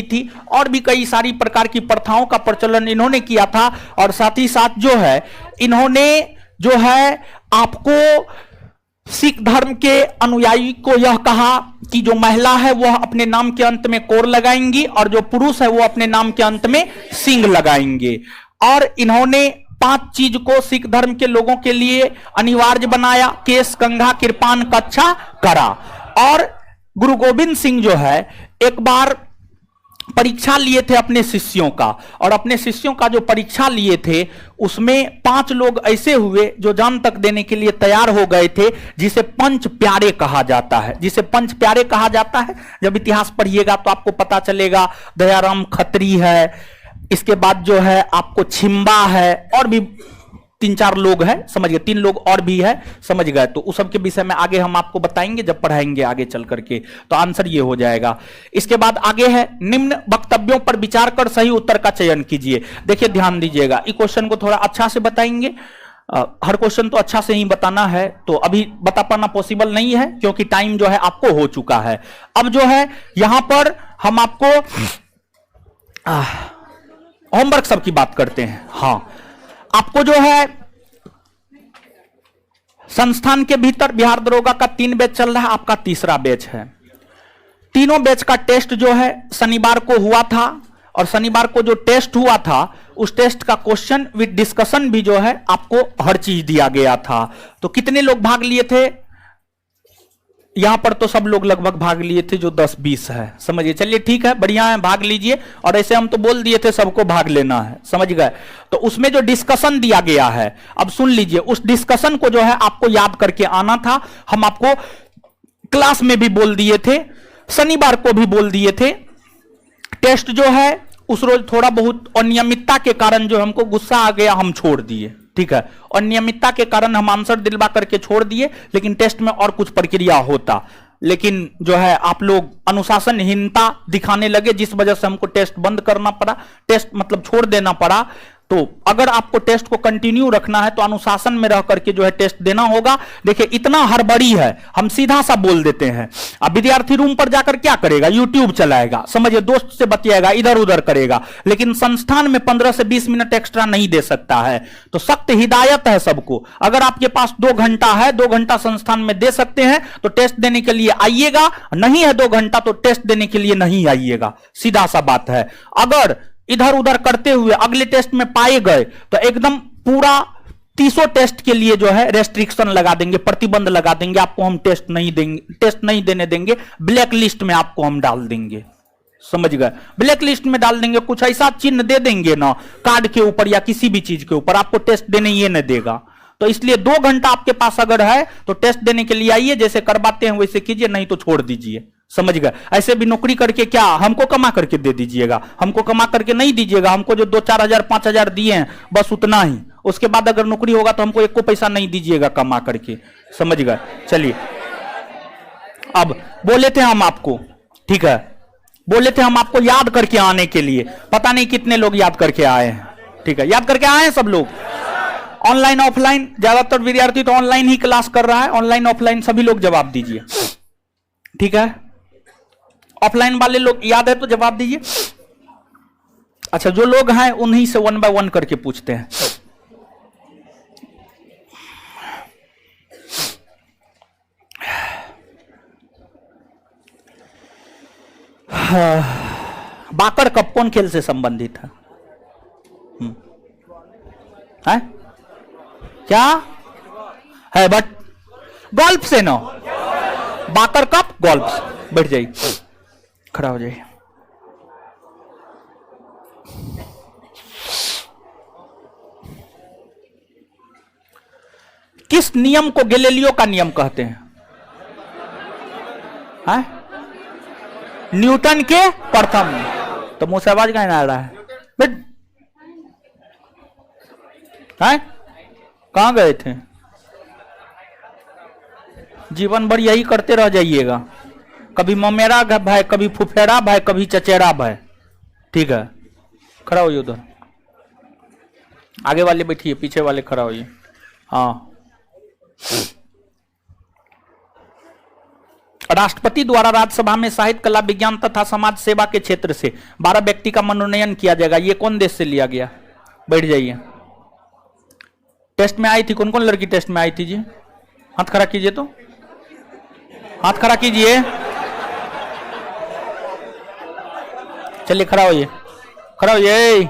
[SPEAKER 1] थी, और भी कई सारी प्रकार की प्रथाओं का प्रचलन इन्होंने किया था। और साथ ही साथ जो है इन्होंने जो है आपको सिख धर्म के अनुयायी को यह कहा कि जो महिला है वह अपने नाम के अंत में कोर लगाएंगी, और जो पुरुष है वो अपने नाम के अंत में सिंह लगाएंगे। और इन्होंने 5 चीज को सिख धर्म के लोगों के लिए अनिवार्य बनाया। केश, कंघा, कृपान, कच्छा, करा। और गुरु गोविंद सिंह जो है एक बार परीक्षा लिए थे अपने शिष्यों का, और अपने शिष्यों का जो परीक्षा लिए थे उसमें 5 लोग ऐसे हुए जो जान तक देने के लिए तैयार हो गए थे, जिसे पंच प्यारे कहा जाता है। जब इतिहास पढ़िएगा तो आपको पता चलेगा। दयाराम खत्री है, इसके बाद जो है आपको छिंबा है, और भी 3-4 लोग हैं, समझ गए। 3 लोग और भी है, समझ गए। तो उस सब के विषय में आगे हम आपको बताएंगे जब पढ़ाएंगे आगे चल करके, तो आंसर ये हो जाएगा। इसके बाद आगे है, निम्न वक्तव्यों पर विचार कर सही उत्तर का चयन कीजिए। देखिए ध्यान दीजिएगा, इस क्वेश्चन को थोड़ा अच्छा से बताएंगे। हर क्वेश्चन तो अच्छा से ही बताना है, तो अभी बता पाना पॉसिबल नहीं है क्योंकि टाइम जो है आपको हो चुका है। अब जो है यहां पर हम आपको होमवर्क सब की बात करते हैं। हाँ, आपको जो है संस्थान के भीतर बिहार दरोगा का 3 बैच चल रहा है, आपका तीसरा बैच है। तीनों बैच का टेस्ट जो है शनिवार को हुआ था, और शनिवार को जो टेस्ट हुआ था उस टेस्ट का क्वेश्चन विद डिस्कशन भी जो है आपको हर चीज दिया गया था। तो कितने लोग भाग लिए थे? यहां पर तो सब लोग लगभग भाग लिए थे, जो 10-20 है, समझिए। चलिए ठीक है, बढ़िया है, भाग लीजिए। और ऐसे हम तो बोल दिए थे सबको भाग लेना है, समझ गए। तो उसमें जो डिस्कशन दिया गया है, अब सुन लीजिए, उस डिस्कशन को जो है आपको याद करके आना था। हम आपको क्लास में भी बोल दिए थे, शनिवार को भी बोल दिए थे। टेस्ट जो है उस रोज थोड़ा बहुत अनियमितता के कारण जो हमको गुस्सा आ गया, हम छोड़ दिए, ठीक है। और नियमितता के कारण हम आंसर दिलवा करके छोड़ दिए, लेकिन टेस्ट में और कुछ प्रक्रिया होता, लेकिन जो है आप लोग अनुशासनहीनता दिखाने लगे, जिस वजह से हमको टेस्ट बंद करना पड़ा, टेस्ट मतलब छोड़ देना पड़ा। तो अगर आपको टेस्ट को कंटिन्यू रखना है तो अनुशासन में रह करके जो है टेस्ट देना होगा। देखिए इतना हड़बड़ी है, हम सीधा सा बोल देते हैं। अब विद्यार्थी रूम पर जाकर क्या करेगा? यूट्यूब चलाएगा, समझिए, दोस्त से बतियाएगा, इधर उधर करेगा, लेकिन संस्थान में 15 से 20 मिनट एक्स्ट्रा नहीं दे सकता है। तो सख्त हिदायत है सबको, अगर आपके पास 2 घंटा है, 2 घंटा संस्थान में दे सकते हैं तो टेस्ट देने के लिए आइएगा, नहीं है 2 घंटा तो टेस्ट देने के लिए नहीं आइएगा, सीधा सा बात है। अगर इधर उधर करते हुए अगले टेस्ट में पाए गए तो एकदम पूरा 30 टेस्ट के लिए जो है रेस्ट्रिक्शन लगा देंगे, प्रतिबंध लगा देंगे, आपको हम टेस्ट नहीं देंगे, टेस्ट नहीं देने देंगे, ब्लैक लिस्ट में आपको हम डाल देंगे, समझ गए। ब्लैक लिस्ट में डाल देंगे, कुछ ऐसा चिन्ह दे देंगे ना कार्ड के ऊपर या किसी भी चीज के ऊपर, आपको टेस्ट देने ये नहीं देगा। तो इसलिए 2 घंटा आपके पास अगर है तो टेस्ट देने के लिए आइए, जैसे करवाते हैं वैसे कीजिए, नहीं तो छोड़ दीजिए, समझ गए। ऐसे भी नौकरी करके क्या हमको कमा करके दे दीजिएगा? हमको कमा करके नहीं दीजिएगा, हमको जो 2-4 हजार 5 हजार दिए हैं बस उतना ही, उसके बाद अगर नौकरी होगा तो हमको 1 को पैसा नहीं दीजिएगा कमा करके, समझ गए। चलिए, अब बोले थे हम आपको, ठीक है, बोले थे हम आपको याद करके आने के लिए, पता नहीं कितने लोग याद करके आए हैं, ठीक है, याद करके आए हैं सब लोग। ऑनलाइन ऑफलाइन, ज्यादातर विद्यार्थी तो ऑनलाइन ही क्लास कर रहा है, ऑनलाइन ऑफलाइन सभी लोग जवाब दीजिए, ठीक है। ऑफलाइन वाले लोग याद है तो जवाब दीजिए। अच्छा, जो लोग हैं उन्हीं से 1 बाय 1 करके पूछते हैं। बाकर कप कौन खेल से संबंधित है? है क्या है? बट गोल्फ से ना, बाकर कप गोल्फ से। बैठ जाइए, खड़ा हो जाइए। किस नियम को गैलीलियो का नियम कहते हैं? है? न्यूटन के प्रथम। तो मुंह से आवाज कहां आ रहा है? कहां गए थे? जीवन भर यही करते रह जाइएगा, कभी ममेरा भय, कभी फुफेरा भय, कभी चचेरा भय, ठीक है। खड़ा होइए, उधर आगे वाले बैठिए, पीछे वाले खड़ा होइए। हाँ, राष्ट्रपति द्वारा राज्यसभा में साहित्य, कला, विज्ञान तथा समाज सेवा के क्षेत्र से 12 व्यक्ति का मनोनयन किया जाएगा। ये कौन देश से लिया गया? बैठ जाइए। टेस्ट में आई थी, कौन कौन लड़की टेस्ट में आई थी जी? हाथ खड़ा कीजिए, तो हाथ खड़ा कीजिए। चलिए खड़ा होइए, खड़ा होइए।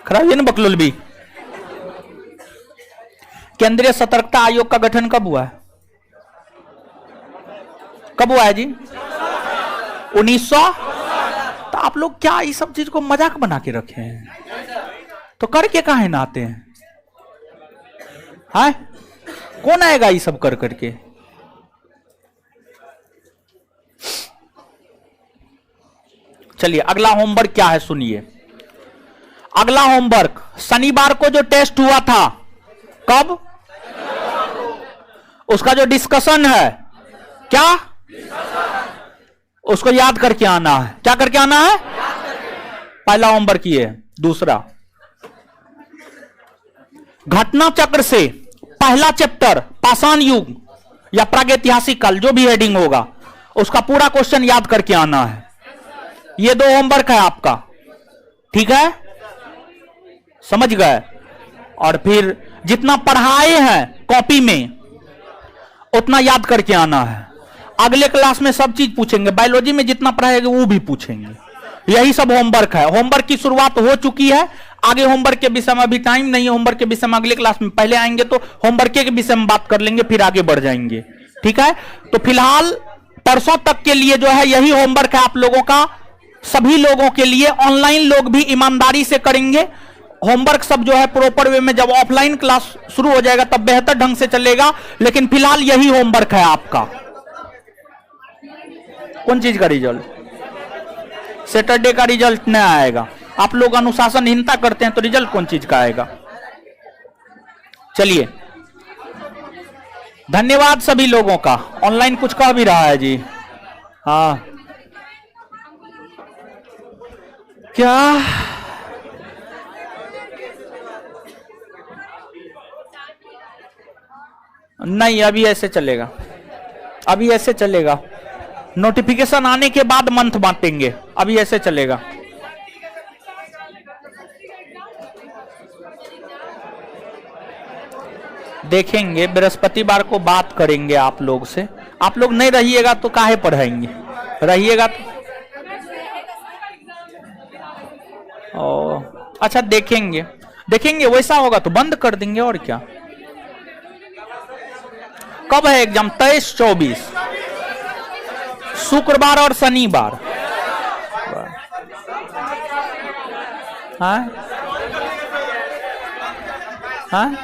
[SPEAKER 1] खड़ा होइए ना बकलोल भी। केंद्रीय सतर्कता आयोग का गठन कब हुआ है? कब हुआ है जी? 1900। तो आप लोग क्या इस सब चीज को मजाक बना के रखे हैं? तो करके काहे ना आते हैं? है? कौन आएगा ये सब कर करके? चलिए, अगला होमवर्क क्या है सुनिए। अगला होमवर्क, शनिवार को जो टेस्ट हुआ था, कब? उसका जो डिस्कशन है, क्या? उसको याद करके आना है। क्या करके आना है? पहला होमवर्क ये। दूसरा, घटना चक्र से पहला चैप्टर पाषाण युग या प्रागैतिहासिक काल, जो भी हेडिंग होगा, उसका पूरा क्वेश्चन याद करके आना है। ये 2 होमवर्क है आपका, ठीक है? समझ गए? और फिर जितना पढ़ाए हैं कॉपी में उतना याद करके आना है। अगले क्लास में सब चीज पूछेंगे, बायोलॉजी में जितना पढ़ाएंगे वो भी पूछेंगे। यही सब होमवर्क है। होमवर्क की शुरुआत हो चुकी है, आगे होमवर्क के विषय में अभी टाइम नहीं है। होमवर्क के विषय में अगले क्लास में पहले आएंगे तो होमवर्क के विषय में बात कर लेंगे, फिर आगे बढ़ जाएंगे, ठीक है? तो फिलहाल परसों तक के लिए जो है यही होमवर्क है आप लोगों का, सभी लोगों के लिए। ऑनलाइन लोग भी ईमानदारी से करेंगे होमवर्क सब जो है प्रॉपर वे में। जब ऑफलाइन क्लास शुरू हो जाएगा तब बेहतर ढंग से चलेगा, लेकिन फिलहाल यही होमवर्क है आपका। कौन चीज का रिजल्ट? सैटरडे का रिजल्ट नहीं आएगा। आप लोग अनुशासनहीनता करते हैं तो रिजल्ट कौन चीज का आएगा? चलिए, धन्यवाद सभी लोगों का। ऑनलाइन कुछ कह भी रहा है जी? हाँ, क्या? नहीं, अभी ऐसे चलेगा, अभी ऐसे चलेगा। नोटिफिकेशन आने के बाद मंथ बांटेंगे, अभी ऐसे चलेगा। देखेंगे, बृहस्पतिवार को बात करेंगे आप लोग से। आप लोग नहीं रहिएगा तो काहे पढ़ाएंगे? रहिएगा तो अच्छा, देखेंगे देखेंगे, वैसा होगा तो बंद कर देंगे, और क्या। कब है एग्जाम? 23-24 शुक्रवार और शनिवार। हाँ हाँ,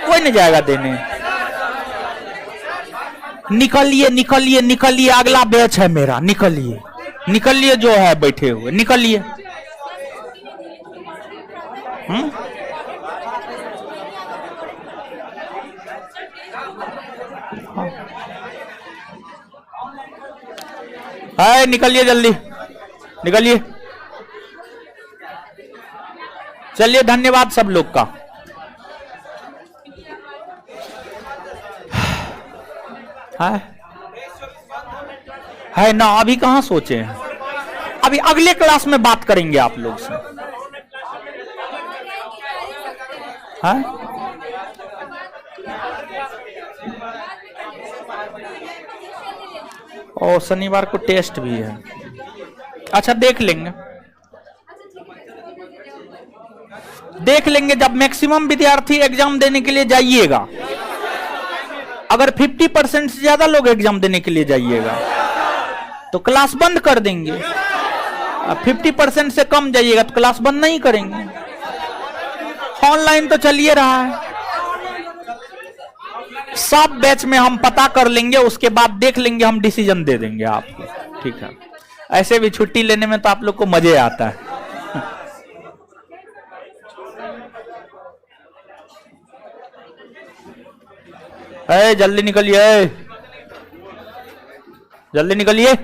[SPEAKER 1] कोई नहीं जाएगा देने। निकलिए निकलिए निकलिए, अगला बैच है मेरा। निकलिए निकलिए, जो है बैठे हुए निकलिए। निकलिए जल्दी, निकलिए। चलिए धन्यवाद सब लोग का। है ना, अभी कहां सोचे हैं, अभी अगले क्लास में बात करेंगे आप लोग से। है और शनिवार को टेस्ट भी है। अच्छा देख लेंगे, देख लेंगे जब मैक्सिमम विद्यार्थी एग्जाम देने के लिए जाइएगा। अगर 50% से ज्यादा लोग एग्जाम देने के लिए जाइएगा तो क्लास बंद कर देंगे। 50% से कम जाइएगा तो क्लास बंद नहीं करेंगे। ऑनलाइन तो चलिए रहा है, सब बैच में हम पता कर लेंगे, उसके बाद देख लेंगे, हम डिसीजन दे देंगे आपको। ठीक है, ऐसे भी छुट्टी लेने में तो आप लोग को मजे आता है। जल्दी निकलिए, जल्दी निकलिए।